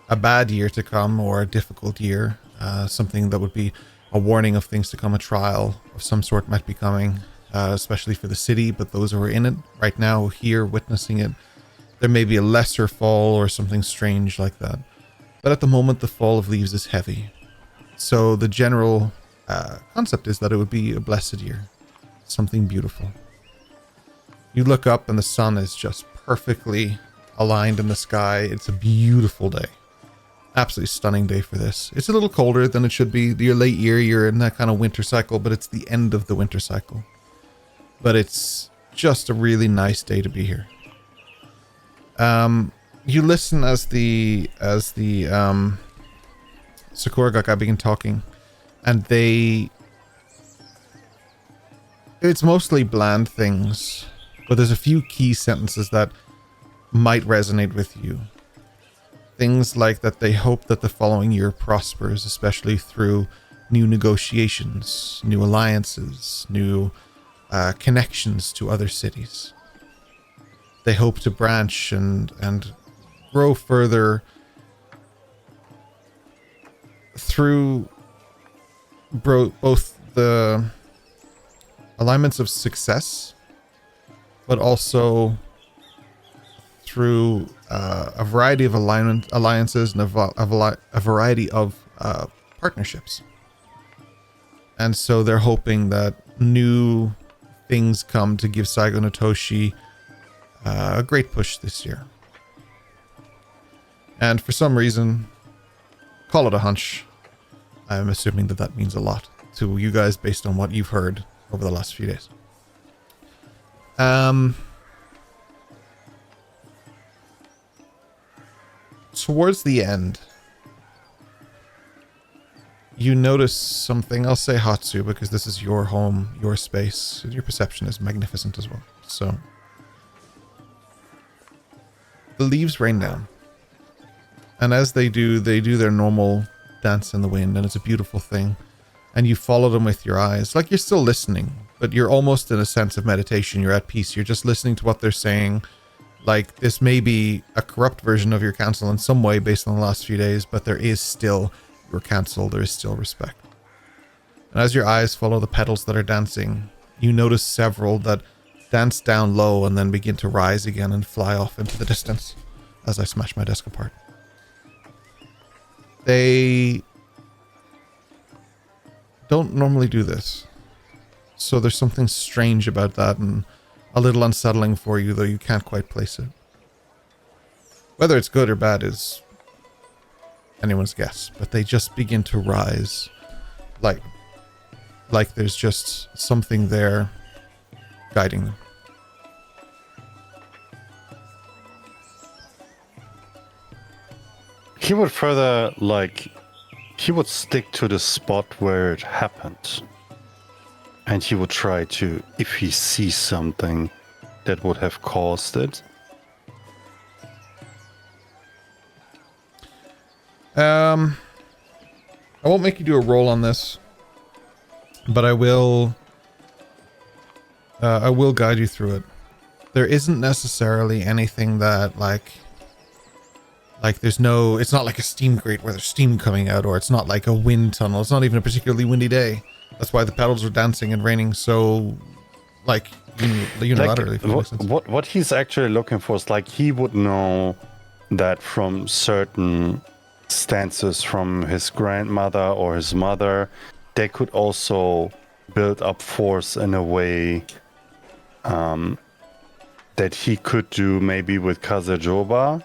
A bad year to come, or a difficult year, something that would be a warning of things to come, a trial of some sort might be coming, especially for the city, but those who are in it right now, here, witnessing it, there may be a lesser fall or something strange like that. But at the moment, the fall of leaves is heavy. So the general concept is that it would be a blessed year, something beautiful. You look up and the sun is just perfectly aligned in the sky. It's a beautiful day. Absolutely stunning day for this. It's a little colder than it should be. Your late year, you're in that kind of winter cycle, but it's the end of the winter cycle. But it's just a really nice day to be here. You listen as the Sakura Gaga begin talking, and it's mostly bland things, but there's a few key sentences that might resonate with you. Things like that they hope that the following year prospers, especially through new negotiations, new alliances, new connections to other cities. They hope to branch and grow further through both the alignments of success, but also through a variety of alliances and a variety of partnerships. And so they're hoping that new things come to give Saigo no Toshi a great push this year. And for some reason, call it a hunch, I'm assuming that means a lot to you guys based on what you've heard over the last few days. Towards the end, you notice something. I'll say Hatsu because this is your home, your space. Your perception is magnificent as well. So, the leaves rain down. And as they do their normal dance in the wind, and it's a beautiful thing. And you follow them with your eyes. Like you're still listening, but you're almost in a sense of meditation. You're at peace. You're just listening to what they're saying. Like, this may be a corrupt version of your council in some way based on the last few days, but there is still your council. There is still respect. And as your eyes follow the petals that are dancing, you notice several that dance down low and then begin to rise again and fly off into the distance as I smash my desk apart. They don't normally do this. So there's something strange about that and a little unsettling for you, though you can't quite place it. Whether it's good or bad is anyone's guess, but they just begin to rise like there's just something there guiding them. He would further, he would stick to the spot where it happened. And he would try to, if he sees something that would have caused it. I won't make you do a roll on this, but I will guide you through it. There isn't necessarily anything that like there's no, it's not like a steam grate where there's steam coming out, or it's not like a wind tunnel. It's not even a particularly windy day. That's why the petals are dancing and raining so unilaterally. What he's actually looking for is he would know that from certain stances from his grandmother or his mother, they could also build up force in a way that he could do maybe with Kazejoba,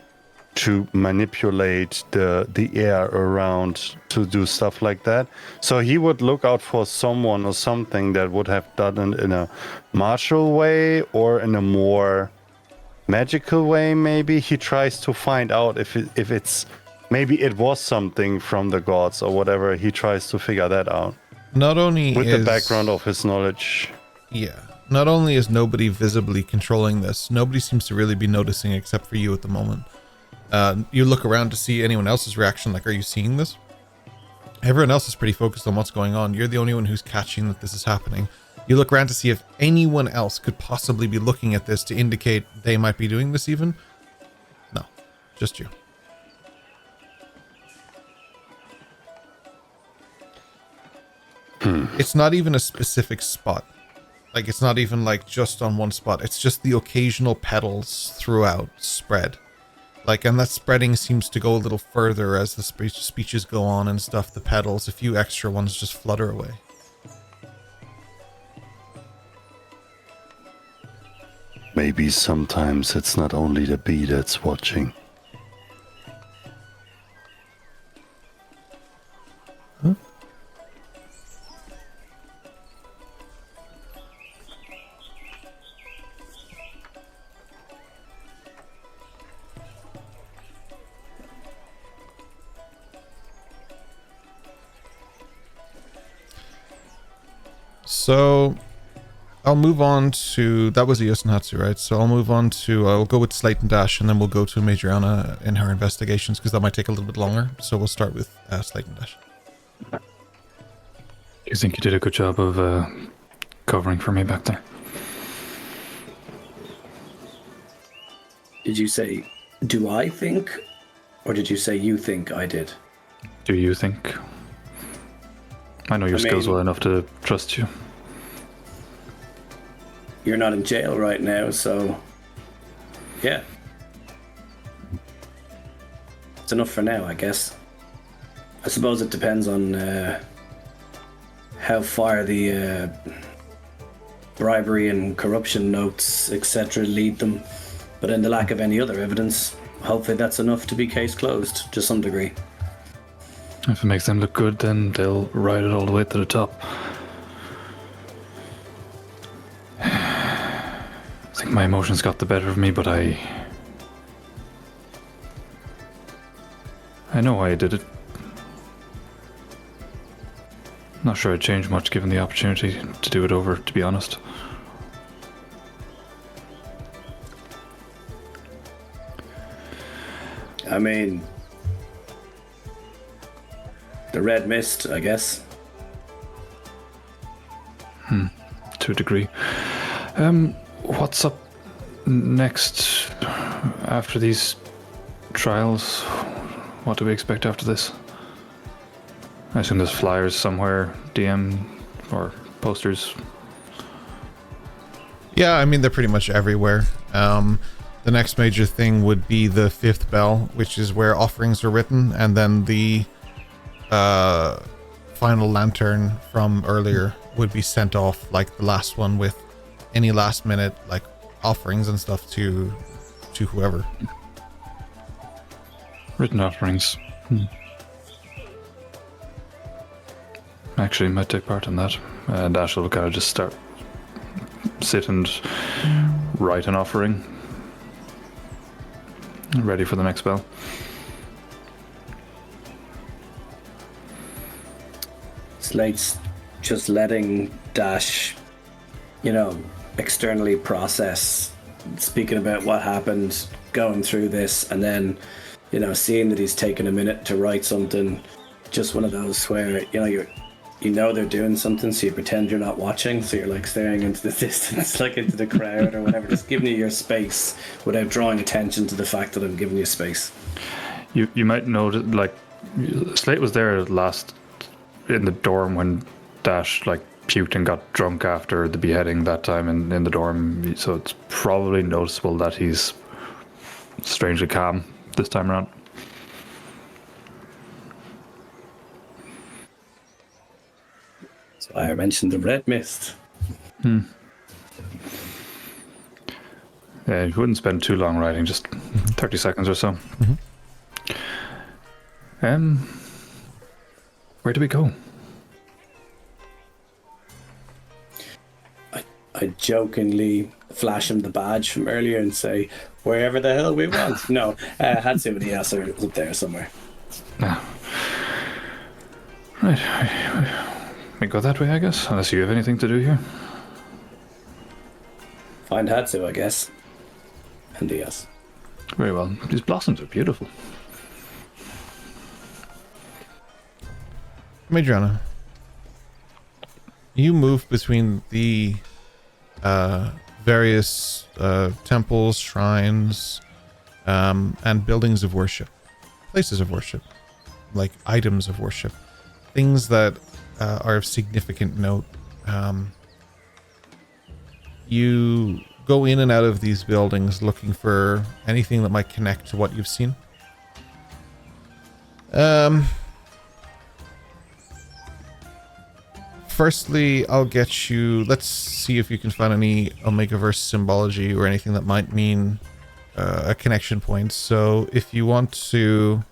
to manipulate the air around to do stuff like that. So he would look out for someone or something that would have done it in a martial way or in a more magical way. Maybe he tries to find out if it's maybe it was something from the gods or whatever. He tries to figure that out. Not only with the background of his knowledge. Yeah. Not only is nobody visibly controlling this, nobody seems to really be noticing except for you at the moment. You look around to see anyone else's reaction, like, are you seeing this? Everyone else is pretty focused on what's going on. You're the only one who's catching that this is happening. You look around to see if anyone else could possibly be looking at this to indicate they might be doing this even. No, just you. It's not even a specific spot. Like, it's not even like just on one spot. It's just the occasional petals throughout spread. Like, and that spreading seems to go a little further as the speeches go on and stuff. The petals, a few extra ones just flutter away. Maybe sometimes it's not only the bee that's watching. Huh? So, I'll move on to... That was Eos and Hatsu, right? So I'll move on to... I'll go with Slate and Dash, and then we'll go to Majoriana in her investigations, because that might take a little bit longer. So we'll start with Slate and Dash. You think you did a good job of covering for me back there? Did you say, do I think? Or did you say you think I did? Do you think? I know your skills well enough to trust you. You're not in jail right now, so yeah. It's enough for now, I guess. I suppose it depends on how far the bribery and corruption notes, etc. lead them. But in the lack of any other evidence, hopefully that's enough to be case closed to some degree. If it makes them look good, then they'll ride it all the way to the top. I think my emotions got the better of me, but I know why I did it. Not sure I'd change much given the opportunity to do it over, to be honest. I mean, the red mist, I guess. To a degree. What's up next after these trials? What do we expect after this? I assume there's flyers somewhere, DM or posters. Yeah, I mean, they're pretty much everywhere. The next major thing would be the 5th bell, which is where offerings are written, and then the final lantern from earlier would be sent off, like the last one, with any last minute like offerings and stuff to whoever. Written offerings. Actually, might take part in that. Dash will kind of just sit and write an offering. Ready for the next spell. Slate's just letting Dash, externally process, speaking about what happened, going through this, and then, seeing that he's taken a minute to write something. Just one of those where, they're doing something, so you pretend you're not watching, so you're like staring into the distance, like into the crowd or whatever, just giving you your space without drawing attention to the fact that I'm giving you space. You might notice, like, Slate was there last in the dorm when Dash puked and got drunk after the beheading that time in the dorm, so it's probably noticeable that he's strangely calm this time around. That's why I mentioned the red mist. Yeah, you wouldn't spend too long writing, just 30 seconds or so. Where do we go? I jokingly flash him the badge from earlier and say, wherever the hell we want. No, Hatsu and Ios are up there somewhere. Right. We go that way, I guess, unless you have anything to do here. Find Hatsu, I guess. And Ios. Very well. These blossoms are beautiful. Madriana, you move between the various temples, shrines, and buildings of worship, places of worship, like items of worship, things that are of significant note. You go in and out of these buildings looking for anything that might connect to what you've seen. Firstly, I'll get you... Let's see if you can find any Omegaverse symbology or anything that might mean a connection point. So if you want to...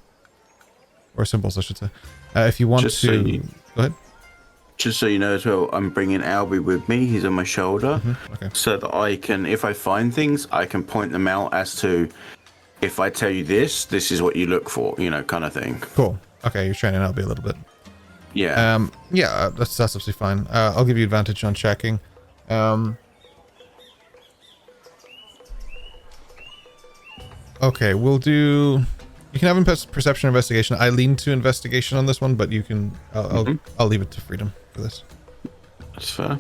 Or symbols, I should say. If you want to... Go ahead. Just so you know as well, I'm bringing Albie with me. He's on my shoulder. Okay. So that I can, if I find things, I can point them out as to, if I tell you this is what you look for, kind of thing. Cool. Okay, you're training Albie a little bit. Yeah. Yeah, that's absolutely fine. I'll give you advantage on checking. Okay, we'll do... You can have perception or investigation. I lean to investigation on this one, but you can... I'll leave it to freedom for this. That's fair.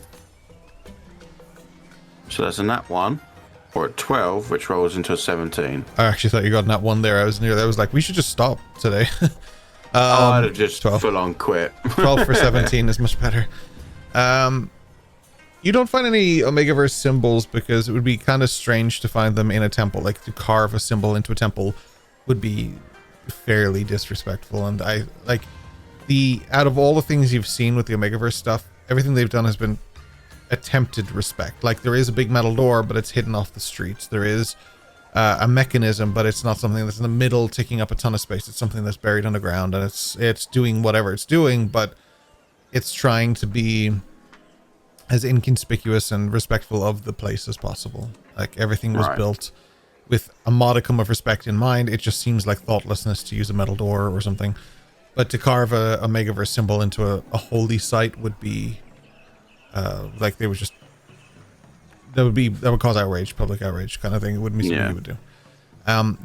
So that's a nat 1, or a 12, which rolls into a 17. I actually thought you got nat 1 there. I was near there. I was like, we should just stop today. I'd have just 12. full on quit. 12 for 17 is much better. You don't find any Omegaverse symbols because it would be kind of strange to find them in a temple. Like, to carve a symbol into a temple would be fairly disrespectful. And out of all the things you've seen with the Omegaverse stuff, everything they've done has been attempted respect. Like, there is a big metal door, but it's hidden off the streets. There is a mechanism, but it's not something that's in the middle taking up a ton of space. It's something that's buried underground, and it's doing whatever it's doing, but it's trying to be as inconspicuous and respectful of the place as possible. Like, everything was built with a modicum of respect in mind. It just seems like thoughtlessness to use a metal door or something. But to carve a Omegaverse symbol into a holy site would be like they would just... That would cause outrage, public outrage kind of thing. It wouldn't be something you would do.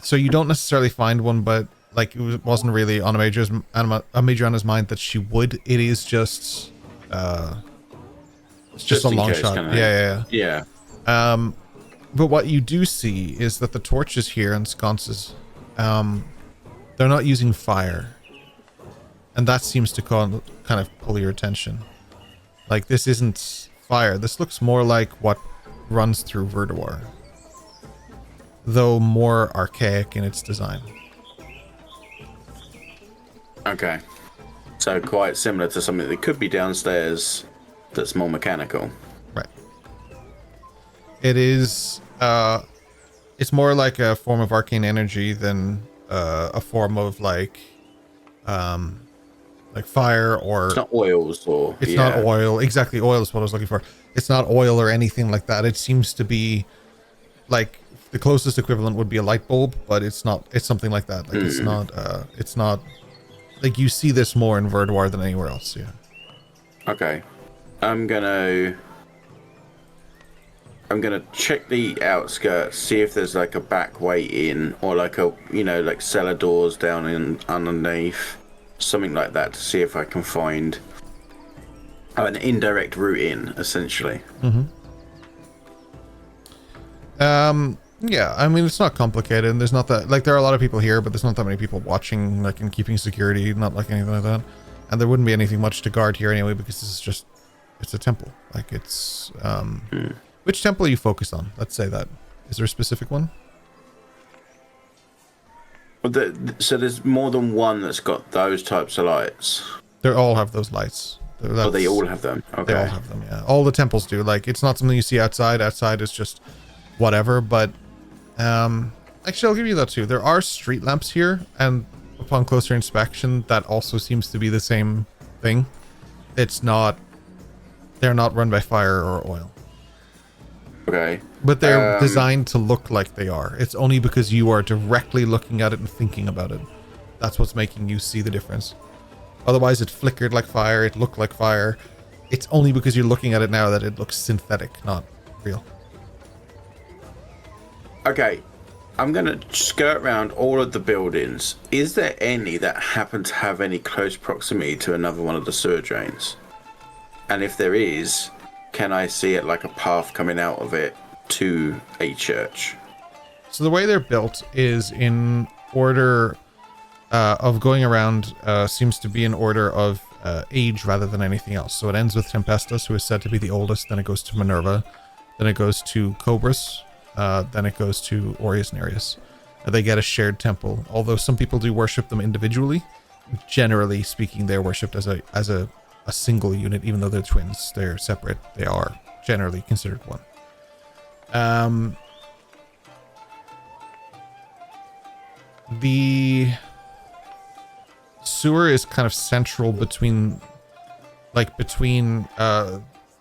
So you don't necessarily find one, but like it wasn't really on Madriana's mind that she would. It is just it's just a long shot. Yeah. But what you do see is that the torches here and sconces, they're not using fire, and that seems to kind of pull your attention. Like, this isn't fire. This looks more like what runs through Verduar, though more archaic in its design. Okay. So quite similar to something that could be downstairs that's more mechanical. Right. It is, it's more like a form of arcane energy than a form of like fire, or... It's not oils or... It's not oil. Exactly, oil is what I was looking for. It's not oil or anything like that. It seems to be like the closest equivalent would be a light bulb, but it's not. It's something like that. Like it's not like you see this more in Verduar than anywhere else. Yeah. Okay. I'm gonna check the outskirts, see if there's like a back way in, or like a like cellar doors down in underneath, something like that, to see if I can find an indirect route in, essentially. Yeah, I mean, it's not complicated, and there's not that, like, there are a lot of people here, but there's not that many people watching, like, and keeping security, not like anything like that. And there wouldn't be anything much to guard here anyway, because this is just, it's a temple. Like, it's, which temple are you focused on? Let's say that. Is there a specific one? Well, so there's more than one that's got those types of lights? They all have those lights. Oh, they all have them. Okay. They all have them, yeah. All the temples do. Like, it's not something you see outside. Outside is just whatever, but Actually, I'll give you that too. There are street lamps here, and upon closer inspection, that also seems to be the same thing. It's not... They're not run by fire or oil. Okay. But they're designed to look like they are. It's only because you are directly looking at it and thinking about it. That's what's making you see the difference. Otherwise, it flickered like fire. It looked like fire. It's only because you're looking at it now that it looks synthetic, not real. Okay. I'm going to skirt around all of the buildings. Is there any that happen to have any close proximity to another one of the sewer drains? And if there is, can I see it like a path coming out of it to a church? So the way they're built is in order of going around, seems to be in order of age rather than anything else. So it ends with Tempestus, who is said to be the oldest, then it goes to Minerva, then it goes to Cobras, then it goes to Aureus Nereus. They get a shared temple, although some people do worship them individually. Generally speaking, they're worshipped as a single unit, even though they're twins. They're separate. They are generally considered one. The sewer is kind of central between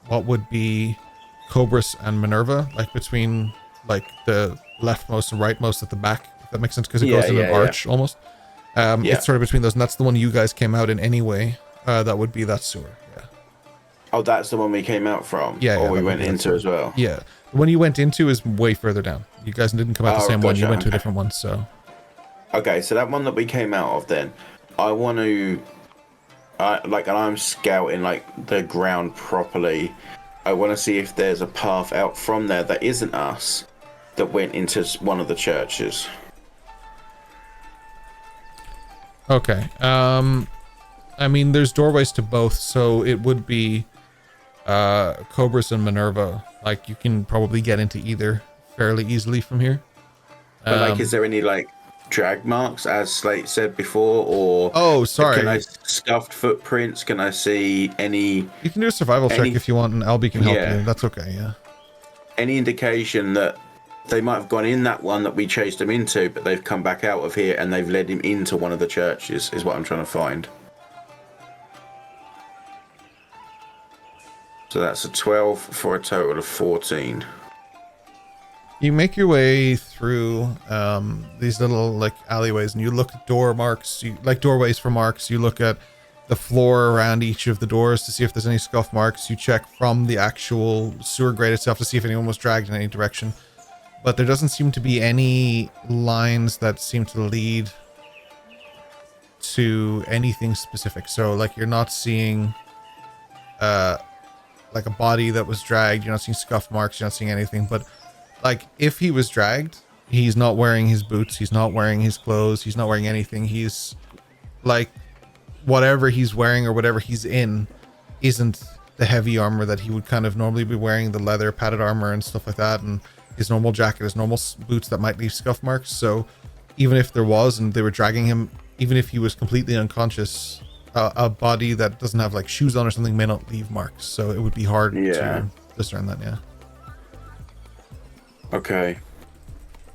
what would be Cobras and Minerva, like between like the leftmost and rightmost at the back, if that makes sense, because it goes in an arch almost. It's sort of between those, and that's the one you guys came out in anyway. That would be that sewer. Yeah. Oh, that's the one we came out from? Yeah. Or we went into as well? Yeah. The one you went into is way further down. You guys didn't come out the same one. You went to a different one, so... Okay, so that one that we came out of then, I want to... and I'm scouting, like, the ground properly. I want to see if there's a path out from there that isn't us, that went into one of the churches. Okay. I mean, there's doorways to both, so it would be Cobras and Minerva. Like, you can probably get into either fairly easily from here. But, like, is there any, like, drag marks, as Slate said before, or... Oh, sorry. Can I scuffed footprints? Can I see any... You can do a survival check if you want, and Albie can help you. That's okay, yeah. Any indication that they might have gone in that one that we chased them into, but they've come back out of here and they've led him into one of the churches, is what I'm trying to find. So that's a 12 for a total of 14. You make your way through these little like alleyways, and you look at door marks, like doorways for marks. You look at the floor around each of the doors to see if there's any scuff marks. You check from the actual sewer grate itself to see if anyone was dragged in any direction. But there doesn't seem to be any lines that seem to lead to anything specific. So like you're not seeing like a body that was dragged. You're not seeing scuff marks. You're not seeing anything. But like if he was dragged, he's not wearing his boots. He's not wearing his clothes. He's not wearing anything. He's like whatever he's wearing or whatever he's in isn't the heavy armor that he would kind of normally be wearing, the leather padded armor and stuff like that, and his normal jacket, his normal boots that might leave scuff marks. So even if there was and they were dragging him, even if he was completely unconscious, a body that doesn't have like shoes on or something may not leave marks. So it would be hard to discern that. Yeah. Okay.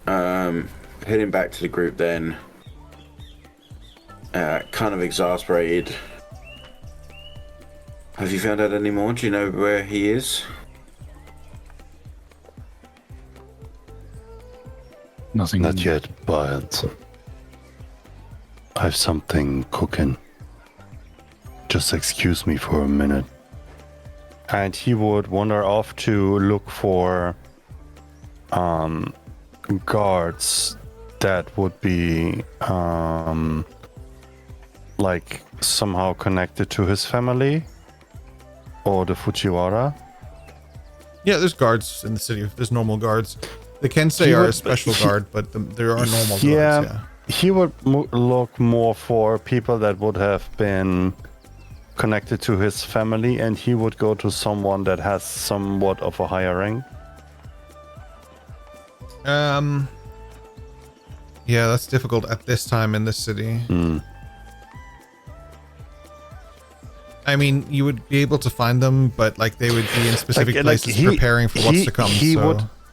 Heading back to the group then. Kind of exasperated. Have you found out any more? Do you know where he is? Nothing. Not yet, but I have something cooking. Just excuse me for a minute. And he would wander off to look for guards that would be like somehow connected to his family or the Fujiwara. Yeah, there's guards in the city. There's normal guards. The Kensei are a special guard, but there are normal guards. Yeah, he would look more for people that would have been connected to his family, and he would go to someone that has somewhat of a higher rank. Yeah, that's difficult at this time in this city. I mean, you would be able to find them, but like they would be in specific places preparing for what's to come.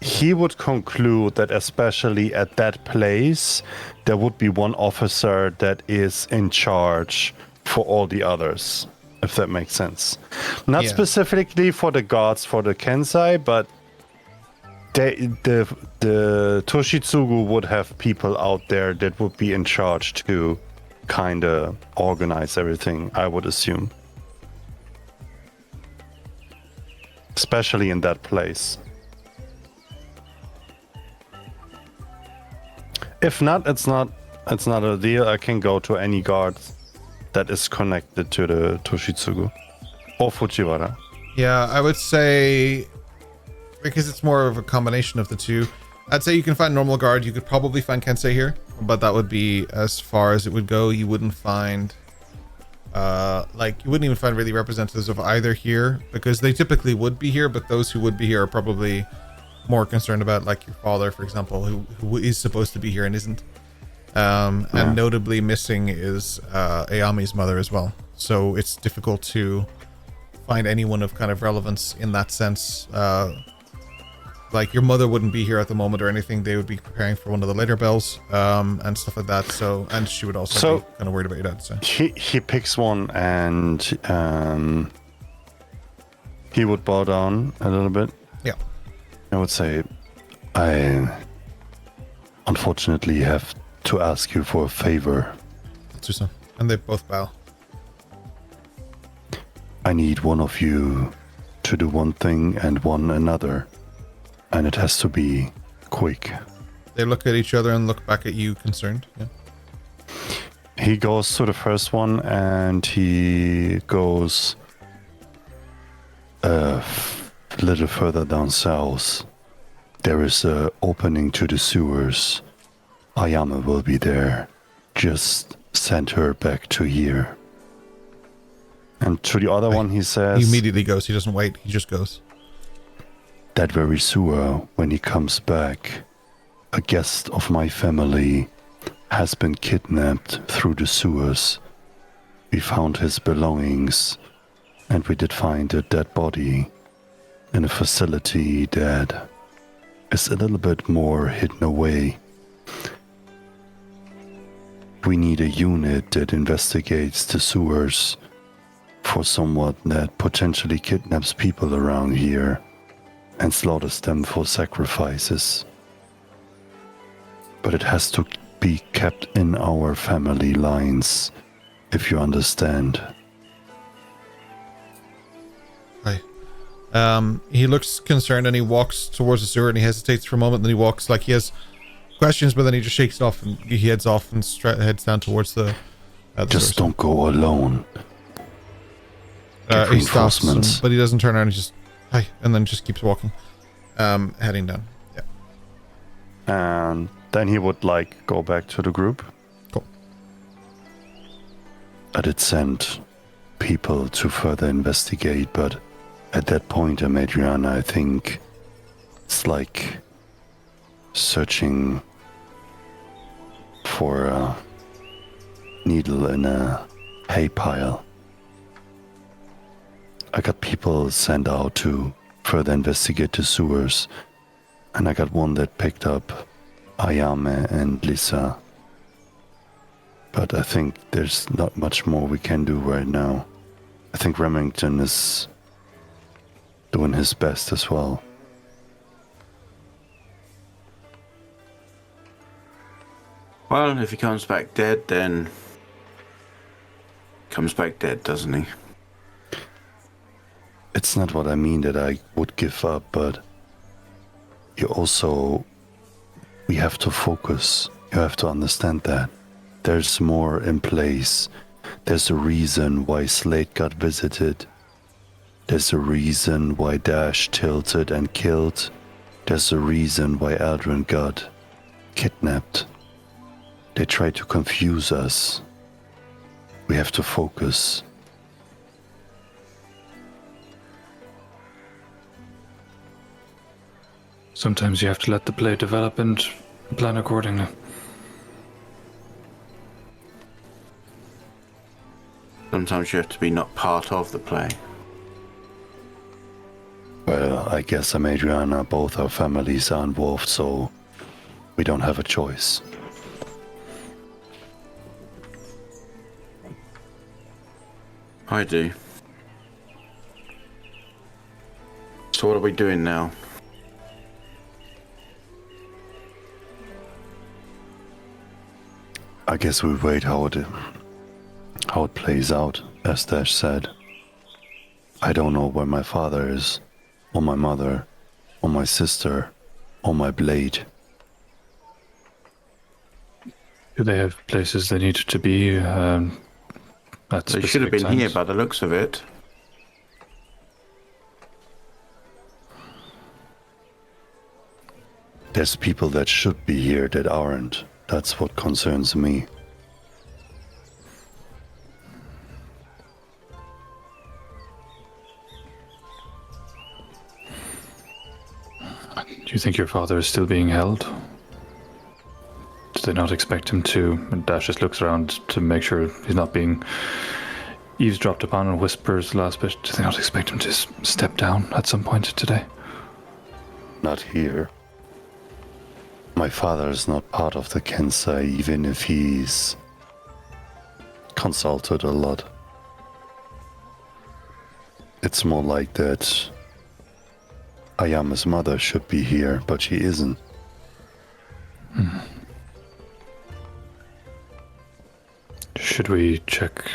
he would conclude that especially at that place, there would be one officer that is in charge for all the others, if that makes sense. Not specifically for the guards for the Kensai, but the Toshitsugu would have people out there that would be in charge to kind of organize everything, I would assume. Especially in that place. If not, it's not a deal. I can go to any guard that is connected to the Toshitsugu or Fujiwara. Yeah, I would say, because it's more of a combination of the two, I'd say you can find normal guard. You could probably find Kensei here, but that would be as far as it would go. You wouldn't find, you wouldn't even find really representatives of either here, because they typically would be here, but those who would be here are probably more concerned about, like, your father, for example, who is supposed to be here and isn't. And notably missing is Ayami's mother as well. So it's difficult to find anyone of kind of relevance in that sense. Like, your mother wouldn't be here at the moment or anything. They would be preparing for one of the later bells and stuff like that. So, and she would also be kind of worried about your dad. So he picks one and he would bow down a little bit. Yeah. I would say, I unfortunately have to ask you for a favor. Susan. And they both bow. I need one of you to do one thing and one another. And it has to be quick. They look at each other and look back at you concerned. Yeah. He goes to the first one and he goes a little further down south. There is an opening to the sewers. Ayame will be there. Just send her back to here. And to the other one he says... He immediately goes. He doesn't wait. He just goes. That very sewer, when he comes back, a guest of my family has been kidnapped through the sewers. We found his belongings, and we did find a dead body in a facility that is a little bit more hidden away. We need a unit that investigates the sewers for someone that potentially kidnaps people around here and slaughters them for sacrifices. But it has to be kept in our family lines, if you understand. Right. He looks concerned and he walks towards the sewer and he hesitates for a moment, and then he walks like he has questions, but then he just shakes it off and he heads off and heads down towards the just doors. Don't go alone. He stops, but he doesn't turn around. He just, hi, and then just keeps walking, heading down. Yeah. And then he would go back to the group. Cool. I did send people to further investigate, but at that point, Adriana, I think it's like searching for a needle in a hay pile. I got people sent out to further investigate the sewers, and I got one that picked up Ayame and Lisa. But I think there's not much more we can do right now. I think Remington is doing his best as well. Well, if he comes back dead, then comes back dead, doesn't he? It's not what I mean that I would give up, but we have to focus. You have to understand that. There's more in place. There's a reason why Slate got visited. There's a reason why Dash tilted and killed. There's a reason why Aldrin got kidnapped. They tried to confuse us. We have to focus. Sometimes you have to let the play develop and plan accordingly. Sometimes you have to be not part of the play. Well, I guess I'm Adriana. Both our families are involved, so we don't have a choice. I do. So what are we doing now? I guess we wait how it plays out, as Dash said. I don't know where my father is, or my mother, or my sister, or my blade. Do they have places they need to be? They should have been here by the looks of it. There's people that should be here that aren't. That's what concerns me. Do you think your father is still being held? Do they not expect him to? And Dash just looks around to make sure he's not being eavesdropped upon and whispers the last bit. Do they not expect him to step down at some point today? Not here. My father is not part of the Kensai, even if he's consulted a lot. It's more like that Ayama's mother should be here, but she isn't. Should we check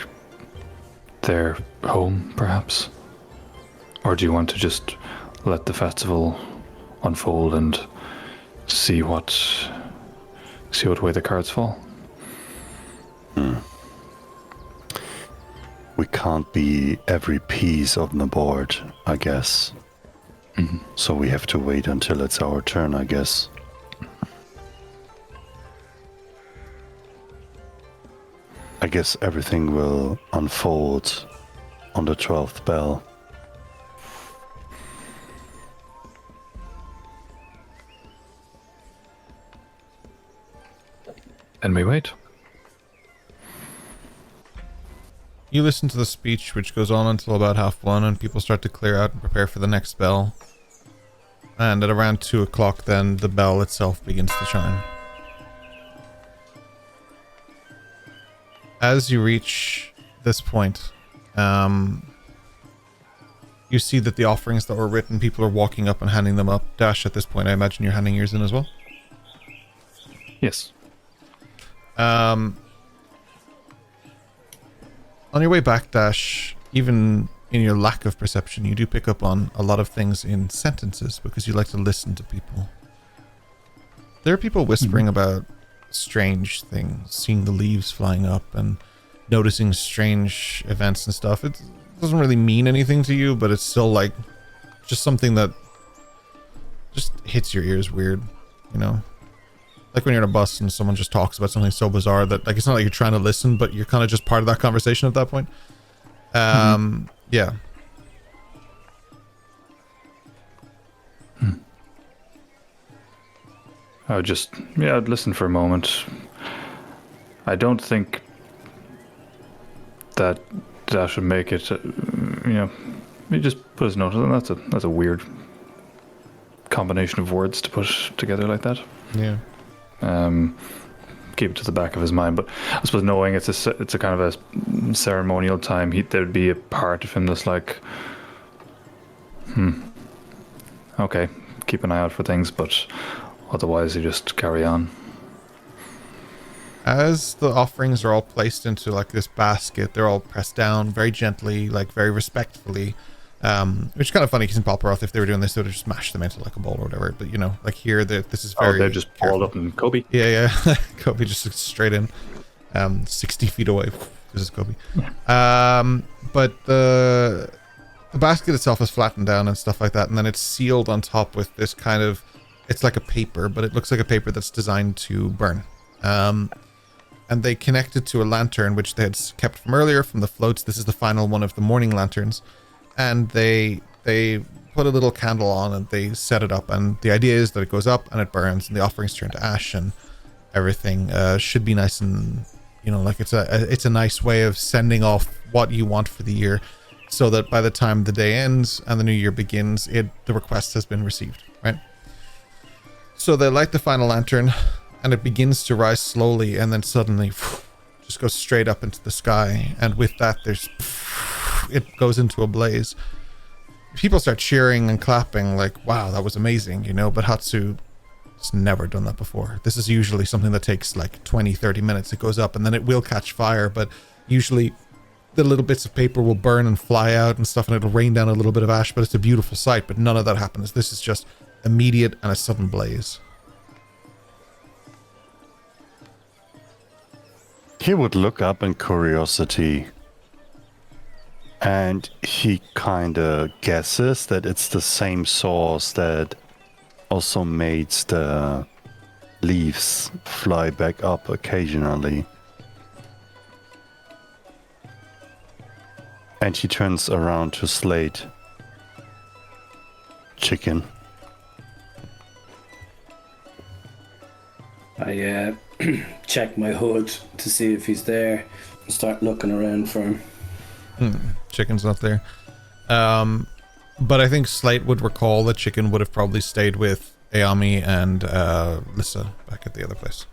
their home, perhaps? Or do you want to just let the festival unfold and see what way the cards fall? We can't be every piece on the board, I guess. So we have to wait until it's our turn, I guess. I guess everything will unfold on the 12th bell. And we wait. You listen to the speech, which goes on until about 1:30, and people start to clear out and prepare for the next bell. And at around 2 o'clock, then the bell itself begins to chime. As you reach this point, you see that the offerings that were written, people are walking up and handing them up. Dash, at this point, I imagine you're handing yours in as well? Yes. On your way back, Dash, even in your lack of perception, you do pick up on a lot of things in sentences because you like to listen to people. There are people whispering about strange things, seeing the leaves flying up and noticing strange events and stuff. It doesn't really mean anything to you, but it's still like just something that just hits your ears weird, you know? Like when you're in a bus and someone just talks about something so bizarre that, like, it's not like you're trying to listen, but you're kind of just part of that conversation at that point. Yeah. I'd listen for a moment. I don't think that Dash would make it, he just put his note on. That's a weird combination of words to put together like that. Yeah. Keep it to the back of his mind, but I suppose knowing it's a kind of a ceremonial time, there'd be a part of him that's like, okay, keep an eye out for things, but otherwise you just carry on. As the offerings are all placed into like this basket, they're all pressed down very gently, like very respectfully. Which is kind of funny because in Palperoth, if they were doing this, they would have just smashed them into like a bowl or whatever. But like here, this is very. They're just balled up in Kobe. Yeah. Kobe just straight in, 60 feet away. This is Kobe. But the basket itself is flattened down and stuff like that, and then it's sealed on top with this kind of. It's like a paper, but it looks like a paper that's designed to burn. And they connect it to a lantern, which they had kept from earlier from the floats. This is the final one of the morning lanterns. And they put a little candle on and they set it up, and the idea is that it goes up and it burns and the offerings turn to ash and everything should be nice and like it's a nice way of sending off what you want for the year. so that by the time the day ends and the new year begins, the request has been received, right? So they light the final lantern, and it begins to rise slowly, and then suddenly just goes straight up into the sky, and with that it goes into a blaze. People start cheering and clapping like, wow, that was amazing, but Hatsu has never done that before. This is usually something that takes like 20-30 minutes. It goes up and then it will catch fire, but usually the little bits of paper will burn and fly out and stuff, and it'll rain down a little bit of ash, but it's a beautiful sight. But none of that happens. This is just immediate and a sudden blaze. He would look up in curiosity, and he kind of guesses that it's the same source that also made the leaves fly back up occasionally. And he turns around to Slate. Chicken. I check my hood to see if he's there and start looking around for him. Chicken's not there. But I think Slate would recall that Chicken would have probably stayed with Ayami and Lissa back at the other place.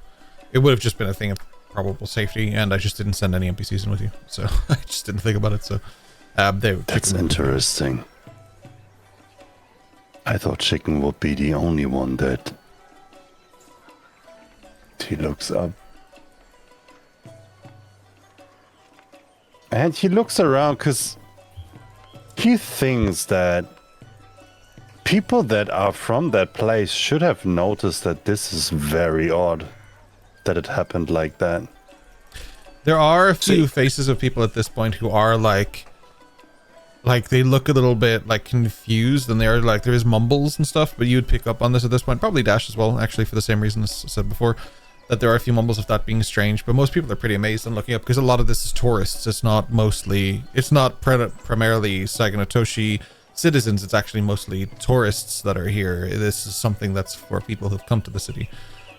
It would have just been a thing of probable safety, and I just didn't send any NPCs in with you, so I just didn't think about it. So that's interesting. I thought Chicken would be the only one that he looks up. And he looks around because he thinks that people that are from that place should have noticed that this is very odd that it happened like that. There are a few faces of people at this point who are like they look a little bit like confused, and they are like, there is mumbles and stuff, but you would pick up on this at this point, probably Dash as well, actually, for the same reason as I said before, that there are a few mumbles of that being strange. But most people are pretty amazed and looking up, because a lot of this is tourists. It's not primarily Saganatoshi citizens. It's actually mostly tourists that are here. This is something that's for people who've come to the city,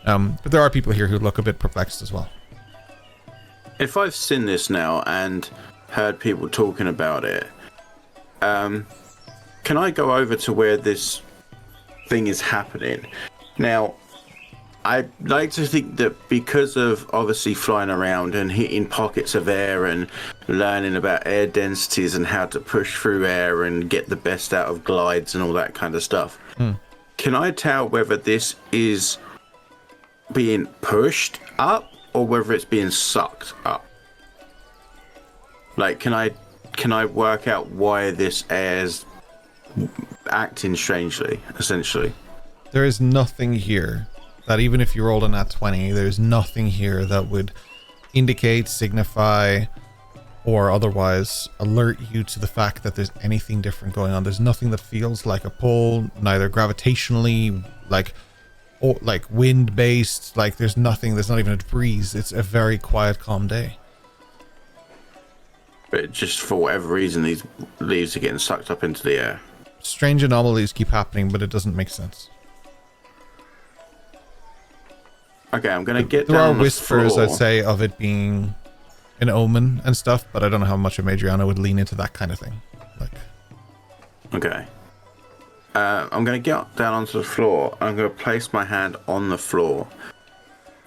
but there are people here who look a bit perplexed as well. If I've seen this now and heard people talking about it, can I go over to where this thing is happening? Now, I'd like to think that because of obviously flying around and hitting pockets of air and learning about air densities and how to push through air and get the best out of glides and all that kind of stuff, can I tell whether this is being pushed up or whether it's being sucked up? Like, can I work out why this air's acting strangely, essentially? There is nothing here that, even if you rolled a nat 20, there's nothing here that would indicate, signify, or otherwise alert you to the fact that there's anything different going on. There's nothing that feels like a pull, neither gravitationally, like wind-based, like there's nothing, there's not even a breeze. It's a very quiet, calm day. But just for whatever reason, these leaves are getting sucked up into the air. Strange anomalies keep happening, but it doesn't make sense. Okay, I'm gonna get there down are whispers, floor. I'd say, of it being an omen and stuff, but I don't know how much of Adriana would lean into that kind of thing. Okay. I'm gonna get down onto the floor. I'm gonna place my hand on the floor.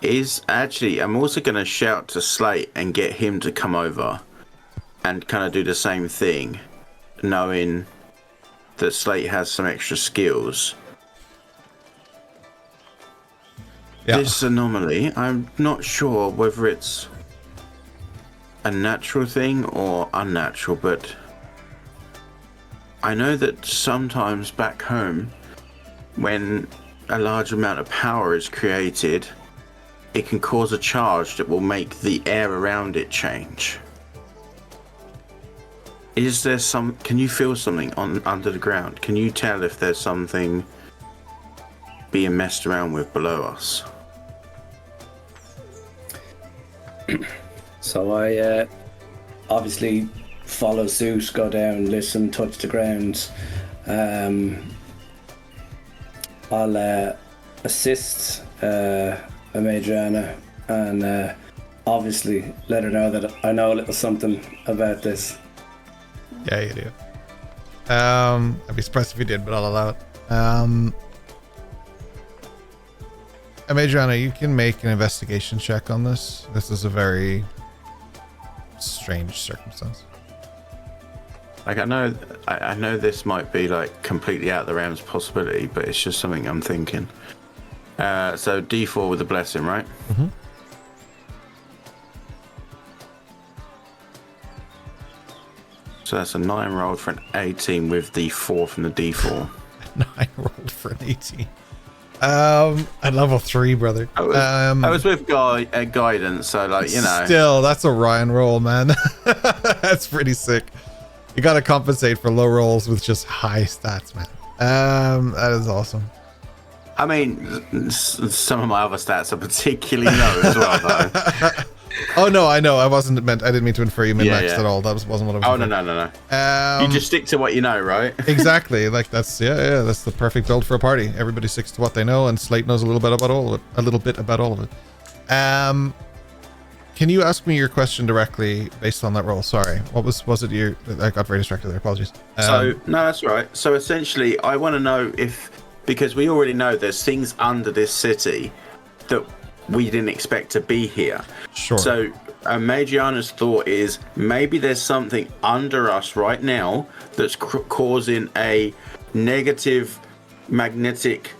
I'm also gonna shout to Slate and get him to come over and kind of do the same thing, knowing that Slate has some extra skills. Yeah. This anomaly, I'm not sure whether it's a natural thing or unnatural, but I know that sometimes back home, when a large amount of power is created, it can cause a charge that will make the air around it change. Is there can you feel something under the ground? Can you tell if there's something being messed around with below us? So I obviously follow suit, go down, listen, touch the ground. I'll assist Adriana and obviously let her know that I know a little something about this. Yeah, you do. I'd be surprised if you did, but I'll allow it. Adriana, you can make an investigation check on this. This is a very strange circumstance. Like I know this might be like completely out of the realms of possibility, but it's just something I'm thinking. So D4 with the blessing, right? Mm-hmm. So that's a 9 rolled for an 18 with the 4 from the D4. 9 rolled for an 18. At level 3, brother. I was with guidance, so like, you know. Still, that's a Ryan roll, man. That's pretty sick. You gotta compensate for low rolls with just high stats, man. That is awesome. I mean, some of my other stats are particularly low as well, though. Oh no, I know. I didn't mean to infer you min-maxed at all. That wasn't what I was. Oh no. You just stick to what you know, right? Exactly. Like that's that's the perfect build for a party. Everybody sticks to what they know, and Slate knows a little bit about all of it. Can you ask me your question directly based on that roll? Sorry, what was it? I got very distracted there. Apologies. No, that's right. So essentially, I want to know because we already know there's things under this city that we didn't expect to be here. Sure. So Magiana's thought is maybe there's something under us right now that's causing a negative magnetic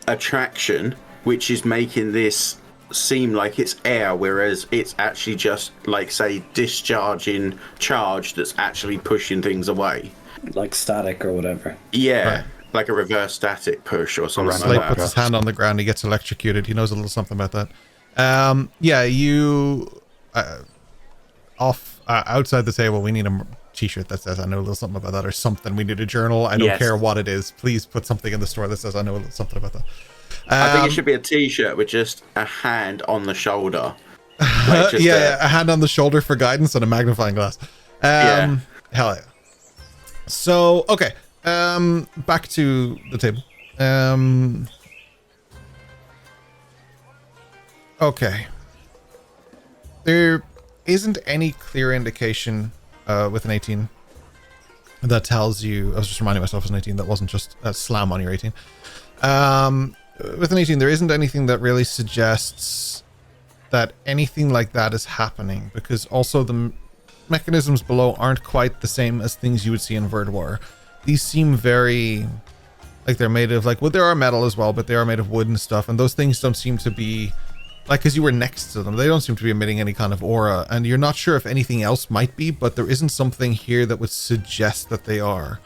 attraction, which is making this seem like it's air, whereas it's actually just like, say, discharging charge that's actually pushing things away. Like static or whatever. Yeah. Right. Like a reverse static push or something Slate like that. puts his hand on the ground, he gets electrocuted. He knows a little something about that. You outside the table, we need a t-shirt that says I know a little something about that, or something. We need a journal. I don't care what it is. Please put something in the store that says I know a little something about that. I think it should be a t-shirt with just a hand on the shoulder. Like a hand on the shoulder for guidance and a magnifying glass. Hell yeah. So, okay. Back to the table. Okay. There isn't any clear indication with an 18 that tells you. I was just reminding myself as an 18 that wasn't just a slam on your 18. With an 18, there isn't anything that really suggests that anything like that is happening, because also the mechanisms below aren't quite the same as things you would see in Verdoir. These seem very like they're made of there are metal as well, but they are made of wood and stuff, and those things don't seem to be because you were next to them, they don't seem to be emitting any kind of aura, and you're not sure if anything else might be, but there isn't something here that would suggest that they are.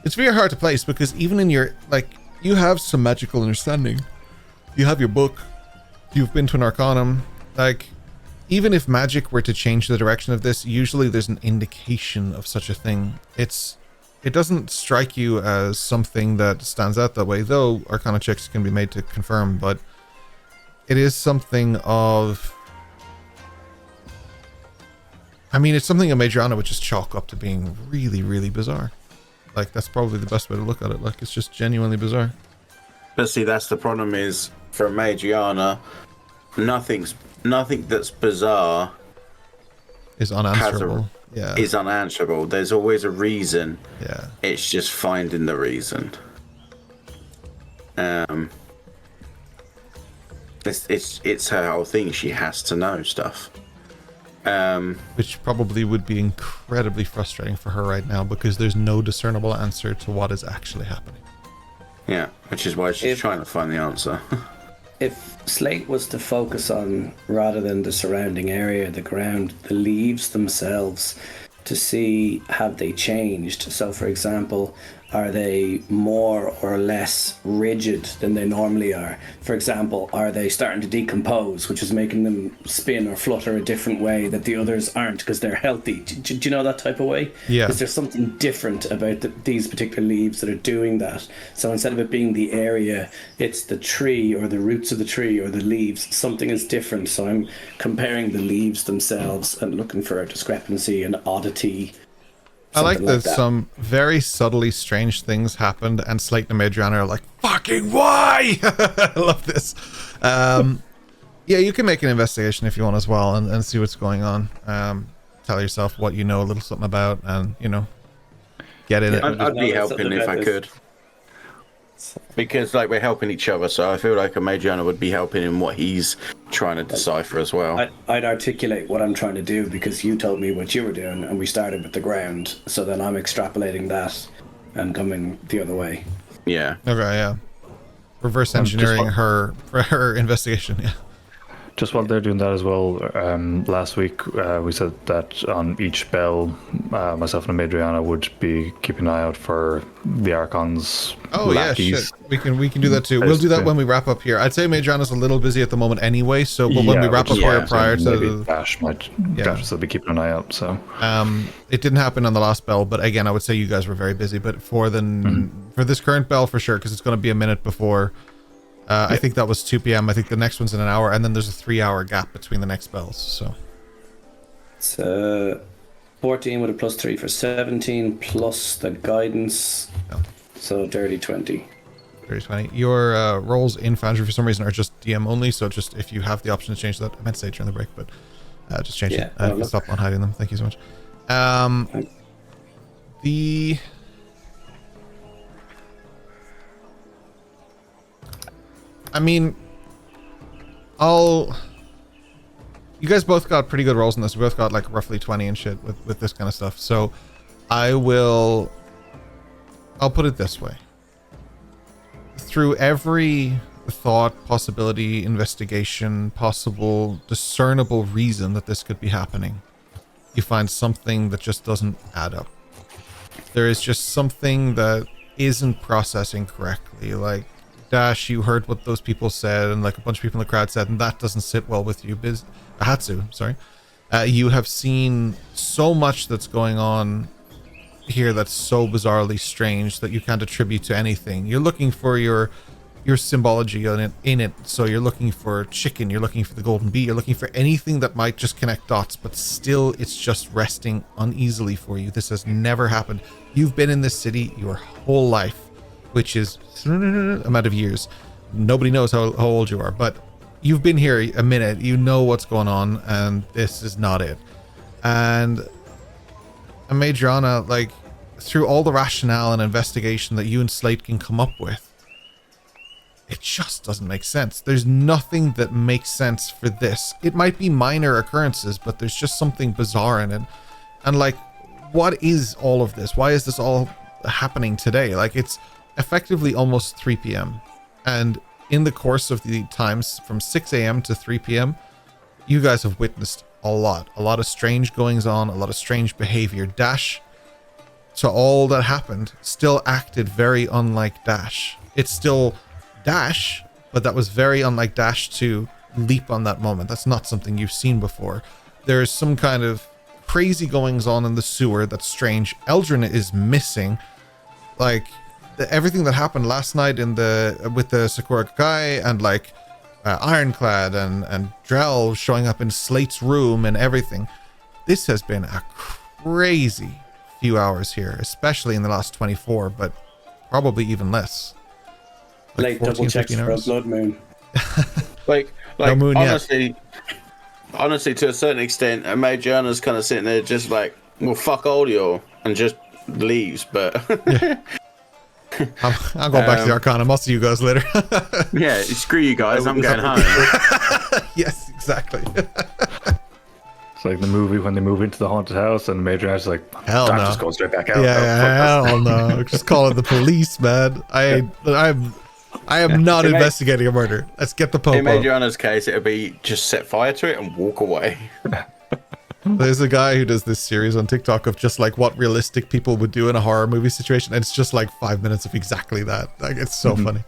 It's very hard to place, because even in your you have some magical understanding, you have your book, you've been to an arcanum, even if magic were to change the direction of this, usually there's an indication of such a thing. It doesn't strike you as something that stands out that way, though arcana checks can be made to confirm, but it is something of... I mean, it's something a Magiana would just chalk up to being really, really bizarre. That's probably the best way to look at it. It's just genuinely bizarre. But see, that's the problem is, for Magiana, nothing that's bizarre is unanswerable. Is unanswerable. There's always a reason. Yeah. It's just finding the reason. It's her whole thing. She has to know stuff. Which probably would be incredibly frustrating for her right now, because there's no discernible answer to what is actually happening. Yeah, which is why she's trying to find the answer. If Slate was to focus on, rather than the surrounding area, the ground, the leaves themselves, to see have they changed. So, for example, are they more or less rigid than they normally are? For example, are they starting to decompose, which is making them spin or flutter a different way that the others aren't because they're healthy? Do you know that type of way? Yeah. Is there something different about these particular leaves that are doing that? So instead of it being the area, it's the tree or the roots of the tree or the leaves. Something is different. So I'm comparing the leaves themselves and looking for a discrepancy, an oddity. I like that some very subtly strange things happened, and Slate and Madriana are like, fucking why? I love this. Yeah, you can make an investigation if you want as well, and see what's going on. Tell tell yourself what you know a little something about, and get in it. I'd be helping if I could. Because like we're helping each other, so I feel like a Mage Runner would be helping in what he's trying to decipher as well. I'd articulate what I'm trying to do because you told me what you were doing, and we started with the ground. So then I'm extrapolating that and coming the other way. Yeah. Okay. Yeah. Reverse engineering her investigation. Yeah. Just while they're doing that as well, last week we said that on each bell, myself and Madriana would be keeping an eye out for the Archon's lackeys. Yeah, shit. We can do that too. We'll do that when we wrap up here. I'd say Madriana's a little busy at the moment anyway, so but when we wrap up here prior to Dash might still be keeping an eye out. So it didn't happen on the last bell, but again, I would say you guys were very busy. But for this current bell for sure, because it's going to be a minute before. I think that was 2 p.m. I think the next one's in an hour, and then there's a 3-hour gap between the next bells. So it's 14 with a +3 for 17 plus the guidance. Oh. So dirty 20. Dirty 20. Your roles in Foundry for some reason are just DM only. So just if you have the option to change that, I meant to say during the break, but just change it. Stop on hiding them. Thank you so much. I mean, you guys both got pretty good rolls in this. We both got like roughly 20 and shit with this kind of stuff. So I'll put it this way. Through every thought, possibility, investigation, possible discernible reason that this could be happening, you find something that just doesn't add up. There is just something that isn't processing correctly. Like, Dash, you heard what those people said, and like a bunch of people in the crowd said, and that doesn't sit well with you. Hatsu, sorry. You have seen so much that's going on here that's so bizarrely strange that you can't attribute to anything. You're looking for your symbology in it. So you're looking for chicken, you're looking for the golden bee, you're looking for anything that might just connect dots, but still it's just resting uneasily for you. This has never happened. You've been in this city your whole life, which is amount of years. Nobody knows how old you are, but you've been here a minute. You know what's going on, and this is not it. And Madriana, like, through all the rationale and investigation that you and Slate can come up with, it just doesn't make sense. There's nothing that makes sense for this. It might be minor occurrences, but there's just something bizarre in it. And like, what is all of this? Why is this all happening today? Like, it's effectively almost 3 p.m. and in the course of the times from 6 a.m. to 3 p.m. you guys have witnessed a lot of strange goings on, a lot of strange behavior. Dash, so all that happened, still acted very unlike Dash. It's still Dash, but that was very unlike Dash to leap on that moment. That's not something you've seen before. There's some kind of crazy goings on in the sewer that's strange. Eldrin is missing. Like, everything that happened last night with the Sakura guy and like Ironclad and Drell showing up in Slate's room and everything. This has been a crazy few hours here, especially in the last 24, but probably even less. Like double checks for a blood moon. like no moon honestly, to a certain extent, Madriana's kind of sitting there just like, well, fuck all y'all, and just leaves, but yeah. I'll go back to the Arcana. I'll see you guys later. Yeah, screw you guys. I'm going home. Yes, exactly. It's like the movie when they move into the haunted house and Madriana's like, hell no. Just go straight back out. Yeah, hell no. Just call it the police, man. I am not investigating a murder. Let's get the popo. In Madriana's case, it would be just set fire to it and walk away. There's a guy who does this series on TikTok of just like what realistic people would do in a horror movie situation, and it's just like 5 minutes of exactly that. Like, it's so funny.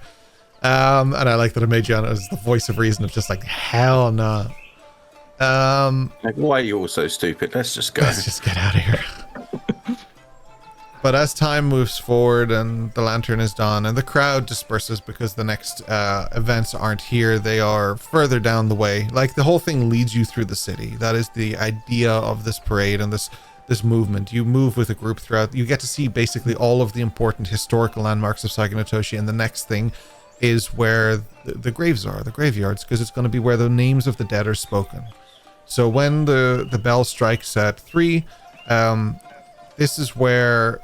And I like that Madriana is the voice of reason of just like, hell no. Like, why are you all so stupid? Let's just go. Let's just get out of here. But as time moves forward and the lantern is done and the crowd disperses because the next events aren't here, they are further down the way. Like, the whole thing leads you through the city. That is the idea of this parade and this movement. You move with a group throughout. You get to see basically all of the important historical landmarks of Saganatoshi, and the next thing is where the graves are, the graveyards, because it's going to be where the names of the dead are spoken. So when the bell strikes at 3, this is where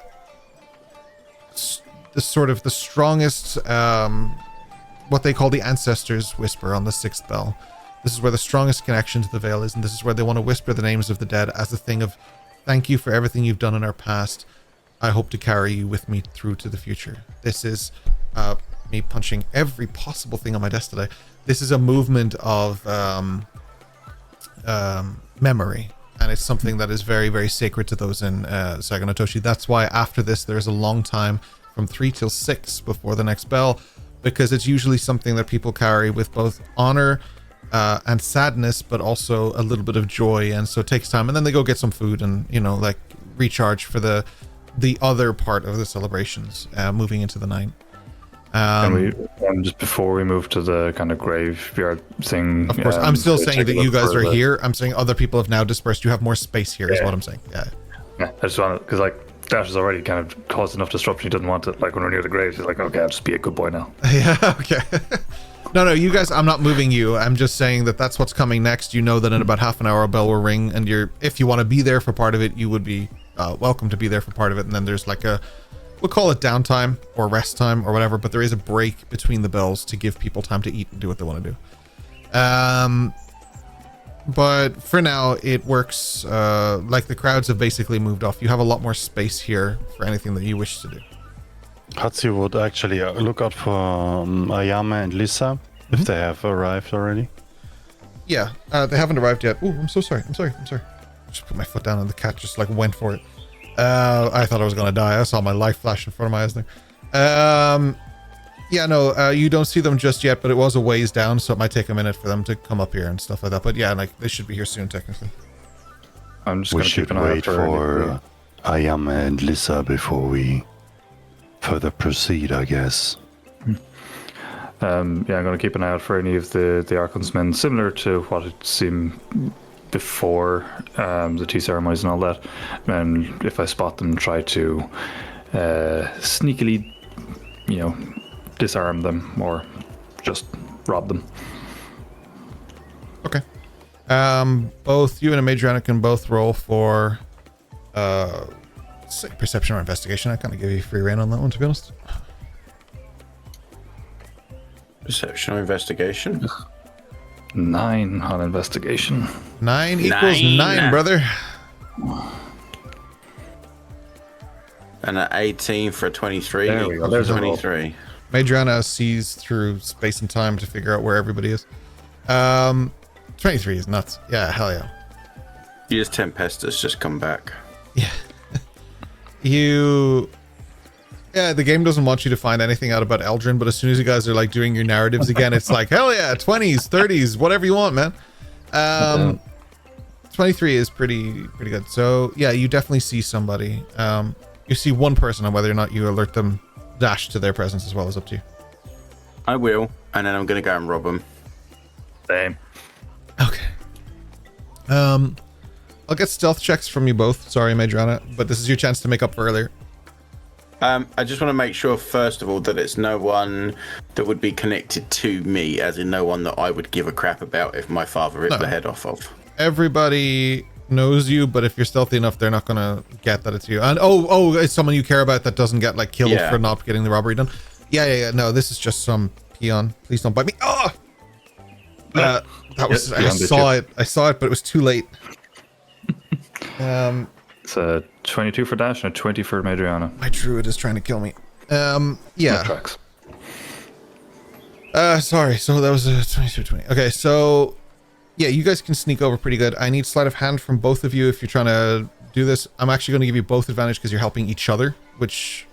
the strongest, what they call the ancestors whisper on the 6th bell. This is where the strongest connection to the Veil is, and this is where they want to whisper the names of the dead as a thing of thank you for everything you've done in our past. I hope to carry you with me through to the future. This is me punching every possible thing on my desk today. This is a movement of memory, and it's something that is very, very sacred to those in Saga no Toshi. That's why after this there's a long time from 3 till 6 before the next bell, because it's usually something that people carry with both honor and sadness, but also a little bit of joy, and so it takes time, and then they go get some food and, you know, like recharge for the other part of the celebrations moving into the night. And just before we move to the kind of graveyard thing, of course, I'm still saying that you guys are here. I'm saying other people have now dispersed. You have more space here, is what I'm saying. Yeah. I just want to, because like Dash has already kind of caused enough disruption. He doesn't want it. Like when we're near the graves, he's like, okay, I'll just be a good boy now. Yeah. Okay. No, you guys. I'm not moving you. I'm just saying that that's what's coming next. You know that in about half an hour a bell will ring, and if you want to be there for part of it, you would be welcome to be there for part of it. And then there's like we'll call it downtime or rest time or whatever, but there is a break between the bells to give people time to eat and do what they want to do. But for now, it works. Like the crowds have basically moved off. You have a lot more space here for anything that you wish to do. Hatsu would actually look out for Ayame and Lisa if they have arrived already. Yeah, they haven't arrived yet. Oh, I'm so sorry. I'm sorry. Just put my foot down and the cat just like went for it. I thought I was gonna die. I saw my life flash in front of my eyes there. Yeah, no, you don't see them just yet, but it was a ways down, so it might take a minute for them to come up here and stuff like that. But yeah, like they should be here soon, technically. I'm just we gonna should keep an eye wait for Ayame and Lisa before we further proceed, I guess. Yeah, I'm going to keep an eye out for any of the Archon's men, similar to what it seemed before the tea ceremonies and all that. And if I spot them, try to sneakily, disarm them or just rob them. Okay. Both you and Adriana can both roll for say perception or investigation. I kind of give you free rein on that one, to be honest. Perception or investigation? 9 on investigation. 9 equals 9, brother. And an 18 for a 23. There we go. There's a 23. Adriana sees through space and time to figure out where everybody is. 23 is nuts. Yeah, hell yeah. You just Tempestus just come back. Yeah. The game doesn't want you to find anything out about Eldrin, but as soon as you guys are like doing your narratives again, it's like, hell yeah, 20s, 30s, whatever you want, man. 23 is pretty good. So yeah, you definitely see somebody. You see one person, and whether or not you alert them, dash to their presence as well is up to you. I will, and then I'm gonna go and rob them. Same. Okay. I'll get stealth checks from you both. Sorry, Madrona, but this is your chance to make up for earlier. I just want to make sure, first of all, that it's no one that would be connected to me, as in no one that I would give a crap about if my father ripped the head off of. Everybody knows you, but if you're stealthy enough, they're not gonna get that it's you. And it's someone you care about that doesn't get like killed for not getting the robbery done. Yeah. No, this is just some peon. Please don't bite me. Oh! That was. I saw it, but it was too late. It's a 22 for Dash and a 20 for Madriana. My druid is trying to kill me. Yeah. Tracks. Sorry. So that was a 22-20. Okay, so yeah, you guys can sneak over pretty good. I need sleight of hand from both of you if you're trying to do this. I'm actually going to give you both advantage because you're helping each other, which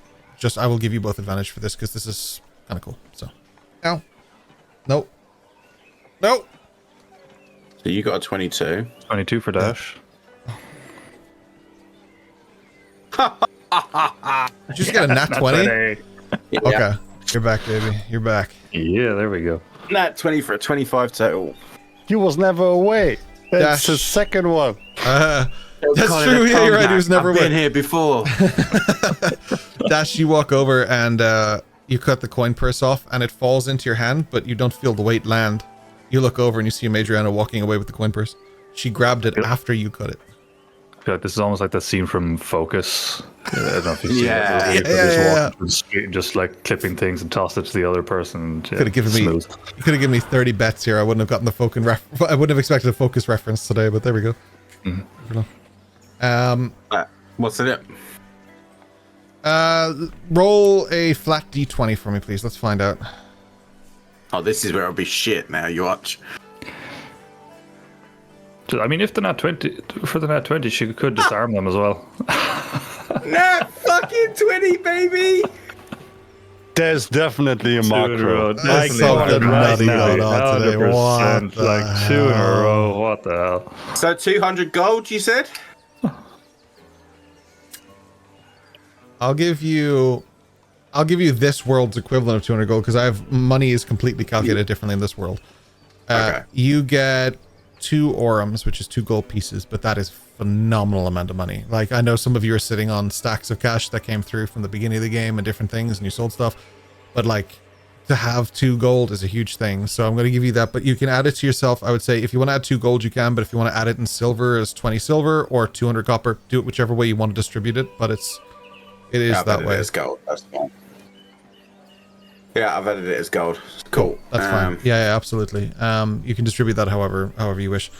I will give you both advantage for this because this is kind of cool. So, ow. Nope. Nope. So you got a 22. 22 for Dash. Just got a nat 20? Yeah. Okay. You're back, baby. You're back. Yeah, there we go. Nat 20 for a 25 total. He was never away. That's Dash. the second one. That's true. Yeah, you're right. He was never I've been away. here before. Dash, you walk over and you cut the coin purse off and it falls into your hand, but you don't feel the weight land. You look over and you see Madriana walking away with the coin purse. She grabbed it after you cut it. I feel like this is almost like that scene from Focus. I don't know if you've seen it. Just like clipping things and toss it to the other person. Could have given me 30 bets here. I wouldn't have gotten the I wouldn't have expected a Focus reference today, but there we go. What's it? Roll a flat d20 for me, please. Let's find out. Oh, this is where it'll be shit now. You watch. I mean, if they're not 20, for the nat 20, she could disarm them as well. Nat fucking 20, baby! There's definitely a macro. There's something nutty going on today. What like 2 in a row. What the hell? So 200 gold, you said? I'll give you this world's equivalent of 200 gold because money is completely calculated differently in this world. Okay. You get 2 orums, which is 2 gold pieces, but that is phenomenal amount of money. Like, I know some of you are sitting on stacks of cash that came through from the beginning of the game and different things, and you sold stuff, but like, to have 2 gold is a huge thing. So I'm going to give you that, but you can add it to yourself. I would say if you want to add 2 gold, you can, but if you want to add it in silver as 20 silver or 200 copper, do it whichever way you want to distribute it, but it is that way. It's gold. That's fine. Yeah, I've added it as gold. Cool. That's fine. Yeah, absolutely. You can distribute that however you wish.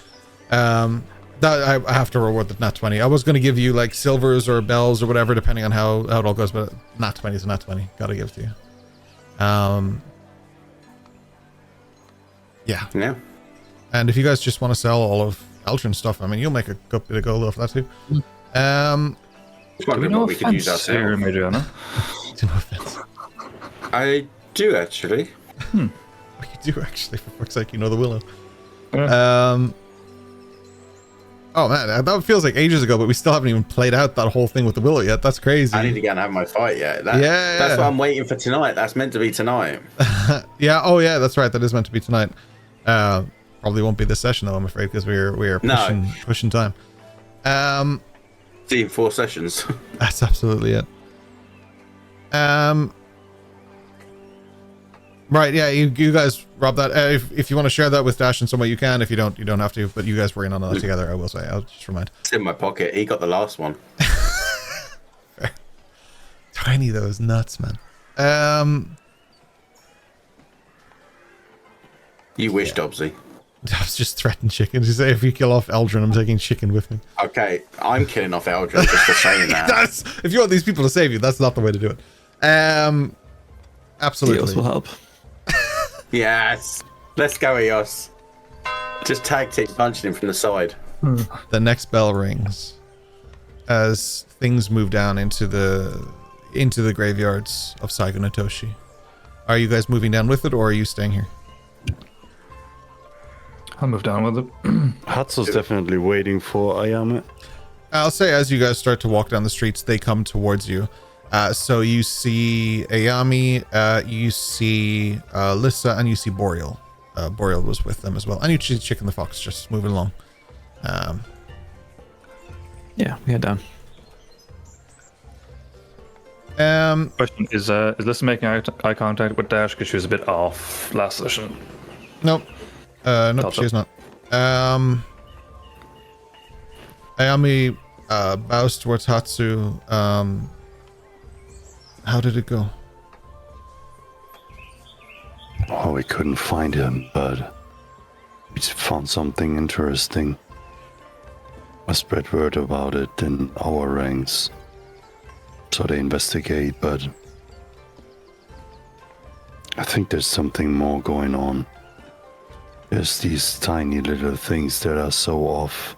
That I have to reward the nat 20. I was going to give you like silvers or bells or whatever, depending on how it all goes, but nat 20 is a nat 20. Got to give it to you. Yeah. And if you guys just want to sell all of Eldrin's stuff, I mean, you'll make a good bit of gold off that too. Do we know what we could use ourselves? No offense. I do actually. You do actually, for fuck's sake, you know the willow. Yeah. Oh man, that feels like ages ago, but we still haven't even played out that whole thing with the willow yet. That's crazy. I need to go and have my fight yet. That's what I'm waiting for tonight. That's meant to be tonight. Yeah. Oh yeah, that's right. That is meant to be tonight. Probably won't be this session though, I'm afraid, because we are pushing time. See, 4 sessions. That's absolutely it. Right, yeah, you guys rob that. If you want to share that with Dash in some way, you can. If you don't, you don't have to. But you guys were in on that together, I will say. I'll just remind. It's in my pocket. He got the last one. Fair. Tiny though is nuts, man. You wish, Dobbsy. I was just threatening chicken. You say if you kill off Eldrin, I'm taking chicken with me. Okay, I'm killing off Eldrin just for saying that. If you want these people to save you, that's not the way to do it. Absolutely. Eos will help. Yes. Let's go, Eos. Just tag team punching him from the side. The next bell rings as things move down into the graveyards of Saigo Notoshi. Are you guys moving down with it, or are you staying here? I'll move down with it. Hatsu's definitely waiting for Ayame. I'll say as you guys start to walk down the streets, they come towards you. So you see Ayami, you see Lissa, and you see Boreal. Boreal was with them as well. And you see Chicken the Fox just moving along. Yeah, we head down. Question is Lissa making eye contact with Dash because she was a bit off last session? Nope. Nope, she is not. Ayami bows towards Hatsu. How did it go? Oh, we couldn't find him, but we found something interesting. I spread word about it in our ranks, so they investigate, but I think there's something more going on. There's these tiny little things that are so off,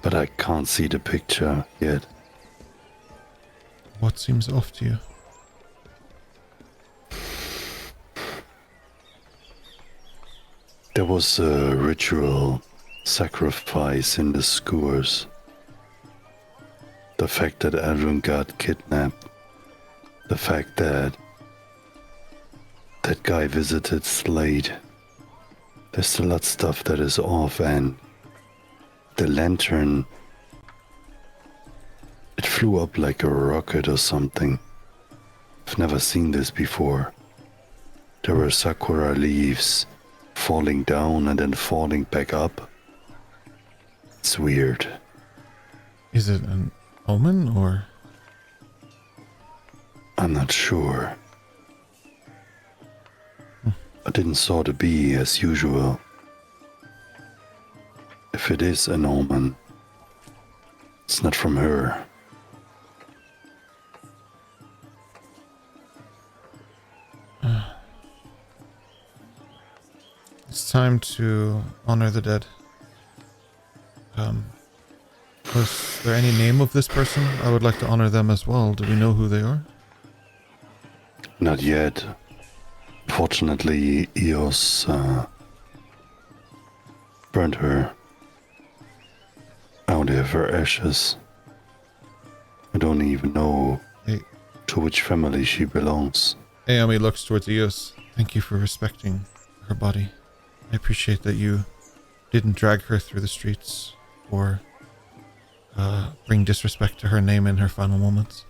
but I can't see the picture yet. What seems off to you? There was a ritual sacrifice in the skewers. The fact that Adrian got kidnapped. The fact that that guy visited Slate. There's a lot of stuff that is off, and the lantern, it flew up like a rocket or something. I've never seen this before. There were sakura leaves falling down and then falling back up. It's weird. Is it an omen or? I'm not sure. I didn't saw the bee as usual. If it is an omen, it's not from her. It's time to honor the dead. Was there any name of this person? I would like to honor them as well. Do we know who they are? Not yet. Fortunately, Eos burned her. I only have her ashes. I don't even know to which family she belongs. Naomi looks towards Eos. Thank you for respecting her body. I appreciate that you didn't drag her through the streets or bring disrespect to her name in her final moments.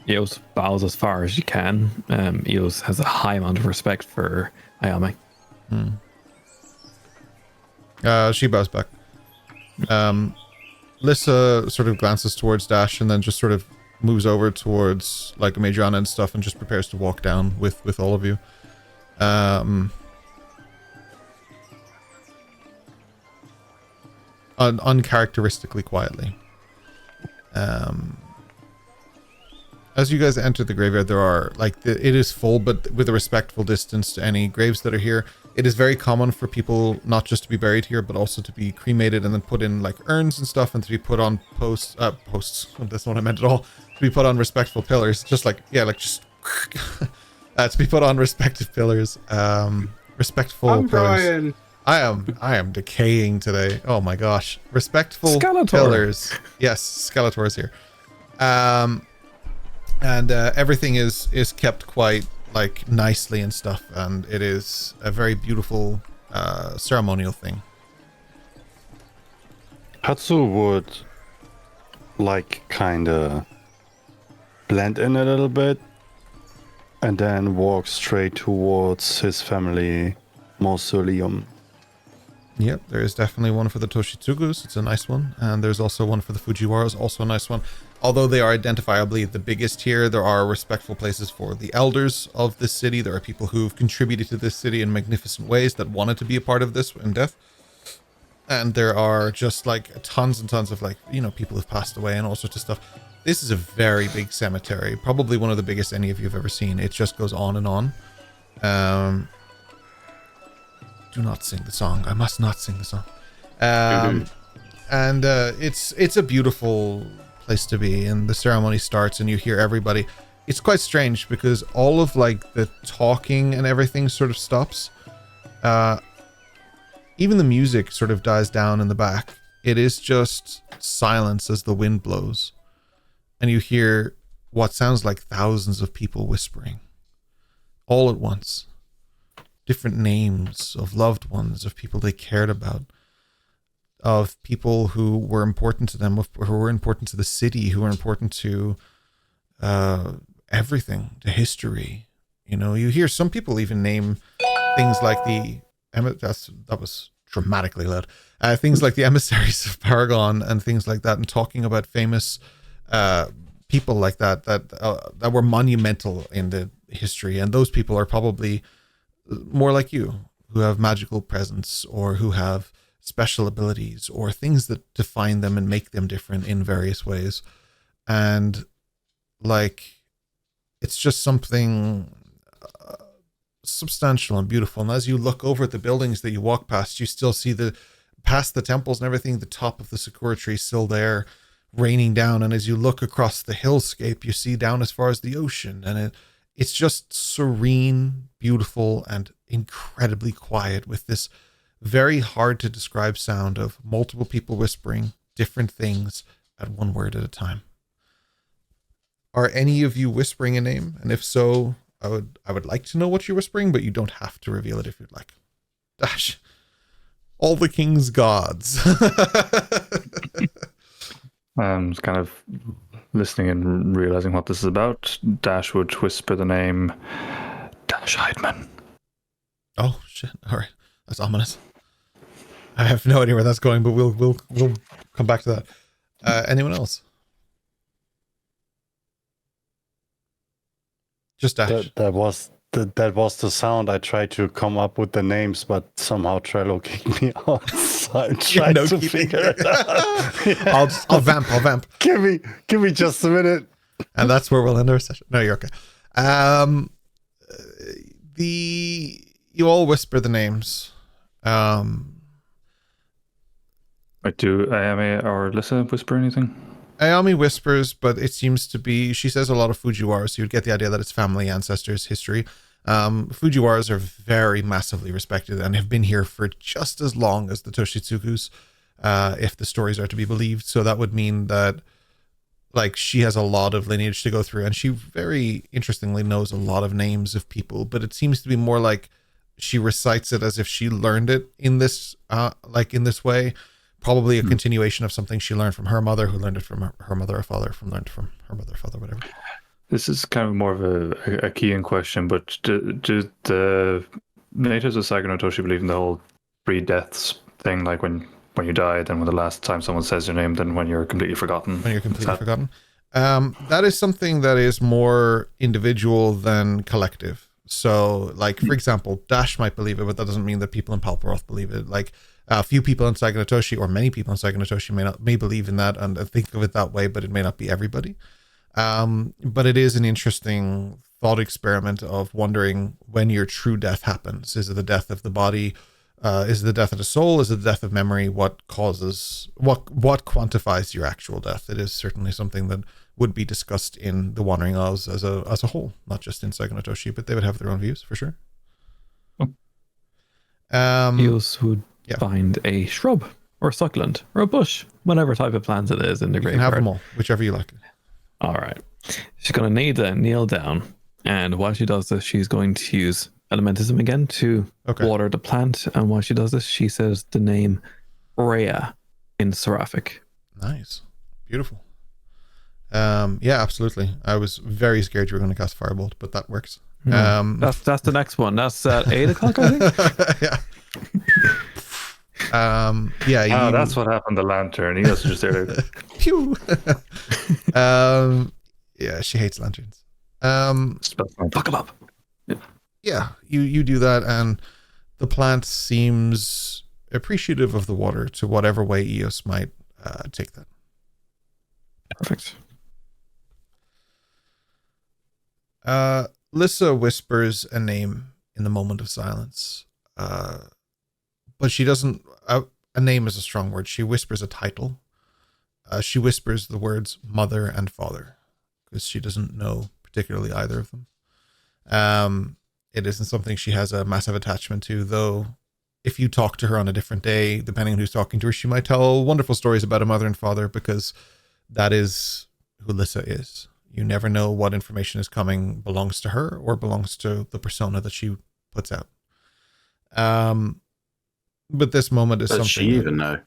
Eos bows as far as she can. Eos has a high amount of respect for Ayame. She bows back. Lissa sort of glances towards Dash and then just sort of moves over towards like Madriana and stuff and just prepares to walk down with all of you. Uncharacteristically quietly. As you guys enter the graveyard, there are it is full, but with a respectful distance to any graves that are here. It is very common for people not just to be buried here, but also to be cremated and then put in like urns and stuff, and to be put on posts. That's not what I meant at all. To be put on respectful pillars, just to be put on respective pillars. Respectful I'm pillars. Brian. I am decaying today. Oh my gosh. Respectful Skeletor. pillars. Yes, Skeletor is here. And everything is kept quite like nicely and stuff, and it is a very beautiful ceremonial thing. Hatsu would like kinda blend in a little bit and then walk straight towards his family mausoleum. Yep, there is definitely one for the Toshitsugus. It's a nice one. And there's also one for the Fujiwaras, also a nice one. Although they are identifiably the biggest here, there are respectful places for the elders of this city. There are people who've contributed to this city in magnificent ways that wanted to be a part of this in death. And there are just like tons and tons of people who've passed away and all sorts of stuff. This is a very big cemetery. Probably one of the biggest any of you have ever seen. It just goes on and on. Do not sing the song. I must not sing the song. And it's a beautiful place to be, and the ceremony starts and you hear everybody. It's quite strange because all of like the talking and everything sort of stops. Even the music sort of dies down in the back. It is just silence as the wind blows, and you hear what sounds like thousands of people whispering all at once. Different names of loved ones, of people they cared about, of people who were important to them, who were important to the city, who were important to everything, to history. You know, you hear some people even name things like that was dramatically loud. Things like the emissaries of Paragon and things like that, and talking about famous people like that were monumental in the history. And those people are probably more like you, who have magical presence or who have special abilities or things that define them and make them different in various ways. And like, it's just something substantial and beautiful. And as you look over at the buildings that you walk past, you still see past the temples and everything, the top of the sakura tree still there, raining down. And as you look across the hillscape, you see down as far as the ocean, and it's just serene, beautiful, and incredibly quiet, with this very hard to describe sound of multiple people whispering different things at one word at a time. Are any of you whispering a name? And if so, I would like to know what you're whispering, but you don't have to reveal it if you'd like. Dash. All the king's gods. I'm just kind of listening and realizing what this is about. Dash would whisper the name Dash Heidman. Oh, shit. All right. That's ominous. I have no idea where that's going, but we'll come back to that. Anyone else? Just Dash. That was the sound. I tried to come up with the names, but somehow Trello kicked me out. So I'm trying to figure it out. Yeah. I'll vamp. Give me just a minute. And that's where we'll end our session. No, you're okay. You all whisper the names. I do Ayame or Lissa whisper anything? Ayami whispers, but it seems to be, she says a lot of Fujiwara, so you'd get the idea that it's family, ancestors, history. Fujiwaras are very massively respected and have been here for just as long as the Toshitsukus, if the stories are to be believed. So that would mean that, like, she has a lot of lineage to go through, and she very interestingly knows a lot of names of people, but it seems to be more like she recites it as if she learned it in this, in this way. Probably a continuation of something she learned from her mother, who learned it from her mother or father, learned from her mother or father, whatever. This is kind of more of a keying question, but do the natives of Saganotoshi believe in the whole pre-deaths thing, like when you die, then when the last time someone says your name, then when you're completely forgotten? When you're completely forgotten. That is something that is more individual than collective. So, like, for example, Dash might believe it, but that doesn't mean that people in Palperoth believe it. Like, a few people in Saganotoshi, or many people in Saganotoshi, may believe in that and think of it that way, but it may not be everybody. But it is an interesting thought experiment of wondering when your true death happens. Is it the death of the body? Is it the death of the soul? Is it the death of memory? What quantifies your actual death? It is certainly something that would be discussed in the Wandering Isles as a whole, not just in Saganotoshi, but they would have their own views for sure. Eos would find a shrub or a succulent or a bush, whatever type of plant it is in the graveyard. You can have them all, whichever you like. All right. She's going to kneel down, and while she does this, she's going to use elementism again to water the plant. And while she does this, she says the name Rhea in Seraphic. Nice. Beautiful. Yeah, absolutely. I was very scared you were going to cast Firebolt, but that works. That's the next one. That's at 8 o'clock, I think. Yeah. That's what happened to Lantern. He was just there. Pew. Yeah, she hates lanterns. Fuck them up. Yeah, you do that, and the plant seems appreciative of the water to whatever way Eos might take that. Perfect. Lissa whispers a name in the moment of silence, but she doesn't. A name is a strong word. She whispers a title. She whispers the words mother and father because she doesn't know particularly either of them. It isn't something she has a massive attachment to, though. If you talk to her on a different day, depending on who's talking to her, she might tell wonderful stories about a mother and father because that is who Lissa is. You never know what information is coming belongs to her or belongs to the persona that she puts out. But this moment is something. Does she even know?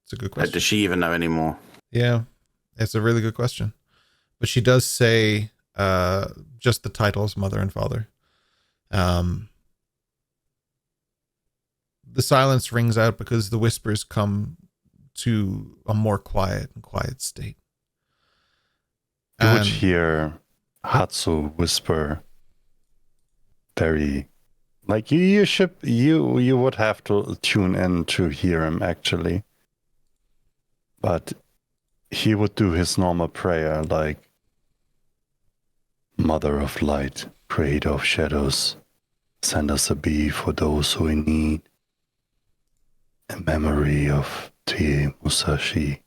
It's a good question. Does she even know anymore? Yeah, it's a really good question. But she does say just the titles, mother and father. The silence rings out because the whispers come to a more quiet state. You would hear Hatsu whisper very, like you would have to tune in to hear him actually. But he would do his normal prayer like, Mother of Light, Creator of Shadows, send us a bee for those who in need. In memory of Tie Musashi,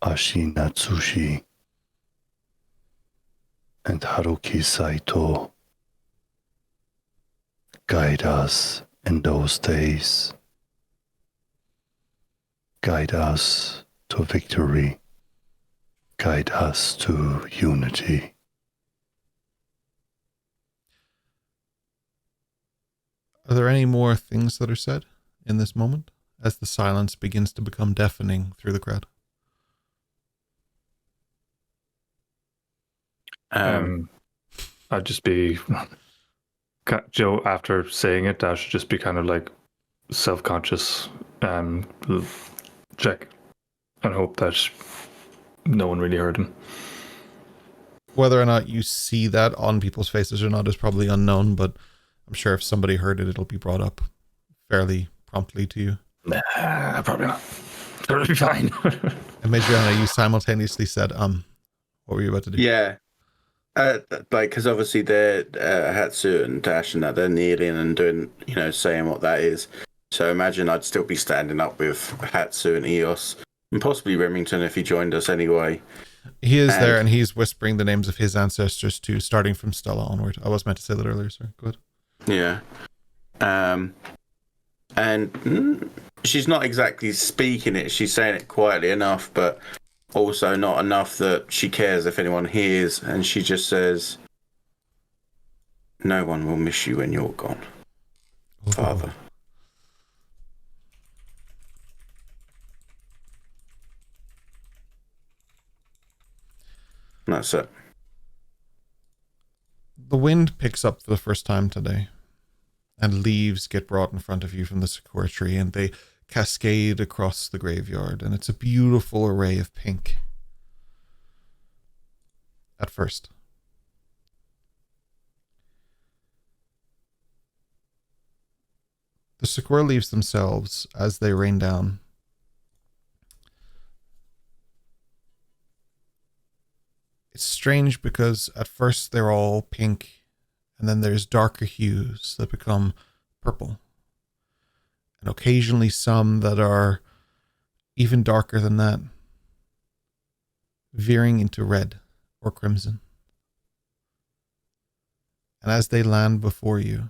Ashi Natsushi, and Haruki Saito. Guide us in those days. Guide us to victory. Guide us to unity. Are there any more things that are said in this moment as the silence begins to become deafening through the crowd? I'd just be Joe after saying it. That should just be kind of like self-conscious and check and hope that no one really heard him. Whether or not you see that on people's faces or not is probably unknown, but I'm sure if somebody heard it, it'll be brought up fairly promptly to you. Nah, probably not. It'll be fine. And Madriana, you simultaneously said, what were you about to do? Yeah. Because obviously they're Hatsu and Dash and that, they're kneeling and doing, saying what that is. So imagine I'd still be standing up with Hatsu and Eos and possibly Remington if he joined us anyway. He is there, and he's whispering the names of his ancestors too, starting from Stella onward. I was meant to say that earlier, sorry. Go ahead. Yeah. And she's not exactly speaking it. She's saying it quietly enough, but also not enough that she cares if anyone hears. And she just says, "No one will miss you when you're gone, Father." And that's it. The wind picks up for the first time today, and leaves get brought in front of you from the sakura tree, and they cascade across the graveyard, and it's a beautiful array of pink. At first. The sakura leaves themselves, as they rain down, it's strange because at first they're all pink, and then there's darker hues that become purple, and occasionally some that are even darker than that, veering into red or crimson. And as they land before you,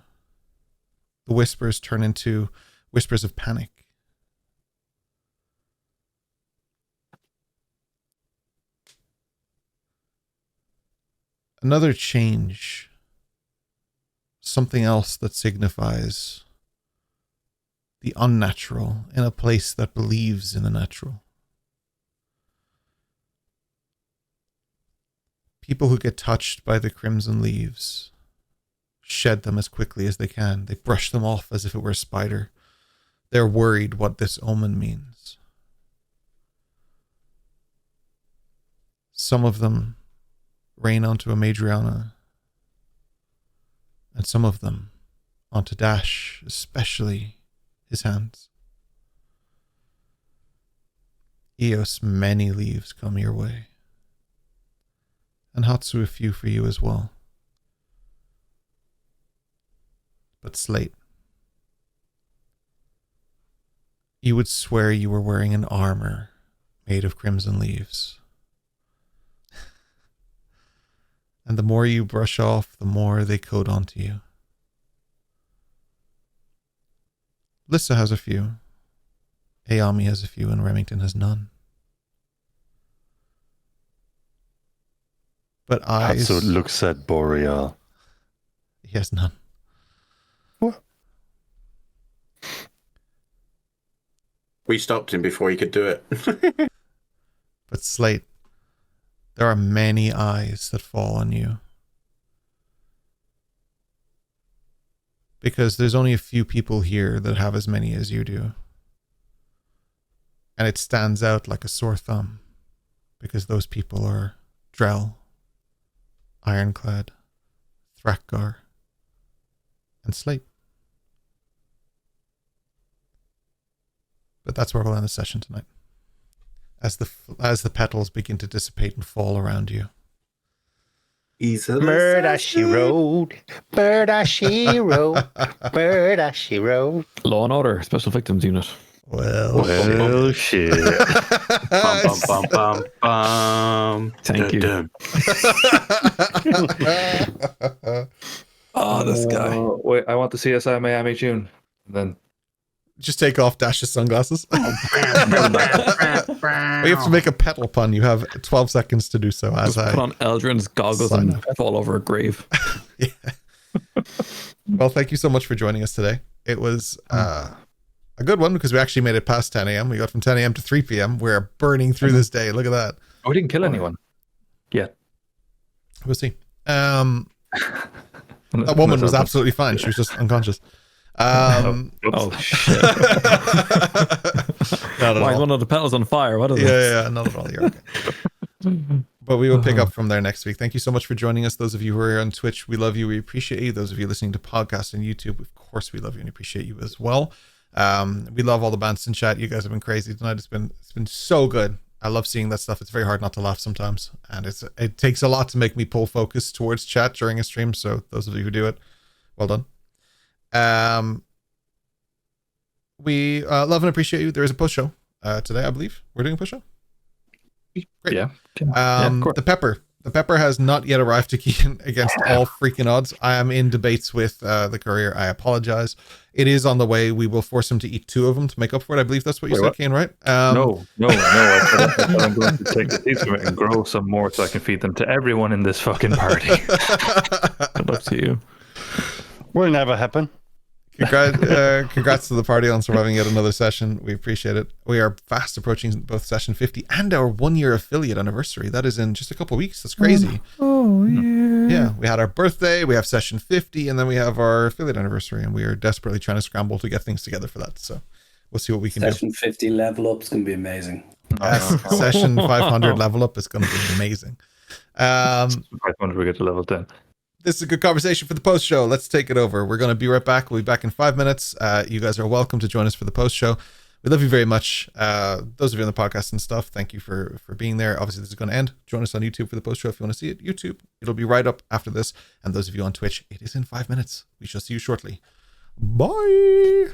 the whispers turn into whispers of panic. Another change, something else that signifies the unnatural in a place that believes in the natural. People who get touched by the crimson leaves shed them as quickly as they can. They brush them off as if it were a spider. They're worried what this omen means. Some of them rain onto a Madriana, and some of them onto Dash, especially his hands. Eos, many leaves come your way, and Hatsu, a few for you as well. But Slate, you would swear you were wearing an armor made of crimson leaves. And the more you brush off, the more they coat onto you. Lissa has a few. Ayami has a few, and Remington has none. But eyes... So it looks at Boreal. He has none. What? We stopped him before he could do it. But Slate, there are many eyes that fall on you. Because there's only a few people here that have as many as you do. And it stands out like a sore thumb. Because those people are Drell, Ironclad, Thrakgar, and Slate. But that's where we'll end the session tonight. As the petals begin to dissipate and fall around you. Murder she wrote, murder she wrote, murder she wrote. Law and Order, Special Victims Unit. Well, shit. Bum, bum, bum, bum, bum. Thank you. Dun. Oh, this guy. Wait, I want to see CSI Miami June. And then just take off Dash's sunglasses. We have to make a petal pun. You have 12 seconds to do so. As Just put on Eldrin's goggles and fall over a grave. Yeah. Well, thank you so much for joining us today. It was a good one because we actually made it past 10 a.m. We got from 10 a.m. to 3 p.m. We're burning through this day. Look at that. we didn't kill anyone. Yeah. We'll see. That woman was absolutely fine. She was just unconscious. Oh shit! Why is one of the petals on fire? What is it? Yeah, not at all. You're okay. But we will pick up from there next week. Thank you so much for joining us. Those of you who are on Twitch, we love you. We appreciate you. Those of you listening to podcasts and YouTube, of course, we love you and appreciate you as well. We love all the bands in chat. You guys have been crazy tonight. It's been so good. I love seeing that stuff. It's very hard not to laugh sometimes, and it takes a lot to make me pull focus towards chat during a stream. So those of you who do it, well done. We love and appreciate you. There is a post show today, I believe. We're doing a post show. Great. Yeah. The pepper has not yet arrived to Keegan against all freaking odds. I am in debates with the courier. I apologize. It is on the way. We will force him to eat 2 of them to make up for it. I believe that's what you said, Keegan, right? No. I said I'm going to take the seeds from it and grow some more so I can feed them to everyone in this fucking party. Good luck to you. Will never happen. Congrats to the party on surviving yet another session. We appreciate it. We are fast approaching both session 50 and our 1-year affiliate anniversary. That is in just a couple of weeks. That's crazy. Oh yeah. Yeah, we had our birthday, we have session 50, and then we have our affiliate anniversary, and we are desperately trying to scramble to get things together for that. So we'll see what we can do. Session 50 level up is going to be amazing. Session 500 level up is going to be amazing. 500 we get to level 10. This is a good conversation for the post show. Let's take it over. We're going to be right back. We'll be back in 5 minutes. You guys are welcome to join us for the post show. We love you very much. Those of you on the podcast and stuff, thank you for being there. Obviously, this is going to end. Join us on YouTube for the post show if you want to see it. YouTube, it'll be right up after this. And those of you on Twitch, it is in 5 minutes. We shall see you shortly. Bye.